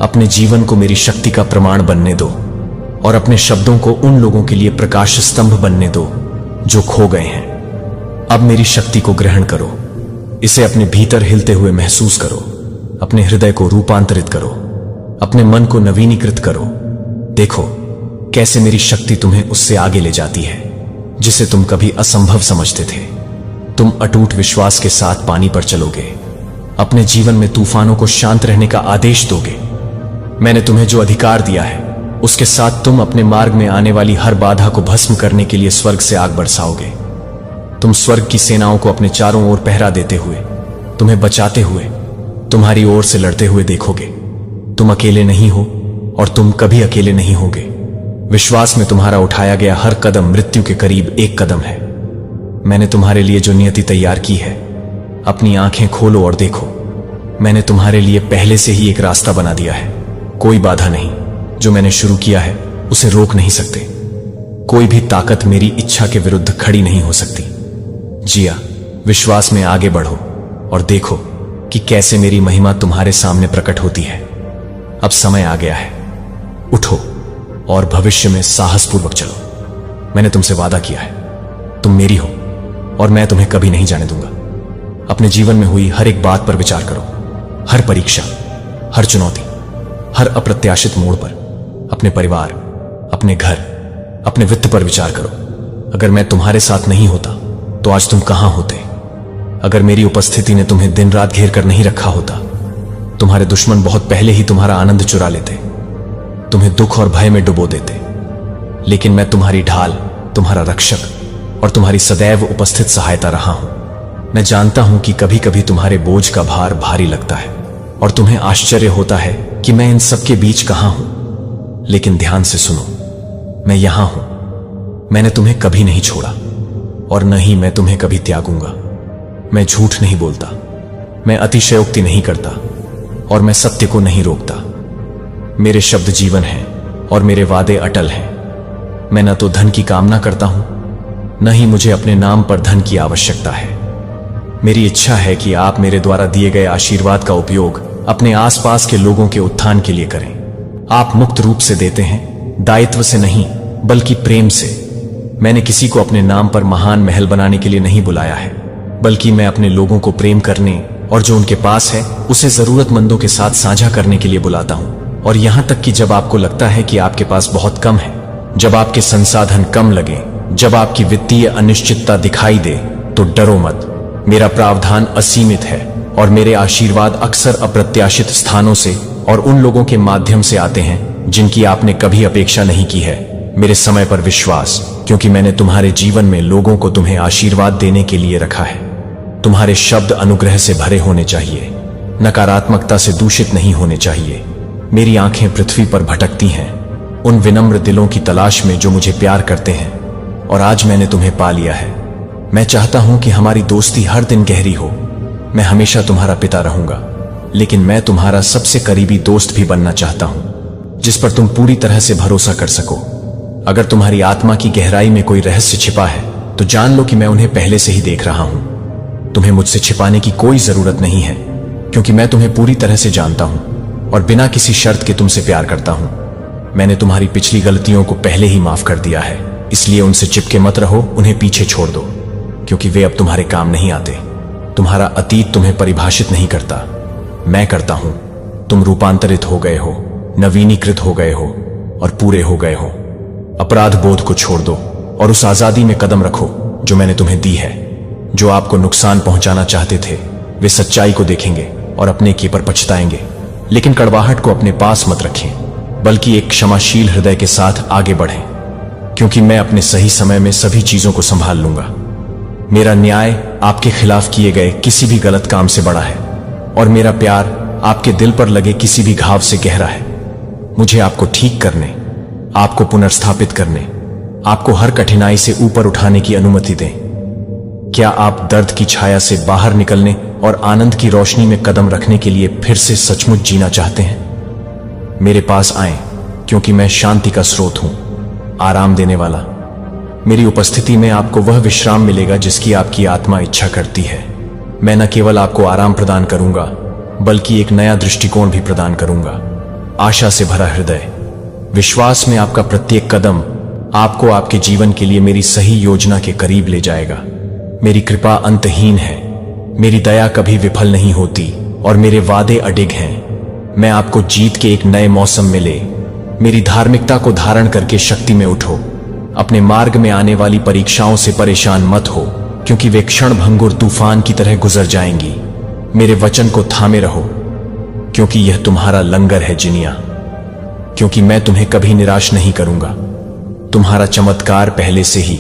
अपने जीवन को मेरी शक्ति का प्रमाण बनने दो और अपने शब्दों को उन लोगों के लिए प्रकाश स्तंभ बनने दो जो खो गए हैं। अब मेरी शक्ति को ग्रहण करो, इसे अपने भीतर हिलते हुए महसूस करो, अपने हृदय को रूपांतरित करो, अपने मन को नवीनीकृत करो। देखो कैसे मेरी शक्ति तुम्हें उससे आगे ले जाती है जिसे तुम कभी असंभव समझते थे। तुम अटूट विश्वास के साथ पानी पर चलोगे, अपने जीवन में तूफानों को शांत रहने का आदेश दोगे। मैंने तुम्हें जो अधिकार दिया है उसके साथ तुम अपने मार्ग में आने वाली हर बाधा को भस्म करने के लिए स्वर्ग से आग बरसाओगे। तुम स्वर्ग की सेनाओं को अपने चारों ओर पहरा देते हुए, तुम्हें बचाते हुए, तुम्हारी ओर से लड़ते हुए देखोगे। तुम अकेले नहीं हो और तुम कभी अकेले नहीं होगे। विश्वास में तुम्हारा उठाया गया हर कदम मृत्यु के करीब एक कदम है। मैंने तुम्हारे लिए जो नियति तैयार की है, अपनी आंखें खोलो और देखो। मैंने तुम्हारे लिए पहले से ही एक रास्ता बना दिया है। कोई बाधा नहीं, जो मैंने शुरू किया है उसे रोक नहीं सकते। कोई भी ताकत मेरी इच्छा के विरुद्ध खड़ी नहीं हो सकती। जिया, विश्वास में आगे बढ़ो और देखो कि कैसे मेरी महिमा तुम्हारे सामने प्रकट होती है। अब समय आ गया है, उठो और भविष्य में साहसपूर्वक चलो। मैंने तुमसे वादा किया है, तुम मेरी हो और मैं तुम्हें कभी नहीं जाने दूंगा। अपने जीवन में हुई हर एक बात पर विचार करो, हर परीक्षा, हर चुनौती, हर अप्रत्याशित मोड़ पर। अपने परिवार, अपने घर, अपने वित्त पर विचार करो। अगर मैं तुम्हारे साथ नहीं होता तो आज तुम कहां होते? अगर मेरी उपस्थिति ने तुम्हें दिन रात घेर कर नहीं रखा होता, तुम्हारे दुश्मन बहुत पहले ही तुम्हारा आनंद चुरा लेते, तुम्हें दुख और भय में डुबो देते। लेकिन मैं तुम्हारी ढाल, तुम्हारा रक्षक और तुम्हारी सदैव उपस्थित सहायता रहा हूं। मैं जानता हूं कि कभी कभी तुम्हारे बोझ का भार भारी लगता है और तुम्हें आश्चर्य होता है कि मैं इन सब के बीच कहां हूं। लेकिन ध्यान से सुनो, मैं यहां हूं। मैंने तुम्हें कभी नहीं छोड़ा और न ही मैं तुम्हें कभी त्यागूंगा। मैं झूठ नहीं बोलता, मैं अतिशयोक्ति नहीं करता और मैं सत्य को नहीं रोकता। मेरे शब्द जीवन हैं और मेरे वादे अटल हैं। मैं न तो धन की कामना करता हूं, न ही मुझे अपने नाम पर धन की आवश्यकता है। मेरी इच्छा है कि आप मेरे द्वारा दिए गए आशीर्वाद का उपयोग अपने आसपास के लोगों के उत्थान के लिए करें। आप मुक्त रूप से देते हैं, दायित्व से नहीं बल्कि प्रेम से। मैंने किसी को अपने नाम पर महान महल बनाने के लिए नहीं बुलाया है, बल्कि मैं अपने लोगों को प्रेम करने और जो उनके पास है उसे जरूरतमंदों के साथ साझा करने के लिए बुलाता हूं। और यहां तक कि जब आपको लगता है कि आपके पास बहुत कम है, जब आपके संसाधन कम लगे, जब आपकी वित्तीय अनिश्चितता दिखाई दे, तो डरो मत। मेरा प्रावधान असीमित है और मेरे आशीर्वाद अक्सर अप्रत्याशित स्थानों से और उन लोगों के माध्यम से आते हैं जिनकी आपने कभी अपेक्षा नहीं की है। मेरे समय पर विश्वास, क्योंकि मैंने तुम्हारे जीवन में लोगों को तुम्हें आशीर्वाद देने के लिए रखा है। तुम्हारे शब्द अनुग्रह से भरे होने चाहिए, नकारात्मकता से दूषित नहीं होने चाहिए। मेरी आंखें पृथ्वी पर भटकती हैं, उन विनम्र दिलों की तलाश में जो मुझे प्यार करते हैं, और आज मैंने तुम्हें पा लिया है। मैं चाहता हूं कि हमारी दोस्ती हर दिन गहरी हो। मैं हमेशा तुम्हारा पिता रहूंगा, लेकिन मैं तुम्हारा सबसे करीबी दोस्त भी बनना चाहता हूं, जिस पर तुम पूरी तरह से भरोसा कर सको। अगर तुम्हारी आत्मा की गहराई में कोई रहस्य छिपा है तो जान लो कि मैं उन्हें पहले से ही देख रहा हूं। तुम्हें मुझसे छिपाने की कोई जरूरत नहीं है, क्योंकि मैं तुम्हें पूरी तरह से जानता हूं और बिना किसी शर्त के तुमसे प्यार करता हूं। मैंने तुम्हारी पिछली गलतियों को पहले ही माफ कर दिया है, इसलिए उनसे चिपके मत रहो, उन्हें पीछे छोड़ दो, क्योंकि वे अब तुम्हारे काम नहीं आते। तुम्हारा अतीत तुम्हें परिभाषित नहीं करता, मैं करता हूं। तुम रूपांतरित हो गए हो, नवीनीकृत हो गए हो और पूरे हो गए हो। अपराध बोध को छोड़ दो और उस आजादी में कदम रखो जो मैंने तुम्हें दी है। जो आपको नुकसान पहुंचाना चाहते थे वे सच्चाई को देखेंगे और अपने किए पर पछताएंगे, लेकिन कड़वाहट को अपने पास मत रखें, बल्कि एक क्षमाशील हृदय के साथ आगे बढ़ें, क्योंकि मैं अपने सही समय में सभी चीजों को संभाल लूंगा। मेरा न्याय आपके खिलाफ किए गए किसी भी गलत काम से बड़ा है और मेरा प्यार आपके दिल पर लगे किसी भी घाव से गहरा है। मुझे आपको ठीक करने, आपको पुनर्स्थापित करने, आपको हर कठिनाई से ऊपर उठाने की अनुमति दें। क्या आप दर्द की छाया से बाहर निकलने और आनंद की रोशनी में कदम रखने के लिए फिर से सचमुच जीना चाहते हैं? मेरे पास आएं, क्योंकि मैं शांति का स्रोत हूं, आराम देने वाला। मेरी उपस्थिति में आपको वह विश्राम मिलेगा जिसकी आपकी आत्मा इच्छा करती है। मैं न केवल आपको आराम प्रदान करूंगा, बल्कि एक नया दृष्टिकोण भी प्रदान करूंगा। आशा से भरा हृदय, विश्वास में आपका प्रत्येक कदम आपको आपके जीवन के लिए मेरी सही योजना के करीब ले जाएगा। मेरी कृपा अंतहीन है, मेरी दया कभी विफल नहीं होती और मेरे वादे अडिग हैं। मैं आपको जीत के एक नए मौसम में ले मेरी धार्मिकता को धारण करके शक्ति में उठो। अपने मार्ग में आने वाली परीक्षाओं से परेशान मत हो, क्योंकि वे क्षण भंगुर तूफान की तरह गुजर जाएंगी। मेरे वचन को थामे रहो, क्योंकि यह तुम्हारा लंगर है जिनिया। क्योंकि मैं तुम्हें कभी निराश नहीं करूंगा। तुम्हारा चमत्कार पहले से ही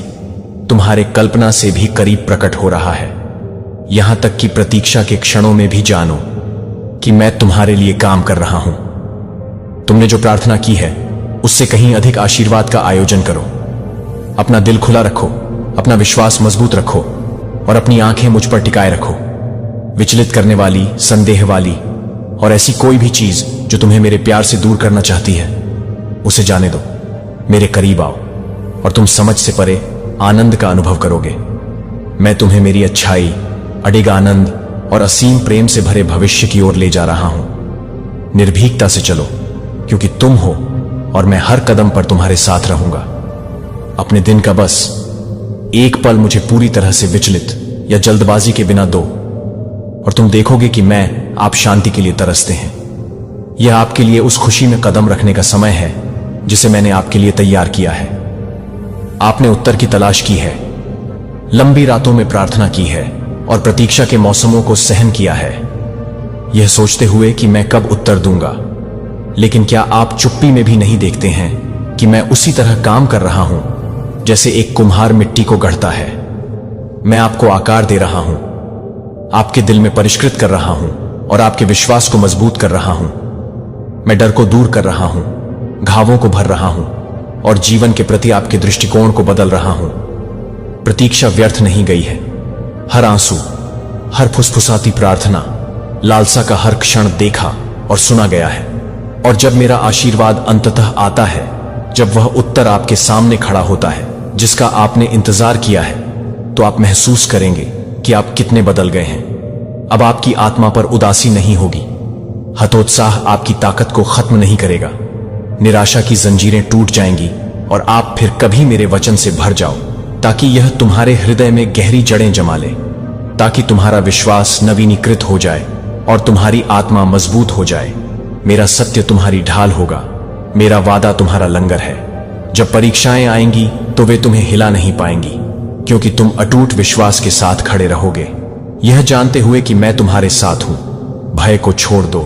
तुम्हारे कल्पना से भी करीब प्रकट हो रहा है। यहां तक कि प्रतीक्षा के क्षणों में भी जानो कि मैं तुम्हारे लिए काम कर रहा हूं। तुमने जो प्रार्थना की है उससे कहीं अधिक आशीर्वाद का आयोजन करो। अपना दिल खुला रखो, अपना विश्वास मजबूत रखो और अपनी आंखें मुझ पर टिकाए रखो। विचलित करने वाली, संदेह वाली और ऐसी कोई भी चीज जो तुम्हें मेरे प्यार से दूर करना चाहती है, उसे जाने दो। मेरे करीब आओ और तुम समझ से परे आनंद का अनुभव करोगे। मैं तुम्हें मेरी अच्छाई, अडिग आनंद और असीम प्रेम से भरे भविष्य की ओर ले जा रहा हूं। निर्भीकता से चलो, क्योंकि तुम हो और मैं हर कदम पर तुम्हारे साथ रहूंगा। अपने दिन का बस एक पल मुझे पूरी तरह से विचलित या जल्दबाजी के बिना दो और तुम देखोगे कि आप शांति के लिए तरसते हैं। यह आपके लिए उस खुशी में कदम रखने का समय है जिसे मैंने आपके लिए तैयार किया है। आपने उत्तर की तलाश की है, लंबी रातों में प्रार्थना की है और प्रतीक्षा के मौसमों को सहन किया है, यह सोचते हुए कि मैं कब उत्तर दूंगा। लेकिन क्या आप चुप्पी में भी नहीं देखते हैं कि मैं उसी तरह काम कर रहा हूं जैसे एक कुम्हार मिट्टी को गढ़ता है। मैं आपको आकार दे रहा हूं, आपके दिल में परिष्कृत कर रहा हूं और आपके विश्वास को मजबूत कर रहा हूं। मैं डर को दूर कर रहा हूं, घावों को भर रहा हूं और जीवन के प्रति आपके दृष्टिकोण को बदल रहा हूं। प्रतीक्षा व्यर्थ नहीं गई है। हर आंसू, हर फुसफुसाती प्रार्थना, लालसा का हर क्षण देखा और सुना गया है। और जब मेरा आशीर्वाद अंततः आता है, जब वह उत्तर आपके सामने खड़ा होता है जिसका आपने इंतजार किया है, तो आप महसूस करेंगे कि आप कितने बदल गए हैं। अब आपकी आत्मा पर उदासी नहीं होगी, हतोत्साह आपकी ताकत को खत्म नहीं करेगा, निराशा की जंजीरें टूट जाएंगी और आप फिर कभी मेरे वचन से भर जाओ, ताकि यह तुम्हारे हृदय में गहरी जड़ें जमा ले, ताकि तुम्हारा विश्वास नवीनीकृत हो जाए और तुम्हारी आत्मा मजबूत हो जाए। मेरा सत्य तुम्हारी ढाल होगा, मेरा वादा तुम्हारा लंगर है। जब परीक्षाएं आएंगी तो वे तुम्हें हिला नहीं पाएंगी, क्योंकि तुम अटूट विश्वास के साथ खड़े रहोगे, यह जानते हुए कि मैं तुम्हारे साथ हूं। भय को छोड़ दो,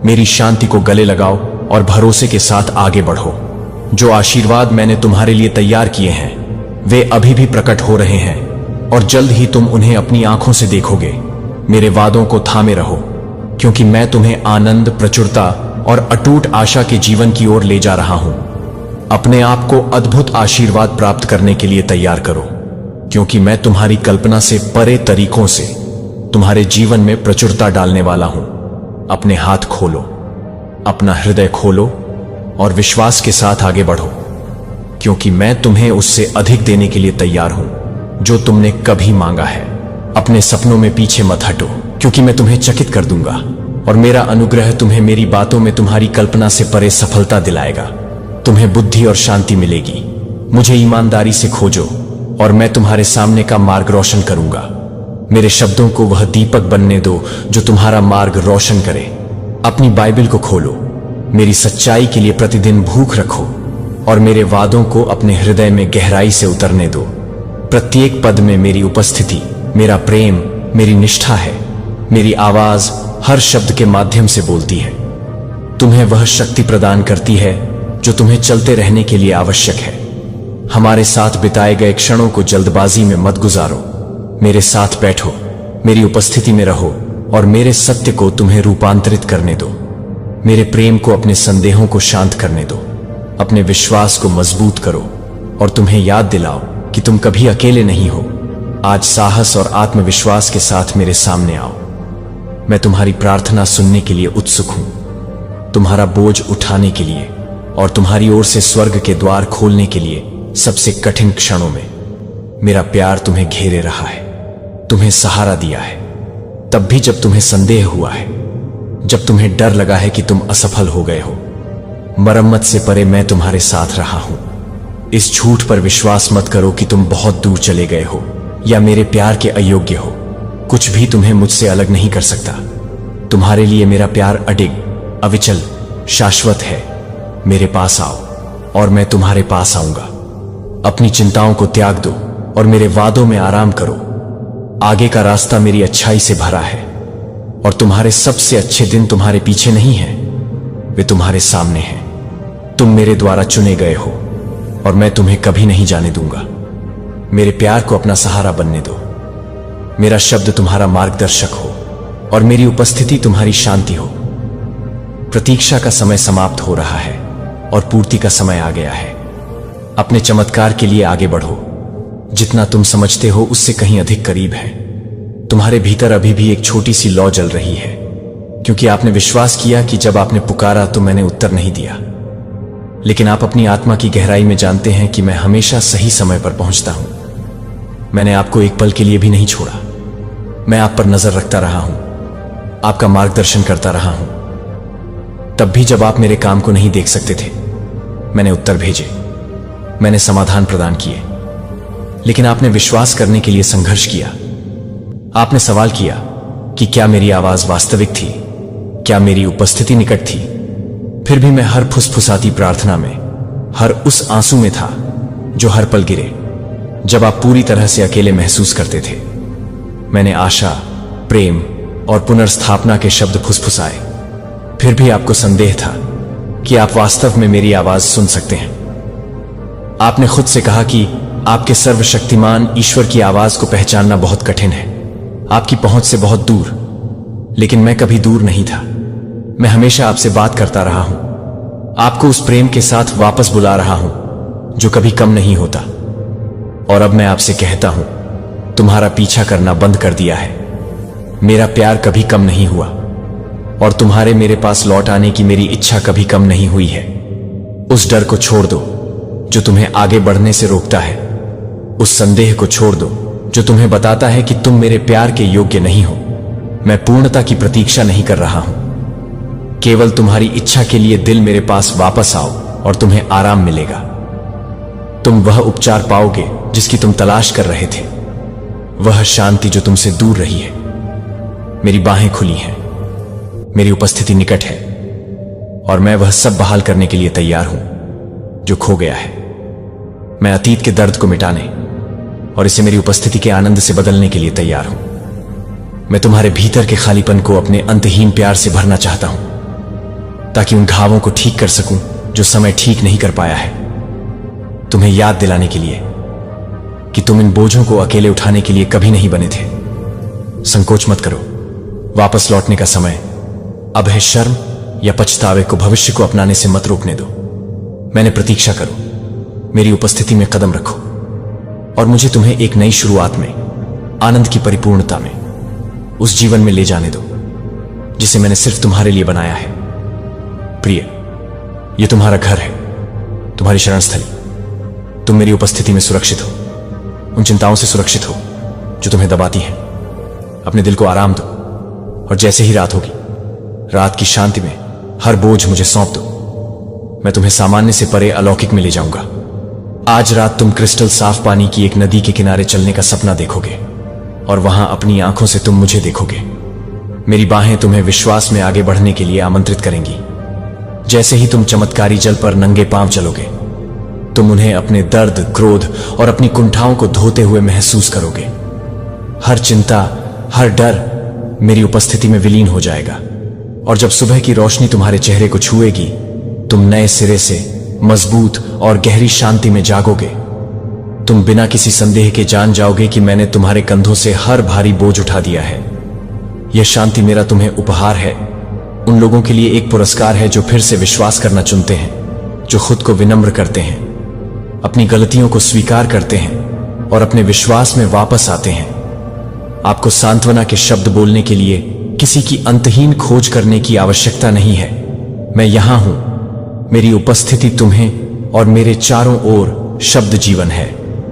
मेरी शांति को गले लगाओ और भरोसे के साथ आगे बढ़ो। जो आशीर्वाद मैंने तुम्हारे लिए तैयार किए हैं वे अभी भी प्रकट हो रहे हैं और जल्द ही तुम उन्हें अपनी आंखों से देखोगे। मेरे वादों को थामे रहो, क्योंकि मैं तुम्हें आनंद, प्रचुरता और अटूट आशा के जीवन की ओर ले जा रहा हूं। अपने आप को अद्भुत आशीर्वाद प्राप्त करने के लिए तैयार करो, क्योंकि मैं तुम्हारी कल्पना से परे तरीकों से तुम्हारे जीवन में प्रचुरता डालने वाला हूं। अपने हाथ खोलो, अपना हृदय खोलो और विश्वास के साथ आगे बढ़ो, क्योंकि मैं तुम्हें उससे अधिक देने के लिए तैयार हूं जो तुमने कभी मांगा है। अपने सपनों में पीछे मत हटो, क्योंकि मैं तुम्हें चकित कर दूंगा और मेरा अनुग्रह तुम्हें मेरी बातों में तुम्हारी कल्पना से परे सफलता दिलाएगा। तुम्हें बुद्धि और शांति मिलेगी। मुझे ईमानदारी से खोजो और मैं तुम्हारे सामने का मार्ग रोशन करूंगा। मेरे शब्दों को वह दीपक बनने दो जो तुम्हारा मार्ग रोशन करे। अपनी बाइबल को खोलो, मेरी सच्चाई के लिए प्रतिदिन भूख रखो और मेरे वादों को अपने हृदय में गहराई से उतरने दो। प्रत्येक पद में मेरी उपस्थिति, मेरा प्रेम, मेरी निष्ठा है। मेरी आवाज हर शब्द के माध्यम से बोलती है, तुम्हें वह शक्ति प्रदान करती है जो तुम्हें चलते रहने के लिए आवश्यक है। हमारे साथ बिताए गए क्षणों को जल्दबाजी में मत गुजारो। मेरे साथ बैठो, मेरी उपस्थिति में रहो और मेरे सत्य को तुम्हें रूपांतरित करने दो। मेरे प्रेम को अपने संदेहों को शांत करने दो। अपने विश्वास को मजबूत करो और तुम्हें याद दिलाओ कि तुम कभी अकेले नहीं हो। आज साहस और आत्मविश्वास के साथ मेरे सामने आओ। मैं तुम्हारी प्रार्थना सुनने के लिए उत्सुक हूं, तुम्हारा बोझ उठाने के लिए और तुम्हारी ओर से स्वर्ग के द्वार खोलने के लिए। सबसे कठिन क्षणों में मेरा प्यार तुम्हें घेरे रहा है, तुम्हें सहारा दिया है, तब भी जब तुम्हें संदेह हुआ है, जब तुम्हें डर लगा है कि तुम असफल हो गए हो। मरम्मत से परे मैं तुम्हारे साथ रहा हूं। इस झूठ पर विश्वास मत करो कि तुम बहुत दूर चले गए हो या मेरे प्यार के अयोग्य हो। कुछ भी तुम्हें मुझसे अलग नहीं कर सकता। तुम्हारे लिए मेरा प्यार अडिग, अविचल, शाश्वत है। मेरे पास आओ और मैं तुम्हारे पास आऊंगा। अपनी चिंताओं को त्याग दो और मेरे वादों में आराम करो। आगे का रास्ता मेरी अच्छाई से भरा है। और तुम्हारे सबसे अच्छे दिन तुम्हारे पीछे नहीं हैं, वे तुम्हारे सामने हैं। तुम मेरे द्वारा चुने गए हो और मैं तुम्हें कभी नहीं जाने दूंगा। मेरे प्यार को अपना सहारा बनने दो। मेरा शब्द तुम्हारा मार्गदर्शक हो और मेरी उपस्थिति तुम्हारी शांति हो। प्रतीक्षा का समय समाप्त हो रहा है और पूर्ति का समय आ गया है। अपने चमत्कार के लिए आगे बढ़ो। जितना तुम समझते हो उससे कहीं अधिक करीब है। तुम्हारे भीतर अभी भी एक छोटी सी लौ जल रही है, क्योंकि आपने विश्वास किया कि जब आपने पुकारा तो मैंने उत्तर नहीं दिया। लेकिन आप अपनी आत्मा की गहराई में जानते हैं कि मैं हमेशा सही समय पर पहुंचता हूं। मैंने आपको एक पल के लिए भी नहीं छोड़ा। मैं आप पर नजर रखता रहा हूं, आपका मार्गदर्शन करता रहा हूं। तब भी जब आप मेरे काम को नहीं देख सकते थे, मैंने उत्तर भेजे, मैंने समाधान प्रदान किए। लेकिन आपने विश्वास करने के लिए संघर्ष किया। आपने सवाल किया कि क्या मेरी आवाज वास्तविक थी, क्या मेरी उपस्थिति निकट थी। फिर भी मैं हर फुसफुसाती प्रार्थना में, हर उस आंसू में था जो हर पल गिरे जब आप पूरी तरह से अकेले महसूस करते थे। मैंने आशा, प्रेम और पुनर्स्थापना के शब्द फुसफुसाए। फिर भी आपको संदेह था कि आप वास्तव में मेरी आवाज सुन सकते हैं। आपने खुद से कहा कि आपके सर्वशक्तिमान ईश्वर की आवाज को पहचानना बहुत कठिन है, आपकी पहुंच से बहुत दूर। लेकिन मैं कभी दूर नहीं था। मैं हमेशा आपसे बात करता रहा हूं, आपको उस प्रेम के साथ वापस बुला रहा हूं जो कभी कम नहीं होता। और अब मैं आपसे कहता हूं, तुम्हारा पीछा करना बंद कर दिया है। मेरा प्यार कभी कम नहीं हुआ और तुम्हारे मेरे पास लौट आने की मेरी इच्छा कभी कम नहीं हुई है। उस डर को छोड़ दो जो तुम्हें आगे बढ़ने से रोकता है। उस संदेह को छोड़ दो जो तुम्हें बताता है कि तुम मेरे प्यार के योग्य नहीं हो। मैं पूर्णता की प्रतीक्षा नहीं कर रहा हूं, केवल तुम्हारी इच्छा के लिए दिल मेरे पास वापस आओ और तुम्हें आराम मिलेगा। तुम वह उपचार पाओगे जिसकी तुम तलाश कर रहे थे, वह शांति जो तुमसे दूर रही है। मेरी बाहें खुली हैं, मेरी उपस्थिति निकट है और मैं वह सब बहाल करने के लिए तैयार हूं जो खो गया है। मैं अतीत के दर्द को मिटाने और इसे मेरी उपस्थिति के आनंद से बदलने के लिए तैयार हूं। मैं तुम्हारे भीतर के खालीपन को अपने अंतहीन प्यार से भरना चाहता हूं, ताकि उन घावों को ठीक कर सकूं जो समय ठीक नहीं कर पाया है। तुम्हें याद दिलाने के लिए कि तुम इन बोझों को अकेले उठाने के लिए कभी नहीं बने थे। संकोच मत करो, वापस लौटने का समय अब है। शर्म या पछतावे को भविष्य को अपनाने से मत रोकने दो। मैंने प्रतीक्षा करो, मेरी उपस्थिति में कदम रखो और मुझे तुम्हें एक नई शुरुआत में, आनंद की परिपूर्णता में, उस जीवन में ले जाने दो जिसे मैंने सिर्फ तुम्हारे लिए बनाया है। प्रिय, यह तुम्हारा घर है, तुम्हारी शरणस्थली। तुम मेरी उपस्थिति में सुरक्षित हो, उन चिंताओं से सुरक्षित हो जो तुम्हें दबाती हैं। अपने दिल को आराम दो और जैसे ही रात होगी, रात की शांति में हर बोझ मुझे सौंप दो। मैं तुम्हें सामान्य से परे अलौकिक में ले जाऊंगा। आज रात तुम क्रिस्टल साफ पानी की एक नदी के किनारे चलने का सपना देखोगे और वहां अपनी आंखों से तुम मुझे देखोगे। मेरी बाहें तुम्हें विश्वास में आगे बढ़ने के लिए आमंत्रित करेंगी। जैसे ही तुम चमत्कारी जल पर नंगे पांव चलोगे, तुम उन्हें अपने दर्द, क्रोध और अपनी कुंठाओं को धोते हुए महसूस करोगे। हर चिंता, हर डर मेरी उपस्थिति में विलीन हो जाएगा और जब सुबह की रोशनी तुम्हारे चेहरे को छुएगी, तुम नए सिरे से मजबूत और गहरी शांति में जागोगे। तुम बिना किसी संदेह के जान जाओगे कि मैंने तुम्हारे कंधों से हर भारी बोझ उठा दिया है। यह शांति मेरा तुम्हें उपहार है। उन लोगों के लिए एक पुरस्कार है जो फिर से विश्वास करना चुनते हैं, जो खुद को विनम्र करते हैं, अपनी गलतियों को स्वीकार करते हैं और अपने विश्वास में वापस आते हैं। आपको सांत्वना के शब्द बोलने के लिए किसी की अंतहीन खोज करने की आवश्यकता नहीं है। मैं यहां हूं। मेरी उपस्थिति तुम्हें और मेरे चारों ओर शब्द जीवन है।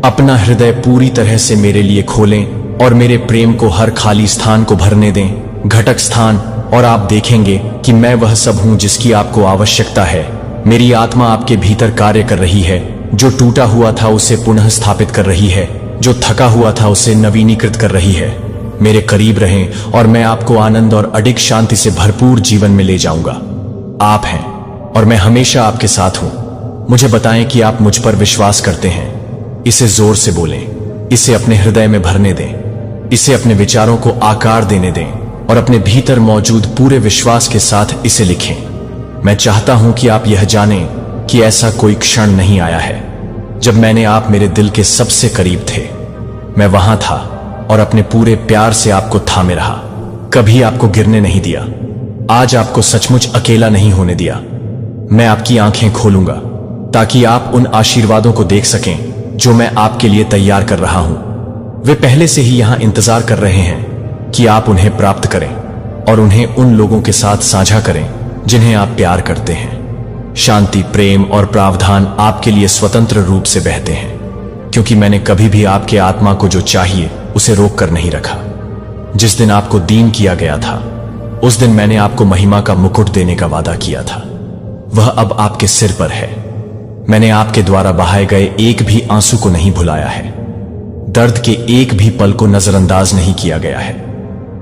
अपना हृदय पूरी तरह से मेरे लिए खोलें और मेरे प्रेम को हर खाली स्थान को भरने दें, घटक स्थान, और आप देखेंगे कि मैं वह सब हूं जिसकी आपको आवश्यकता है। मेरी आत्मा आपके भीतर कार्य कर रही है। जो टूटा हुआ था उसे पुनः स्थापित कर रही है, जो थका हुआ था उसे नवीनीकृत कर रही है। मेरे करीब रहें और मैं आपको आनंद और अडिग शांति से भरपूर जीवन में ले जाऊंगा। आप हैं और मैं हमेशा आपके साथ हूं। मुझे बताएं कि आप मुझ पर विश्वास करते हैं। इसे जोर से बोलें, इसे अपने हृदय में भरने दें, इसे अपने विचारों को आकार देने दें। और अपने भीतर मौजूद पूरे विश्वास के साथ इसे लिखें। मैं चाहता हूं कि आप यह जानें कि ऐसा कोई क्षण नहीं आया है जब मैंने आप मेरे दिल के सबसे करीब थे। मैं वहां था और अपने पूरे प्यार से आपको थामे रहा, कभी आपको गिरने नहीं दिया। आज आपको सचमुच अकेला नहीं होने दिया। मैं आपकी आंखें खोलूंगा ताकि आप उन आशीर्वादों को देख सकें जो मैं आपके लिए तैयार कर रहा हूं। वे पहले से ही यहां इंतजार कर रहे हैं कि आप उन्हें प्राप्त करें और उन्हें उन लोगों के साथ साझा करें जिन्हें आप प्यार करते हैं। शांति, प्रेम और प्रावधान आपके लिए स्वतंत्र रूप से बहते हैं, क्योंकि मैंने कभी भी आपके आत्मा को जो चाहिए उसे रोक कर नहीं रखा। जिस दिन आपको दीन किया गया था, उस दिन मैंने आपको महिमा का मुकुट देने का वादा किया था। वह अब आपके सिर पर है। मैंने आपके द्वारा बहाए गए एक भी आंसू को नहीं भुलाया है। दर्द के एक भी पल को नजरअंदाज नहीं किया गया है।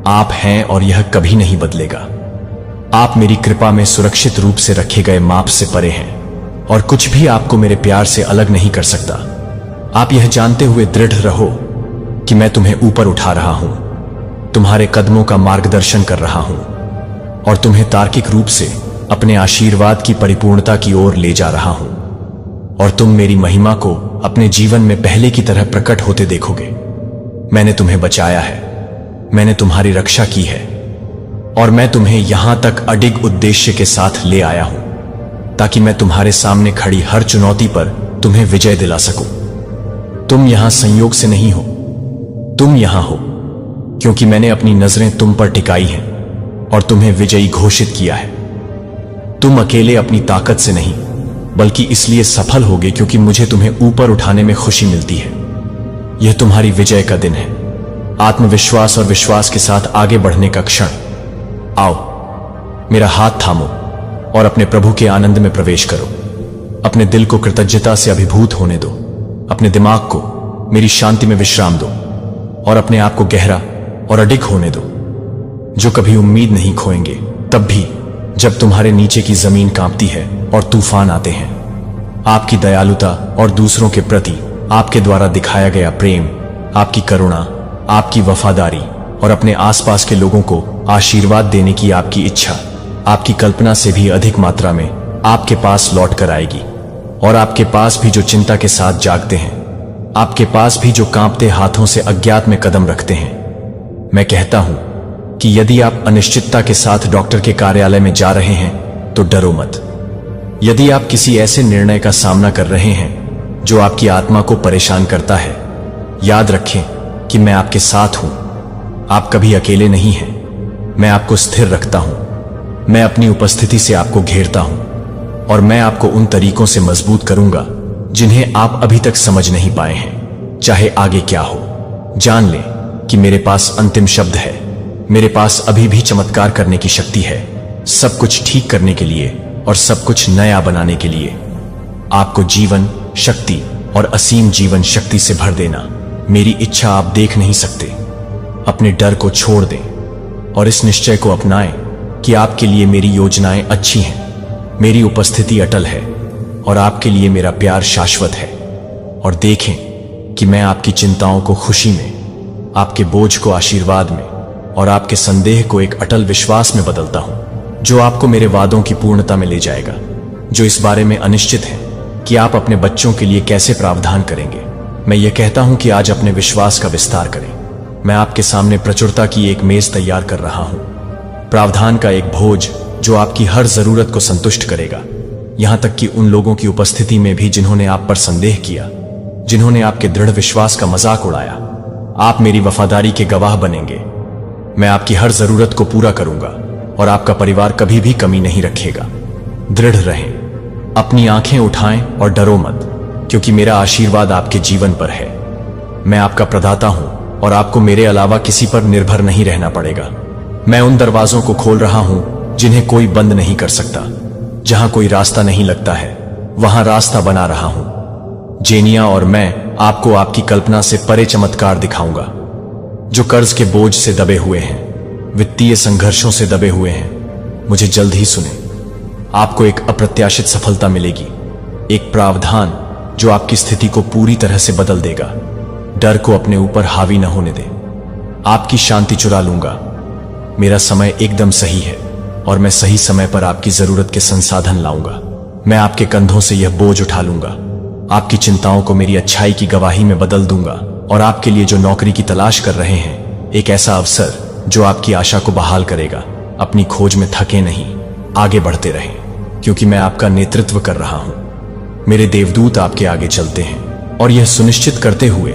आप हैं और यह कभी नहीं बदलेगा। आप मेरी कृपा में सुरक्षित रूप से रखे गए माप से परे हैं और कुछ भी आपको मेरे प्यार से अलग नहीं कर सकता। आप यह जानते हुए दृढ़ रहो कि मैं तुम्हें ऊपर उठा रहा हूं, तुम्हारे कदमों का मार्गदर्शन कर रहा हूं और तुम्हें तार्किक रूप से अपने आशीर्वाद की परिपूर्णता की ओर ले जा रहा हूं, और तुम मेरी महिमा को अपने जीवन में पहले की तरह प्रकट होते देखोगे। मैंने तुम्हें बचाया है, मैंने तुम्हारी रक्षा की है और मैं तुम्हें यहां तक अडिग उद्देश्य के साथ ले आया हूं ताकि मैं तुम्हारे सामने खड़ी हर चुनौती पर तुम्हें विजय दिला सकूं। तुम यहां संयोग से नहीं हो, तुम यहां हो क्योंकि मैंने अपनी नजरें तुम पर टिकाई हैं और तुम्हें विजयी घोषित किया है। तुम अकेले अपनी ताकत से नहीं, बल्कि इसलिए सफल होगे क्योंकि मुझे तुम्हें ऊपर उठाने में खुशी मिलती है। यह तुम्हारी विजय का दिन है, आत्मविश्वास और विश्वास के साथ आगे बढ़ने का क्षण। आओ, मेरा हाथ थामो और अपने प्रभु के आनंद में प्रवेश करो। अपने दिल को कृतज्ञता से अभिभूत होने दो, अपने दिमाग को मेरी शांति में विश्राम दो और अपने आप को गहरा और अडिग होने दो, जो कभी उम्मीद नहीं खोएंगे, तब भी जब तुम्हारे नीचे की जमीन कांपती है और तूफान आते हैं। आपकी दयालुता और दूसरों के प्रति आपके द्वारा दिखाया गया प्रेम, आपकी करुणा, आपकी वफादारी और अपने आसपास के लोगों को आशीर्वाद देने की आपकी इच्छा आपकी कल्पना से भी अधिक मात्रा में आपके पास लौट कर आएगी। और आपके पास भी जो चिंता के साथ जागते हैं, आपके पास भी जो कांपते हाथों से अज्ञात में कदम रखते हैं, मैं कहता हूं कि यदि आप अनिश्चितता के साथ डॉक्टर के कार्यालय में जा रहे हैं तो डरो मत। यदि आप किसी ऐसे निर्णय का सामना कर रहे हैं जो आपकी आत्मा को परेशान करता है, याद रखें कि मैं आपके साथ हूं। आप कभी अकेले नहीं हैं। मैं आपको स्थिर रखता हूं, मैं अपनी उपस्थिति से आपको घेरता हूं और मैं आपको उन तरीकों से मजबूत करूंगा जिन्हें आप अभी तक समझ नहीं पाए हैं। चाहे आगे क्या हो, जान लें कि मेरे पास अंतिम शब्द है। मेरे पास अभी भी चमत्कार करने की शक्ति है, सब कुछ ठीक करने के लिए और सब कुछ नया बनाने के लिए। आपको जीवन, शक्ति और असीम जीवन शक्ति से भर देना मेरी इच्छा आप देख नहीं सकते। अपने डर को छोड़ दें और इस निश्चय को अपनाएं कि आपके लिए मेरी योजनाएं अच्छी हैं, मेरी उपस्थिति अटल है और आपके लिए मेरा प्यार शाश्वत है। और देखें कि मैं आपकी चिंताओं को खुशी में, आपके बोझ को आशीर्वाद में और आपके संदेह को एक अटल विश्वास में बदलता हूं, जो आपको मेरे वादों की पूर्णता में ले जाएगा, जो इस बारे में अनिश्चित है कि आप अपने बच्चों के लिए कैसे प्रावधान करेंगे। मैं ये कहता हूं कि आज अपने विश्वास का विस्तार करें। मैं आपके सामने प्रचुरता की एक मेज तैयार कर रहा हूं, प्रावधान का एक भोज जो आपकी हर जरूरत को संतुष्ट करेगा, यहां तक कि उन लोगों की उपस्थिति में भी जिन्होंने आप पर संदेह किया, जिन्होंने आपके दृढ़ विश्वास का मजाक उड़ाया। आप मेरी वफादारी के गवाह बनेंगे। मैं आपकी हर जरूरत को पूरा करूंगा और आपका परिवार कभी भी कमी नहीं रखेगा। दृढ़ रहें, अपनी आंखें उठाएं और डरो मत, क्योंकि मेरा आशीर्वाद आपके जीवन पर है। मैं आपका प्रदाता हूं और आपको मेरे अलावा किसी पर निर्भर नहीं रहना पड़ेगा। मैं उन दरवाजों को खोल रहा हूं जिन्हें कोई बंद नहीं कर सकता। जहां कोई रास्ता नहीं लगता है, वहां रास्ता बना रहा हूं। जेनिया और मैं आपको आपकी कल्पना से परे चमत्कार दिखाऊंगा। जो कर्ज के बोझ से दबे हुए हैं, वित्तीय संघर्षों से दबे हुए हैं, मुझे जल्द ही सुने। आपको एक अप्रत्याशित सफलता मिलेगी, एक प्रावधान जो आपकी स्थिति को पूरी तरह से बदल देगा। डर को अपने ऊपर हावी न होने दें। आपकी शांति चुरा लूंगा, मेरा समय एकदम सही है और मैं सही समय पर आपकी जरूरत के संसाधन लाऊंगा। मैं आपके कंधों से यह बोझ उठा लूंगा, आपकी चिंताओं को मेरी अच्छाई की गवाही में बदल दूंगा और आपके लिए जो नौकरी की तलाश कर रहे हैं, एक ऐसा अवसर जो आपकी आशा को बहाल करेगा। अपनी खोज में थके नहीं, आगे बढ़ते रहें, क्योंकि मैं आपका नेतृत्व कर रहा हूं। मेरे देवदूत आपके आगे चलते हैं और यह सुनिश्चित करते हुए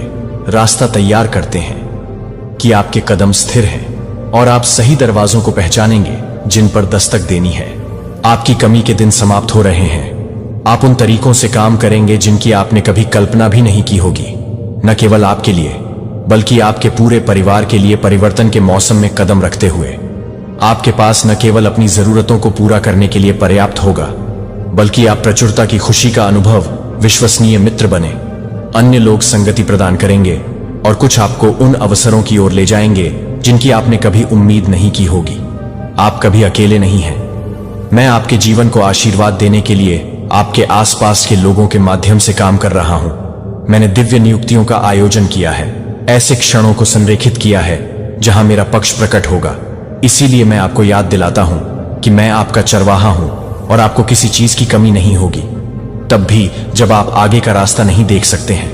रास्ता तैयार करते हैं कि आपके कदम स्थिर हैं और आप सही दरवाजों को पहचानेंगे जिन पर दस्तक देनी है। आपकी कमी के दिन समाप्त हो रहे हैं। आप उन तरीकों से काम करेंगे जिनकी आपने कभी कल्पना भी नहीं की होगी। न केवल आपके लिए बल्कि आपके पूरे परिवार के लिए परिवर्तन के मौसम में कदम रखते हुए। आपके पास न केवल अपनी जरूरतों को पूरा करने के लिए पर्याप्त होगा, बल्कि आप प्रचुरता की खुशी का अनुभव, विश्वसनीय मित्र बने। अन्य लोग संगति प्रदान करेंगे और कुछ आपको उन अवसरों की ओर ले जाएंगे जिनकी आपने कभी उम्मीद नहीं की होगी। आप कभी अकेले नहीं हैं। मैं आपके जीवन को आशीर्वाद देने के लिए आपके आसपास के लोगों के माध्यम से काम कर रहा हूं। मैंने दिव्य नियुक्तियों का आयोजन किया है, ऐसे क्षणों को संरेखित किया है जहां मेरा पक्ष प्रकट होगा। इसीलिए मैं आपको याद दिलाता हूं कि मैं आपका चरवाहा हूं और आपको किसी चीज की कमी नहीं होगी। तब भी जब आप आगे का रास्ता नहीं देख सकते हैं,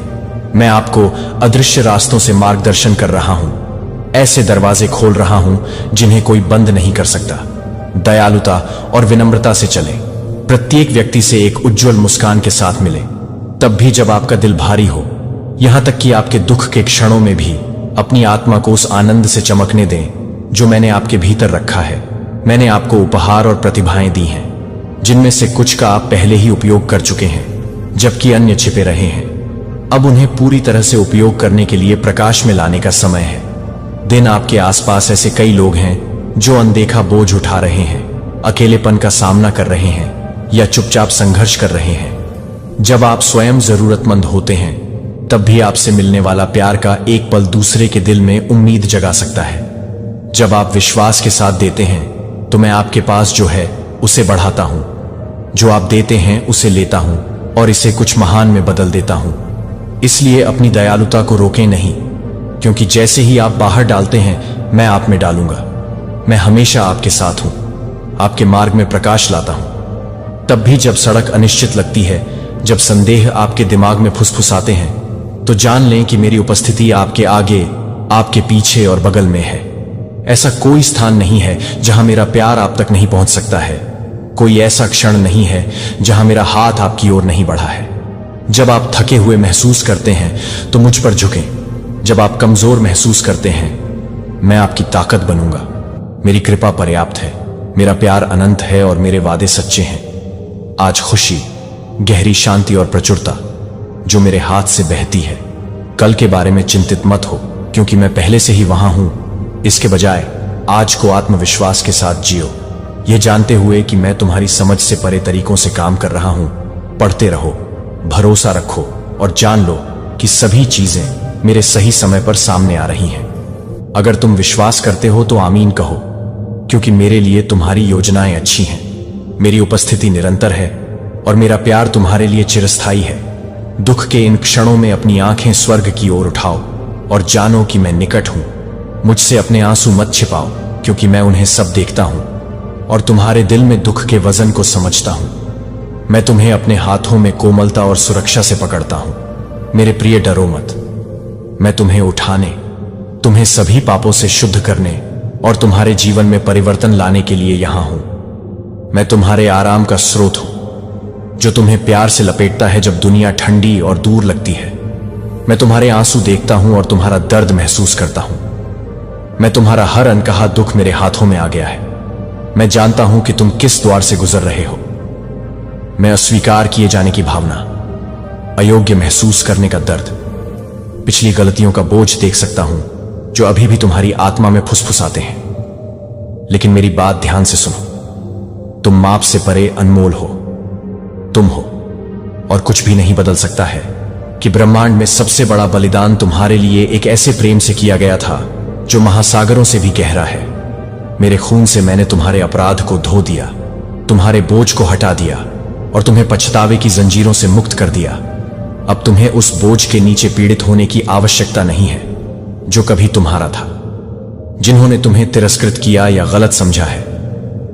मैं आपको अदृश्य रास्तों से मार्गदर्शन कर रहा हूं। ऐसे दरवाजे खोल रहा हूं जिन्हें कोई बंद नहीं कर सकता। दयालुता और विनम्रता से चलें, प्रत्येक व्यक्ति से एक उज्जवल मुस्कान के साथ मिले, तब भी जब आपका दिल भारी हो, यहां तक कि आपके दुख के क्षणों में भी अपनी आत्मा को उस आनंद से चमकने दें जो मैंने आपके भीतर रखा है। मैंने आपको उपहार और प्रतिभाएं दी हैं, जिनमें से कुछ का आप पहले ही उपयोग कर चुके हैं, जबकि अन्य छिपे रहे हैं। अब उन्हें पूरी तरह से उपयोग करने के लिए प्रकाश में लाने का समय है। दिन आपके आसपास ऐसे कई लोग हैं जो अनदेखा बोझ उठा रहे हैं, अकेलेपन का सामना कर रहे हैं या चुपचाप संघर्ष कर रहे हैं। जब आप स्वयं जरूरतमंद होते हैं, तब भी आपसे मिलने वाला प्यार का एक पल दूसरे के दिल में उम्मीद जगा सकता है। जब आप विश्वास के साथ देते हैं, तो मैं आपके पास जो है उसे बढ़ाता हूं। जो आप देते हैं उसे लेता हूं और इसे कुछ महान में बदल देता हूं। इसलिए अपनी दयालुता को रोकें नहीं, क्योंकि जैसे ही आप बाहर डालते हैं, मैं आप में डालूंगा। मैं हमेशा आपके साथ हूं, आपके मार्ग में प्रकाश लाता हूं। तब भी जब सड़क अनिश्चित लगती है, जब संदेह आपके दिमाग में फुसफुसाते हैं, तो जान लें कि मेरी उपस्थिति आपके आगे, आपके पीछे और बगल में है। ऐसा कोई स्थान नहीं है जहां मेरा प्यार आप तक नहीं पहुंच सकता है। कोई ऐसा क्षण नहीं है जहां मेरा हाथ आपकी ओर नहीं बढ़ा है। जब आप थके हुए महसूस करते हैं, तो मुझ पर झुकें। जब आप कमजोर महसूस करते हैं, मैं आपकी ताकत बनूंगा। मेरी कृपा पर्याप्त है, मेरा प्यार अनंत है और मेरे वादे सच्चे हैं। आज खुशी, गहरी शांति और प्रचुरता जो मेरे हाथ से बहती है। कल के बारे में चिंतित मत हो, क्योंकि मैं पहले से ही वहां हूं। इसके बजाय आज को आत्मविश्वास के साथ जियो, यह जानते हुए कि मैं तुम्हारी समझ से परे तरीकों से काम कर रहा हूं। पढ़ते रहो, भरोसा रखो और जान लो कि सभी चीजें मेरे सही समय पर सामने आ रही हैं। अगर तुम विश्वास करते हो तो आमीन कहो, क्योंकि मेरे लिए तुम्हारी योजनाएं अच्छी हैं। मेरी उपस्थिति निरंतर है और मेरा प्यार तुम्हारे लिए चिरस्थायी है। दुख के इन क्षणों में अपनी आंखें स्वर्ग की ओर उठाओ और जानो कि मैं निकट हूं। मुझसे अपने आंसू मत छिपाओ, क्योंकि मैं उन्हें सब देखता हूं और तुम्हारे दिल में दुख के वजन को समझता हूं। मैं तुम्हें अपने हाथों में कोमलता और सुरक्षा से पकड़ता हूं। मेरे प्रिय, डरो मत। मैं तुम्हें उठाने, तुम्हें सभी पापों से शुद्ध करने और तुम्हारे जीवन में परिवर्तन लाने के लिए यहां हूं। मैं तुम्हारे आराम का स्रोत हूं, जो तुम्हें प्यार से लपेटता है जब दुनिया ठंडी और दूर लगती है। मैं तुम्हारे आंसू देखता हूं और तुम्हारा दर्द महसूस करता हूं। मैं तुम्हारा हर अनकहा दुख मेरे हाथों में आ गया है। मैं जानता हूं कि तुम किस द्वार से गुजर रहे हो। मैं अस्वीकार किए जाने की भावना, अयोग्य महसूस करने का दर्द, पिछली गलतियों का बोझ देख सकता हूं जो अभी भी तुम्हारी आत्मा में फुसफुसाते हैं। लेकिन मेरी बात ध्यान से सुनो। तुम माप से परे अनमोल हो। तुम हो और कुछ भी नहीं बदल सकता है कि ब्रह्मांड में सबसे बड़ा बलिदान तुम्हारे लिए एक ऐसे प्रेम से किया गया था जो महासागरों से भी गहरा है। मेरे खून से मैंने तुम्हारे अपराध को धो दिया, तुम्हारे बोझ को हटा दिया और तुम्हें पछतावे की जंजीरों से मुक्त कर दिया। अब तुम्हें उस बोझ के नीचे पीड़ित होने की आवश्यकता नहीं है जो कभी तुम्हारा था। जिन्होंने तुम्हें तिरस्कृत किया या गलत समझा है,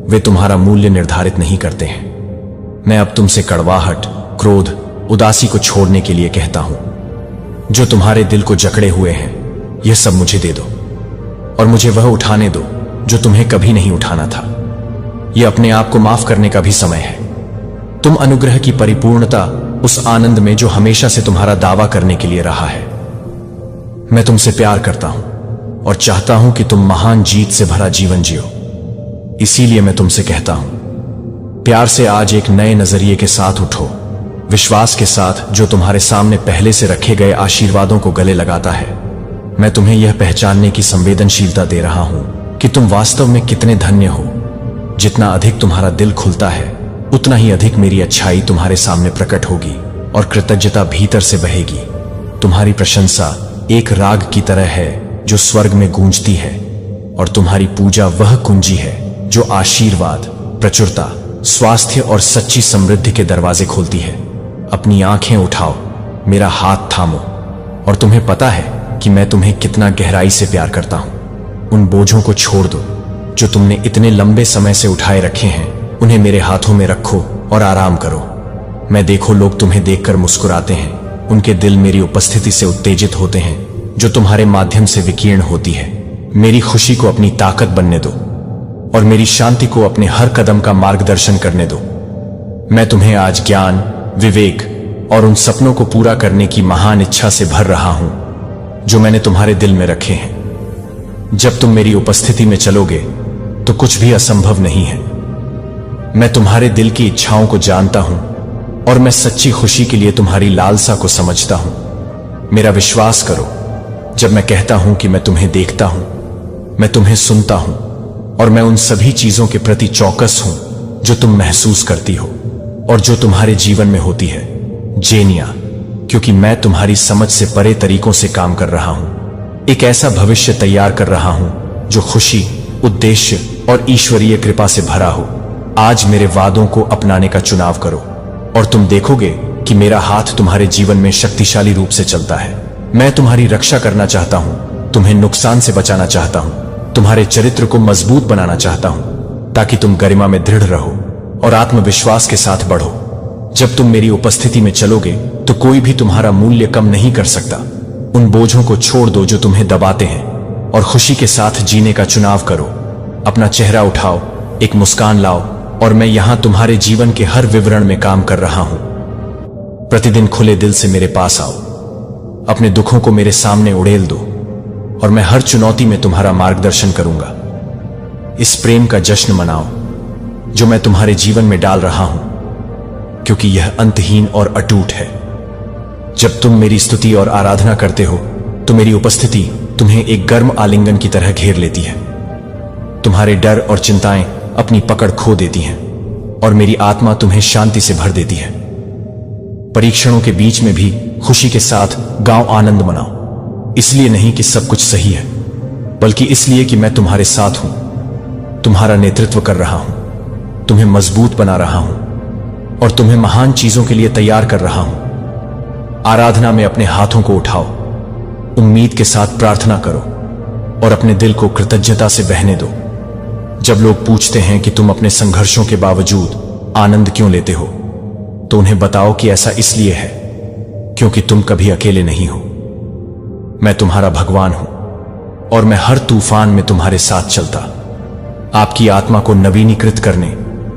वे तुम्हारा मूल्य निर्धारित नहीं करते हैं। मैं अब तुमसे कड़वाहट, क्रोध, उदासी को छोड़ने के लिए कहता हूं। जो तुम्हारे दिल को जकड़े हुए हैं, यह सब मुझे दे दो और मुझे वह उठाने दो जो तुम्हें कभी नहीं उठाना था। यह अपने आप को माफ करने का भी समय है। तुम अनुग्रह की परिपूर्णता, उस आनंद में जो हमेशा से तुम्हारा दावा करने के लिए रहा है। मैं तुमसे प्यार करता हूं और चाहता हूं कि तुम महान जीत से भरा जीवन जियो। इसीलिए मैं तुमसे कहता हूं, प्यार से आज एक नए नजरिए के साथ उठो, विश्वास के साथ जो तुम्हारे सामने पहले से रखे गए आशीर्वादों को गले लगाता है। मैं तुम्हें यह पहचानने की संवेदनशीलता दे रहा हूं कि तुम वास्तव में कितने धन्य हो। जितना अधिक तुम्हारा दिल खुलता है, उतना ही अधिक मेरी अच्छाई तुम्हारे सामने प्रकट होगी और कृतज्ञता भीतर से बहेगी। तुम्हारी प्रशंसा एक राग की तरह है जो स्वर्ग में गूंजती है, और तुम्हारी पूजा वह कुंजी है जो आशीर्वाद, प्रचुरता, स्वास्थ्य और सच्ची समृद्धि के दरवाजे खोलती है। अपनी आंखें उठाओ, मेरा हाथ थामो, और तुम्हें पता है कि मैं तुम्हें कितना गहराई से प्यार करता हूं। उन बोझों को छोड़ दो जो तुमने इतने लंबे समय से उठाए रखे हैं। उन्हें मेरे हाथों में रखो और आराम करो। मैं देखो लोग तुम्हें देखकर मुस्कुराते हैं, उनके दिल मेरी उपस्थिति से उत्तेजित होते हैं जो तुम्हारे माध्यम से विकीर्ण होती है। मेरी खुशी को अपनी ताकत बनने दो और मेरी शांति को अपने हर कदम का मार्गदर्शन करने दो। मैं तुम्हें आज ज्ञान, विवेक और उन सपनों को पूरा करने की महान इच्छा से भर रहा हूं जो मैंने तुम्हारे दिल में रखे हैं। जब तुम मेरी उपस्थिति में चलोगे तो कुछ भी असंभव नहीं है। मैं तुम्हारे दिल की इच्छाओं को जानता हूं और मैं सच्ची खुशी के लिए तुम्हारी लालसा को समझता हूं। मेरा विश्वास करो जब मैं कहता हूं कि मैं तुम्हें देखता हूं, मैं तुम्हें सुनता हूं और मैं उन सभी चीजों के प्रति चौकस हूं जो तुम महसूस करती हो और जो तुम्हारे जीवन में होती है। जेनिया, क्योंकि मैं तुम्हारी समझ से परे तरीकों से काम कर रहा हूं, एक ऐसा भविष्य तैयार कर रहा हूं जो खुशी, उद्देश्य और ईश्वरीय कृपा से भरा हो। आज मेरे वादों को अपनाने का चुनाव करो और तुम देखोगे कि मेरा हाथ तुम्हारे जीवन में शक्तिशाली रूप से चलता है। मैं तुम्हारी रक्षा करना चाहता हूं, तुम्हें नुकसान से बचाना चाहता हूं, तुम्हारे चरित्र को मजबूत बनाना चाहता हूं ताकि तुम गरिमा में दृढ़ रहो और आत्मविश्वास के साथ बढ़ो। जब तुम मेरी उपस्थिति में चलोगे तो कोई भी तुम्हारा मूल्य कम नहीं कर सकता। उन बोझों को छोड़ दो जो तुम्हें दबाते हैं और खुशी के साथ जीने का चुनाव करो। अपना चेहरा उठाओ, एक मुस्कान लाओ और मैं यहां तुम्हारे जीवन के हर विवरण में काम कर रहा हूं। प्रतिदिन खुले दिल से मेरे पास आओ, अपने दुखों को मेरे सामने उड़ेल दो और मैं हर चुनौती में तुम्हारा मार्गदर्शन करूंगा। इस प्रेम का जश्न मनाओ जो मैं तुम्हारे जीवन में डाल रहा हूं, क्योंकि यह अंतहीन और अटूट है। जब तुम मेरी स्तुति और आराधना करते हो तो मेरी उपस्थिति तुम्हें एक गर्म आलिंगन की तरह घेर लेती है। तुम्हारे डर और चिंताएं अपनी पकड़ खो देती हैं और मेरी आत्मा तुम्हें शांति से भर देती है। परीक्षणों के बीच में भी खुशी के साथ गाओ, आनंद मनाओ। इसलिए नहीं कि सब कुछ सही है, बल्कि इसलिए कि मैं तुम्हारे साथ हूं, तुम्हारा नेतृत्व कर रहा हूं, तुम्हें मजबूत बना रहा हूं और तुम्हें महान चीजों के लिए तैयार कर रहा हूं। आराधना में अपने हाथों को उठाओ, उम्मीद के साथ प्रार्थना करो और अपने दिल को कृतज्ञता से बहने दो। जब लोग पूछते हैं कि तुम अपने संघर्षों के बावजूद आनंद क्यों लेते हो, तो उन्हें बताओ कि ऐसा इसलिए है क्योंकि तुम कभी अकेले नहीं हो। मैं तुम्हारा भगवान हूं और मैं हर तूफान में तुम्हारे साथ चलता, आपकी आत्मा को नवीनीकृत करने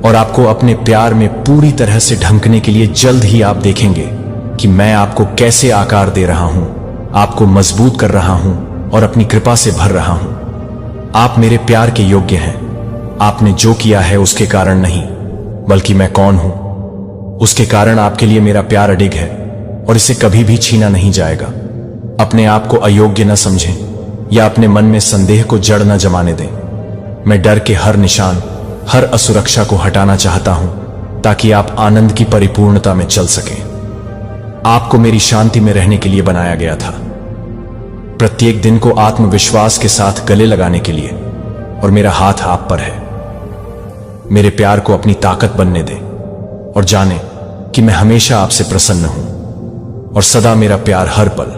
और आपको अपने प्यार में पूरी तरह से ढंकने के लिए। जल्द ही आप देखेंगे कि मैं आपको कैसे आकार दे रहा हूं, आपको मजबूत कर रहा हूं और अपनी कृपा से भर रहा हूं। आप मेरे प्यार के योग्य हैं। आपने जो किया है उसके कारण नहीं, बल्कि मैं कौन हूं उसके कारण आपके लिए मेरा प्यार अडिग है और इसे कभी भी छीना नहीं जाएगा। अपने आप को अयोग्य न समझें या अपने मन में संदेह को जड़ न जमाने दें। मैं डर के हर निशान, हर असुरक्षा को हटाना चाहता हूं ताकि आप आनंद की परिपूर्णता में चल सकें। आपको मेरी शांति में रहने के लिए बनाया गया था, प्रत्येक दिन को आत्मविश्वास के साथ गले लगाने के लिए, और मेरा हाथ आप पर है। मेरे प्यार को अपनी ताकत बनने दें और जाने कि मैं हमेशा आपसे प्रसन्न हूं और सदा मेरा प्यार हर पल,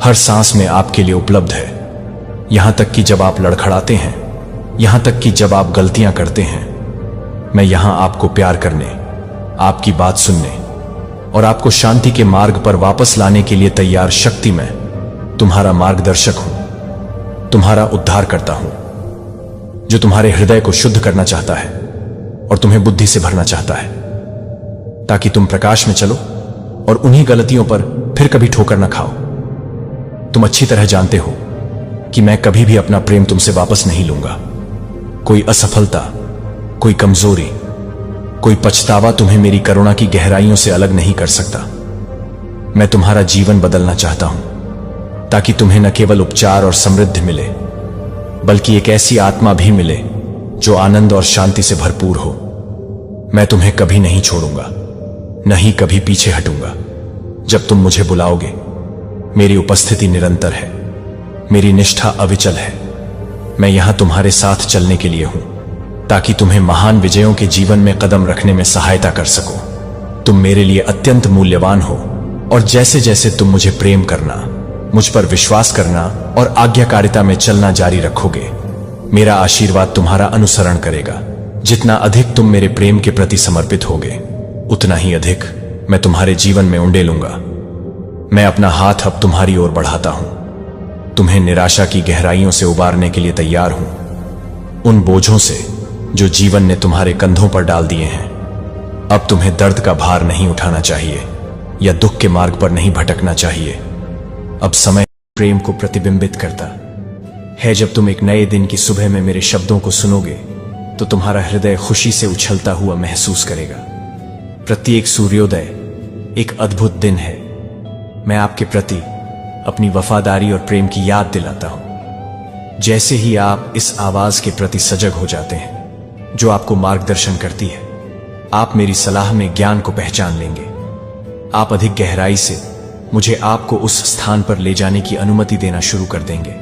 हर सांस में आपके लिए उपलब्ध है। यहां तक कि जब आप लड़खड़ाते हैं, यहां तक कि जब आप गलतियां करते हैं, मैं यहां आपको प्यार करने, आपकी बात सुनने और आपको शांति के मार्ग पर वापस लाने के लिए तैयार शक्ति में तुम्हारा मार्गदर्शक हूं, तुम्हारा उद्धार करता हूं, जो तुम्हारे हृदय को शुद्ध करना चाहता है और तुम्हें बुद्धि से भरना चाहता है, ताकि तुम प्रकाश में चलो और उन्हीं गलतियों पर फिर कभी ठोकर न खाओ। तुम अच्छी तरह जानते हो कि मैं कभी भी अपना प्रेम तुमसे वापस नहीं लूंगा। कोई असफलता, कोई कमजोरी, कोई पछतावा तुम्हें मेरी करुणा की गहराइयों से अलग नहीं कर सकता। मैं तुम्हारा जीवन बदलना चाहता हूं, ताकि तुम्हें न केवल उपचार और समृद्धि मिले, बल्कि एक ऐसी आत्मा भी मिले जो आनंद और शांति से भरपूर हो। मैं तुम्हें कभी नहीं छोड़ूंगा, नहीं कभी पीछे हटूंगा। जब तुम मुझे बुलाओगे, मेरी उपस्थिति निरंतर है, मेरी निष्ठा अविचल है। मैं यहां तुम्हारे साथ चलने के लिए हूं, ताकि तुम्हें महान विजयों के जीवन में कदम रखने में सहायता कर सकूं। तुम मेरे लिए अत्यंत मूल्यवान हो, और जैसे जैसे तुम मुझे प्रेम करना, मुझ पर विश्वास करना और आज्ञाकारिता में चलना जारी रखोगे, मेरा आशीर्वाद तुम्हारा अनुसरण करेगा। जितना अधिक तुम मेरे प्रेम के प्रति समर्पित होगे, उतना ही अधिक मैं तुम्हारे जीवन में उंडेलूंगा। मैं अपना हाथ अब तुम्हारी ओर बढ़ाता हूं, तुम्हें निराशा की गहराइयों से उबारने के लिए तैयार हूं, उन बोझों से जो जीवन ने तुम्हारे कंधों पर डाल दिए हैं। अब तुम्हें दर्द का भार नहीं उठाना चाहिए या दुख के मार्ग पर नहीं भटकना चाहिए। अब समय प्रेम को प्रतिबिंबित करता है। जब तुम एक नए दिन की सुबह में मेरे शब्दों को सुनोगे, तो तुम्हारा हृदय खुशी से उछलता हुआ महसूस करेगा। प्रत्येक सूर्योदय एक अद्भुत दिन है। मैं आपके प्रति अपनी वफादारी और प्रेम की याद दिलाता हूं। जैसे ही आप इस आवाज के प्रति सजग हो जाते हैं जो आपको मार्गदर्शन करती है, आप मेरी सलाह में ज्ञान को पहचान लेंगे। आप अधिक गहराई से मुझे आपको उस स्थान पर ले जाने की अनुमति देना शुरू कर देंगे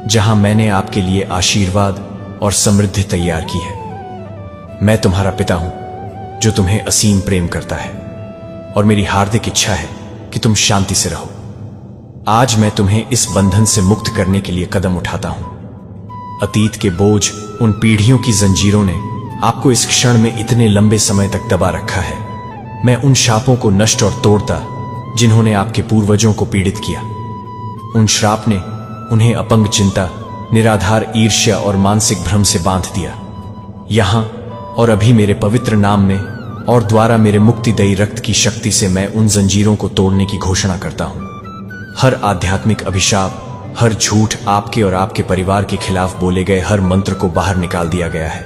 जहां मैंने आपके लिए आशीर्वाद और समृद्धि तैयार की है। मैं तुम्हारा पिता हूं जो तुम्हें असीम प्रेम करता है, और मेरी हार्दिक इच्छा है कि तुम शांति से रहो। आज मैं तुम्हें इस बंधन से मुक्त करने के लिए कदम उठाता हूं। अतीत के बोझ, उन पीढ़ियों की जंजीरों ने आपको इस क्षण में इतने लंबे समय तक दबा रखा है। मैं उन शापों को नष्ट और तोड़ता जिन्होंने आपके पूर्वजों को पीड़ित किया। उन श्राप ने उन्हें अपंग चिंता, निराधार ईर्ष्या और मानसिक भ्रम से बांध दिया। यहां और अभी मेरे पवित्र नाम में और द्वारा मेरे मुक्तिदायी रक्त की शक्ति से मैं उन जंजीरों को तोड़ने की घोषणा करता हूं। हर आध्यात्मिक अभिशाप, हर झूठ, आपके और आपके परिवार के खिलाफ बोले गए हर मंत्र को बाहर निकाल दिया गया है।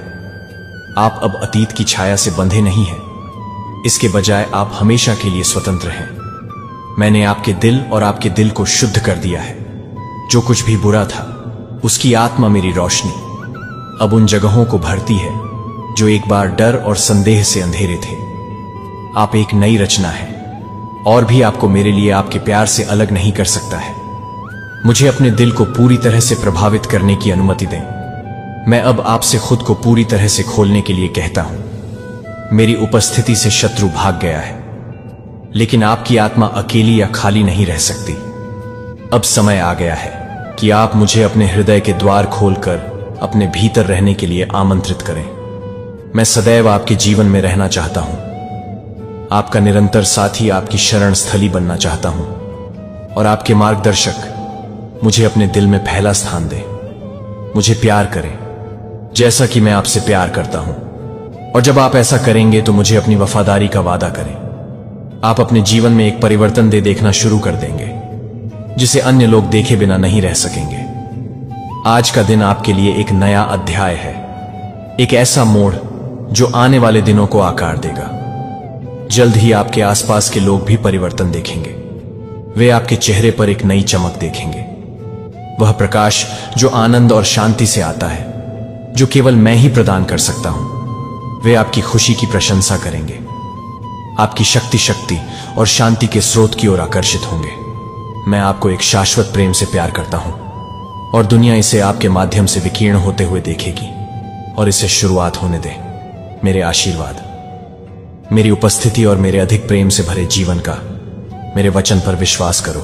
आप अब अतीत की छाया से बंधे नहीं हैं। इसके बजाय आप हमेशा के लिए स्वतंत्र हैं। मैंने आपके दिल और आपके दिल को शुद्ध कर दिया है। जो कुछ भी बुरा था, उसकी आत्मा मेरी रोशनी अब उन जगहों को भरती है जो एक बार डर और संदेह से अंधेरे थे। आप एक नई रचना है, और भी आपको मेरे लिए आपके प्यार से अलग नहीं कर सकता है। मुझे अपने दिल को पूरी तरह से प्रभावित करने की अनुमति दें। मैं अब आपसे खुद को पूरी तरह से खोलने के लिए कहता हूं। मेरी उपस्थिति से शत्रु भाग गया है, लेकिन आपकी आत्मा अकेली या खाली नहीं रह सकती। अब समय आ गया है कि आप मुझे अपने हृदय के द्वार खोलकर अपने भीतर रहने के लिए आमंत्रित करें। मैं सदैव आपके जीवन में रहना चाहता हूं, आपका निरंतर साथी, आपकी शरण स्थली बनना चाहता हूं, और आपके मार्गदर्शक मुझे अपने दिल में पहला स्थान दें। मुझे प्यार करें जैसा कि मैं आपसे प्यार करता हूं, और जब आप ऐसा करेंगे तो मुझे अपनी वफादारी का वादा करें। आप अपने जीवन में एक परिवर्तन दे देखना शुरू कर देंगे जिसे अन्य लोग देखे बिना नहीं रह सकेंगे। आज का दिन आपके लिए एक नया अध्याय है, एक ऐसा मोड़ जो आने वाले दिनों को आकार देगा। जल्द ही आपके आसपास के लोग भी परिवर्तन देखेंगे। वे आपके चेहरे पर एक नई चमक देखेंगे, वह प्रकाश जो आनंद और शांति से आता है, जो केवल मैं ही प्रदान कर सकता हूं। वे आपकी खुशी की प्रशंसा करेंगे, आपकी शक्ति और शांति के स्रोत की ओर आकर्षित होंगे। मैं आपको एक शाश्वत प्रेम से प्यार करता हूं, और दुनिया इसे आपके माध्यम से विकीर्ण होते हुए देखेगी, और इसे शुरुआत होने दे। मेरे आशीर्वाद, मेरी उपस्थिति और मेरे अधिक प्रेम से भरे जीवन का मेरे वचन पर विश्वास करो।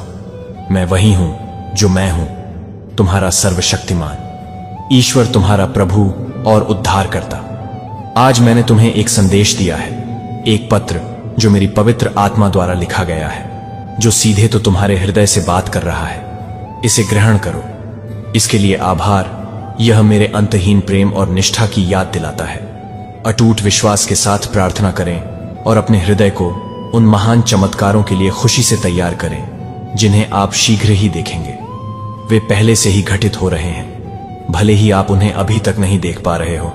मैं वही हूं जो मैं हूं, तुम्हारा सर्वशक्तिमान ईश्वर, तुम्हारा प्रभु और उद्धारकर्ता। आज मैंने तुम्हें एक संदेश दिया है, एक पत्र जो मेरी पवित्र आत्मा द्वारा लिखा गया है, जो सीधे तो तुम्हारे हृदय से बात कर रहा है। इसे ग्रहण करो। इसके लिए आभार। यह मेरे अंतहीन प्रेम और निष्ठा की याद दिलाता है। अटूट विश्वास के साथ प्रार्थना करें और अपने हृदय को उन महान चमत्कारों के लिए खुशी से तैयार करें जिन्हें आप शीघ्र ही देखेंगे। वे पहले से ही घटित हो रहे हैं, भले ही आप उन्हें अभी तक नहीं देख पा रहे हो।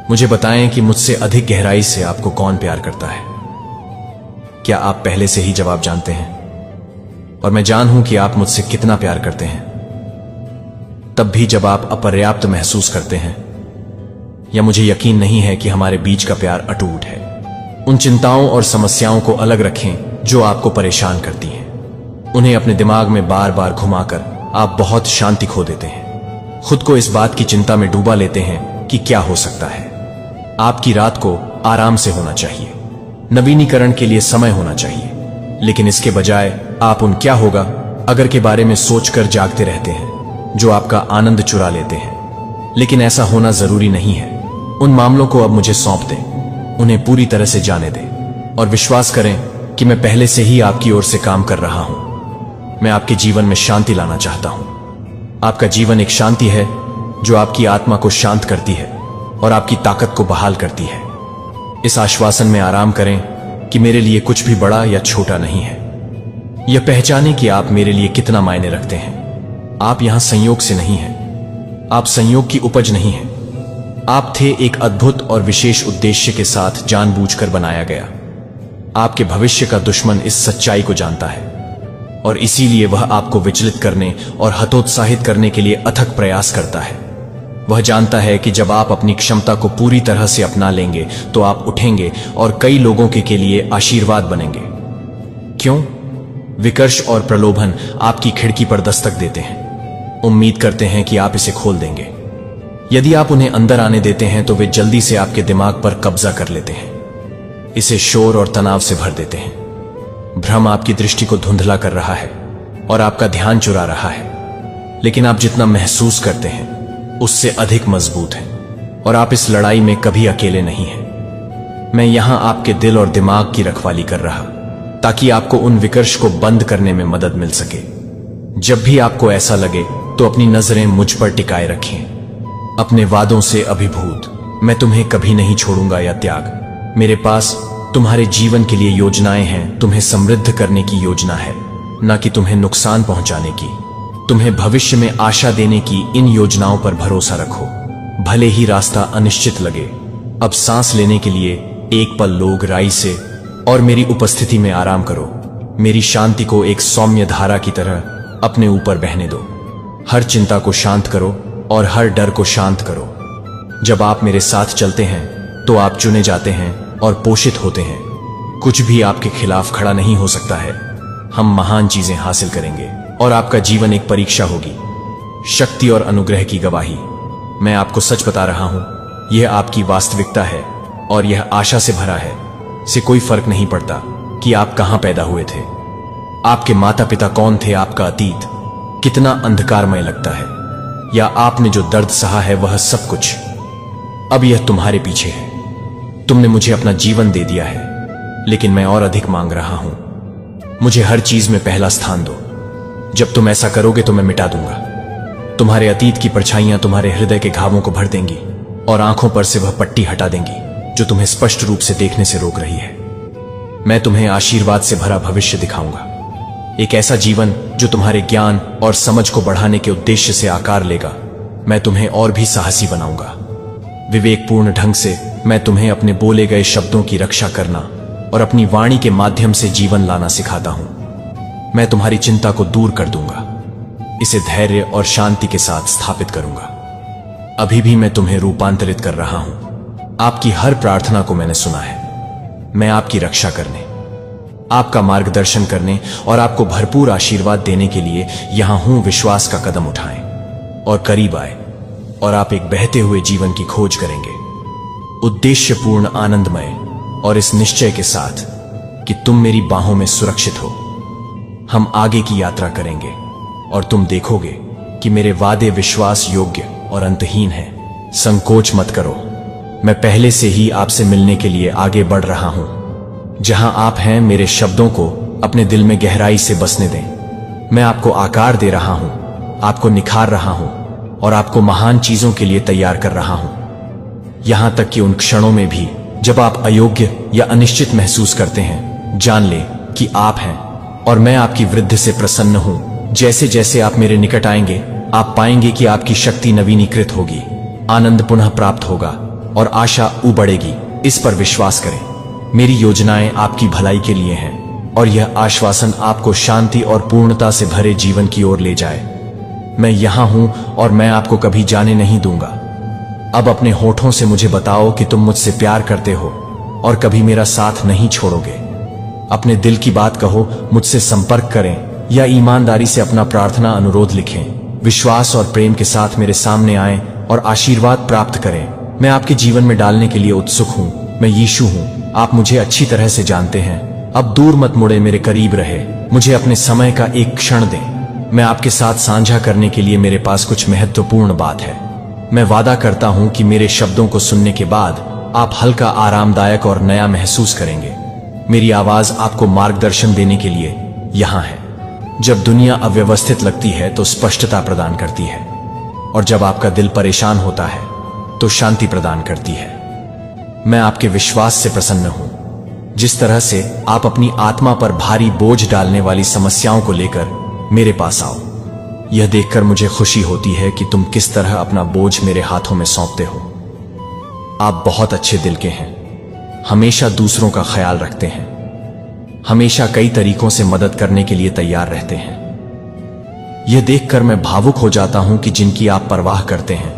मुझे बताएं कि मुझसे अधिक गहराई से आपको कौन प्यार करता है। क्या आप पहले से ही जवाब जानते हैं? और मैं जानूं कि आप मुझसे कितना प्यार करते हैं, तब भी जब आप अपर्याप्त महसूस करते हैं या मुझे यकीन नहीं है कि हमारे बीच का प्यार अटूट है। उन चिंताओं और समस्याओं को अलग रखें जो आपको परेशान करती हैं। उन्हें अपने दिमाग में बार बार घुमाकर आप बहुत शांति खो देते हैं। खुद को इस बात की चिंता में डूबा लेते हैं कि क्या हो सकता है। आपकी रात को आराम से होना चाहिए, नवीनीकरण के लिए समय होना चाहिए, लेकिन इसके बजाय आप उन क्या होगा अगर के बारे में सोचकर जागते रहते हैं जो आपका आनंद चुरा लेते हैं। लेकिन ऐसा होना जरूरी नहीं है। उन मामलों को अब मुझे सौंप दें, उन्हें पूरी तरह से जाने दें और विश्वास करें कि मैं पहले से ही आपकी ओर से काम कर रहा हूं। मैं आपके जीवन में शांति लाना चाहता हूं। आपका जीवन एक शांति है जो आपकी आत्मा को शांत करती है और आपकी ताकत को बहाल करती है। इस आश्वासन में आराम करें कि मेरे लिए कुछ भी बड़ा या छोटा नहीं है। यह पहचानें कि आप मेरे लिए कितना मायने रखते हैं। आप यहां संयोग से नहीं हैं, आप संयोग की उपज नहीं हैं। आप थे एक अद्भुत और विशेष उद्देश्य के साथ जानबूझकर बनाया गया। आपके भविष्य का दुश्मन इस सच्चाई को जानता है और इसीलिए वह आपको विचलित करने और हतोत्साहित करने के लिए अथक प्रयास करता है। वह जानता है कि जब आप अपनी क्षमता को पूरी तरह से अपना लेंगे तो आप उठेंगे और कई लोगों के लिए आशीर्वाद बनेंगे। क्यों? विकर्ष और प्रलोभन आपकी खिड़की पर दस्तक देते हैं, उम्मीद करते हैं कि आप इसे खोल देंगे। यदि आप उन्हें अंदर आने देते हैं तो वे जल्दी से आपके दिमाग पर कब्जा कर लेते हैं, इसे शोर और तनाव से भर देते हैं। भ्रम आपकी दृष्टि को धुंधला कर रहा है और आपका ध्यान चुरा रहा है, लेकिन आप जितना महसूस करते हैं उससे अधिक मजबूत हैं और आप इस लड़ाई में कभी अकेले नहीं हैं। मैं यहां आपके दिल और दिमाग की रखवाली कर रहा ताकि आपको उन विकर्ष को बंद करने में मदद मिल सके। जब भी आपको ऐसा लगे तो अपनी नजरें मुझ पर टिकाए रखें, अपने वादों से अभिभूत। मैं तुम्हें कभी नहीं छोड़ूंगा या त्याग। मेरे पास तुम्हारे जीवन के लिए योजनाएं हैं, तुम्हें समृद्ध करने की योजना है, न कि तुम्हें नुकसान पहुंचाने की। तुम्हें भविष्य में आशा देने की इन योजनाओं पर भरोसा रखो, भले ही रास्ता अनिश्चित लगे। अब सांस लेने के लिए एक पल लो गहराई से और मेरी उपस्थिति में आराम करो। मेरी शांति को एक सौम्य धारा की तरह अपने ऊपर बहने दो। हर चिंता को शांत करो और हर डर को शांत करो। जब आप मेरे साथ चलते हैं तो आप चुने जाते हैं और पोषित होते हैं। कुछ भी आपके खिलाफ खड़ा नहीं हो सकता है। हम महान चीजें हासिल करेंगे और आपका जीवन एक परीक्षा होगी, शक्ति और अनुग्रह की गवाही। मैं आपको सच बता रहा हूं, यह आपकी वास्तविकता है और यह आशा से भरा है। से कोई फर्क नहीं पड़ता कि आप कहां पैदा हुए थे, आपके माता पिता कौन थे, आपका अतीत कितना अंधकारमय लगता है, या आपने जो दर्द सहा है वह सब कुछ अब यह तुम्हारे पीछे है। तुमने मुझे अपना जीवन दे दिया है, लेकिन मैं और अधिक मांग रहा हूं। मुझे हर चीज में पहला स्थान दो। जब तुम ऐसा करोगे तो मैं मिटा दूंगा। तुम्हारे अतीत की परछाइयां तुम्हारे हृदय के घावों को भर देंगी और आंखों पर से वह पट्टी हटा देंगी जो तुम्हें स्पष्ट रूप से देखने से रोक रही है। मैं तुम्हें आशीर्वाद से भरा भविष्य दिखाऊंगा, एक ऐसा जीवन जो तुम्हारे ज्ञान और समझ को बढ़ाने के उद्देश्य से आकार लेगा। मैं तुम्हें और भी साहसी बनाऊंगा। विवेकपूर्ण ढंग से मैं तुम्हें अपने बोले गए शब्दों की रक्षा करना और अपनी वाणी के माध्यम से जीवन लाना सिखाता हूं। मैं तुम्हारी चिंता को दूर कर दूंगा, इसे धैर्य और शांति के साथ स्थापित करूंगा। अभी भी मैं तुम्हें रूपांतरित कर रहा हूं। आपकी हर प्रार्थना को मैंने सुना है। मैं आपकी रक्षा करने, आपका मार्गदर्शन करने और आपको भरपूर आशीर्वाद देने के लिए यहां हूं। विश्वास का कदम उठाएं और करीब आए और आप एक बहते हुए जीवन की खोज करेंगे, उद्देश्यपूर्ण, आनंदमय और इस निश्चय के साथ कि तुम मेरी बाहों में सुरक्षित हो। हम आगे की यात्रा करेंगे और तुम देखोगे कि मेरे वादे विश्वास योग्य और अंतहीन हैं। संकोच मत करो, मैं पहले से ही आपसे मिलने के लिए आगे बढ़ रहा हूं। जहां आप हैं, मेरे शब्दों को अपने दिल में गहराई से बसने दें। मैं आपको आकार दे रहा हूं, आपको निखार रहा हूं और आपको महान चीजों के लिए तैयार कर रहा हूं। यहां तक कि उन क्षणों में भी जब आप अयोग्य या अनिश्चित महसूस करते हैं, जान ले कि आप हैं और मैं आपकी वृद्धि से प्रसन्न हूं। जैसे जैसे आप मेरे निकट आएंगे, आप पाएंगे कि आपकी शक्ति नवीनीकृत होगी, आनंद पुनः प्राप्त होगा और आशा उबड़ेगी। इस पर विश्वास करें। मेरी योजनाएं आपकी भलाई के लिए हैं और यह आश्वासन आपको शांति और पूर्णता से भरे जीवन की ओर ले जाए। मैं यहां हूं और मैं आपको कभी जाने नहीं दूंगा। अब अपने होठों से मुझे बताओ कि तुम मुझसे प्यार करते हो और कभी मेरा साथ नहीं छोड़ोगे। अपने दिल की बात कहो, मुझसे संपर्क करें या ईमानदारी से अपना प्रार्थना अनुरोध लिखें। विश्वास और प्रेम के साथ मेरे सामने आएं और आशीर्वाद प्राप्त करें। मैं आपके जीवन में डालने के लिए उत्सुक हूं। मैं यीशु हूं, आप मुझे अच्छी तरह से जानते हैं। अब दूर मत मुड़े, मेरे करीब रहे। मुझे अपने समय का एक क्षण दें। मैं आपके साथ साझा करने के लिए मेरे पास कुछ महत्वपूर्ण बात है। मैं वादा करता हूं कि मेरे शब्दों को सुनने के बाद आप हल्का, आरामदायक और नया महसूस करेंगे। मेरी आवाज आपको मार्गदर्शन देने के लिए यहां है। जब दुनिया अव्यवस्थित लगती है तो स्पष्टता प्रदान करती है, और जब आपका दिल परेशान होता है तो शांति प्रदान करती है। मैं आपके विश्वास से प्रसन्न हूं। जिस तरह से आप अपनी आत्मा पर भारी बोझ डालने वाली समस्याओं को लेकर मेरे पास आओ, यह देखकर मुझे खुशी होती है कि तुम किस तरह अपना बोझ मेरे हाथों में सौंपते हो। आप बहुत अच्छे दिल के हैं, हमेशा दूसरों का ख्याल रखते हैं, हमेशा कई तरीकों से मदद करने के लिए तैयार रहते हैं। यह देखकर मैं भावुक हो जाता हूं कि जिनकी आप परवाह करते हैं,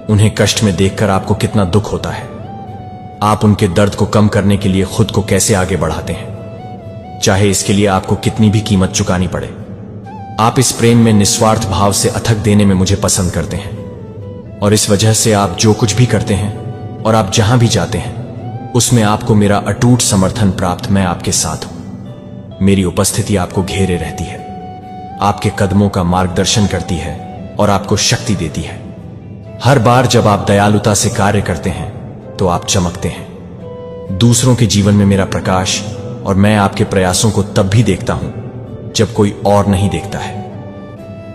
उन्हें कष्ट में देखकर आपको कितना दुख होता है। आप उनके दर्द को कम करने के लिए खुद को कैसे आगे बढ़ाते हैं, चाहे इसके लिए आपको कितनी भी कीमत चुकानी पड़े। आप इस प्रेम में निस्वार्थ भाव से अथक देने में मुझे पसंद करते हैं, और इस वजह से आप जो कुछ भी करते हैं और आप जहां भी जाते हैं, उसमें आपको मेरा अटूट समर्थन प्राप्त। मैं आपके साथ हूं। मेरी उपस्थिति आपको घेरे रहती है, आपके कदमों का मार्गदर्शन करती है और आपको शक्ति देती है। हर बार जब आप दयालुता से कार्य करते हैं तो आप चमकते हैं, दूसरों के जीवन में मेरा प्रकाश, और मैं आपके प्रयासों को तब भी देखता हूं जब कोई और नहीं देखता है।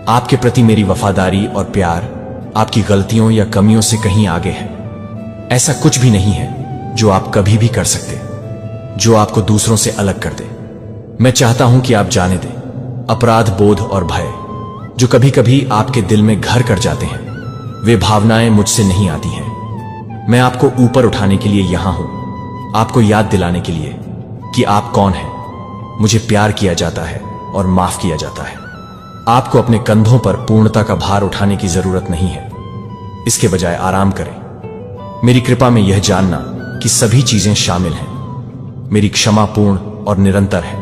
आपके प्रति मेरी वफादारी और प्यार आपकी गलतियों या कमियों से कहीं आगे है। ऐसा कुछ भी नहीं है जो आप कभी भी कर सकते जो आपको दूसरों से अलग कर दे। मैं चाहता हूं कि आप जाने दें अपराध बोध और भय जो कभी कभी आपके दिल में घर कर जाते हैं, वे भावनाएं मुझसे नहीं आती हैं। मैं आपको ऊपर उठाने के लिए यहां हूं, आपको याद दिलाने के लिए कि आप कौन हैं। मुझे प्यार किया जाता है और माफ किया जाता है। आपको अपने कंधों पर पूर्णता का भार उठाने की जरूरत नहीं है, इसके बजाय आराम करें। मेरी कृपा में यह जानना कि सभी चीजें शामिल हैं। मेरी क्षमा पूर्ण और निरंतर है।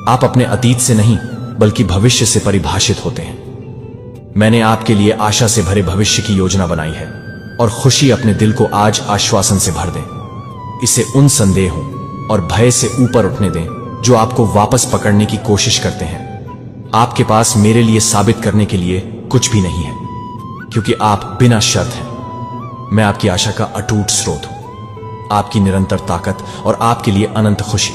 आप अपने अतीत से नहीं बल्कि भविष्य से परिभाषित होते हैं। मैंने आपके लिए आशा से भरे भविष्य की योजना बनाई है, और खुशी अपने दिल को आज आश्वासन से भर दें। इसे उन संदेहों और भय से ऊपर उठने दें जो आपको वापस पकड़ने की कोशिश करते हैं। आपके पास मेरे लिए साबित करने के लिए कुछ भी नहीं है, क्योंकि आप बिना शर्त हैं। मैं आपकी आशा का अटूट स्रोत हूं, आपकी निरंतर ताकत और आपके लिए अनंत खुशी।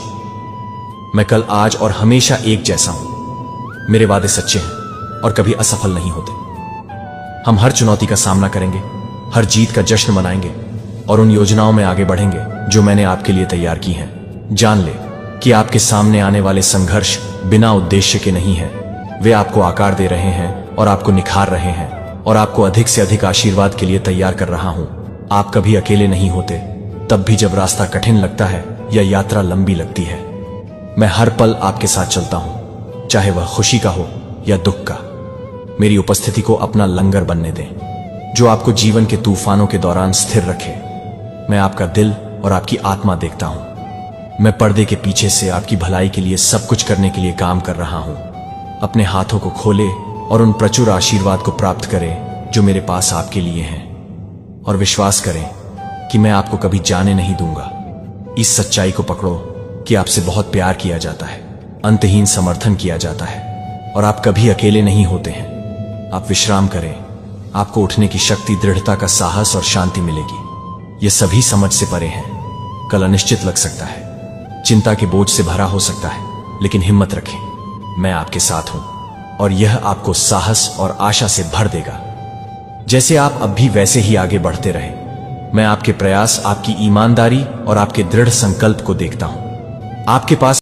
मैं कल, आज और हमेशा एक जैसा हूं। मेरे वादे सच्चे हैं और कभी असफल नहीं होते। हम हर चुनौती का सामना करेंगे, हर जीत का जश्न मनाएंगे और उन योजनाओं में आगे बढ़ेंगे जो मैंने आपके लिए तैयार की हैं। जान ले कि आपके सामने आने वाले संघर्ष बिना उद्देश्य के नहीं हैं। वे आपको आकार दे रहे हैं और आपको निखार रहे हैं और आपको अधिक से अधिक आशीर्वाद के लिए तैयार कर रहा हूं। आप कभी अकेले नहीं होते, तब भी जब रास्ता कठिन लगता है या यात्रा लंबी लगती है। मैं हर पल आपके साथ चलता हूं, चाहे वह खुशी का हो या दुख का। मेरी उपस्थिति को अपना लंगर बनने दें जो आपको जीवन के तूफानों के दौरान स्थिर रखे। मैं आपका दिल और आपकी आत्मा देखता हूं। मैं पर्दे के पीछे से आपकी भलाई के लिए सब कुछ करने के लिए काम कर रहा हूं। अपने हाथों को खोले और उन प्रचुर आशीर्वाद को प्राप्त करें जो मेरे पास आपके लिए हैं, और विश्वास करें कि मैं आपको कभी जाने नहीं दूंगा। इस सच्चाई को पकड़ो कि आपसे बहुत प्यार किया जाता है, अंतहीन समर्थन किया जाता है, और आप कभी अकेले नहीं होते हैं। आप विश्राम करें। आपको उठने की शक्ति, दृढ़ता का साहस और शांति मिलेगी। ये सभी समझ से परे हैं। कल अनिश्चित लग सकता है, चिंता के बोझ से भरा हो सकता है, लेकिन हिम्मत रखें, मैं आपके साथ हूं और यह आपको साहस और आशा से भर देगा। जैसे आप अब भी वैसे ही आगे बढ़ते रहें। मैं आपके प्रयास, आपकी ईमानदारी और आपके दृढ़ संकल्प को देखता हूं। आपके पास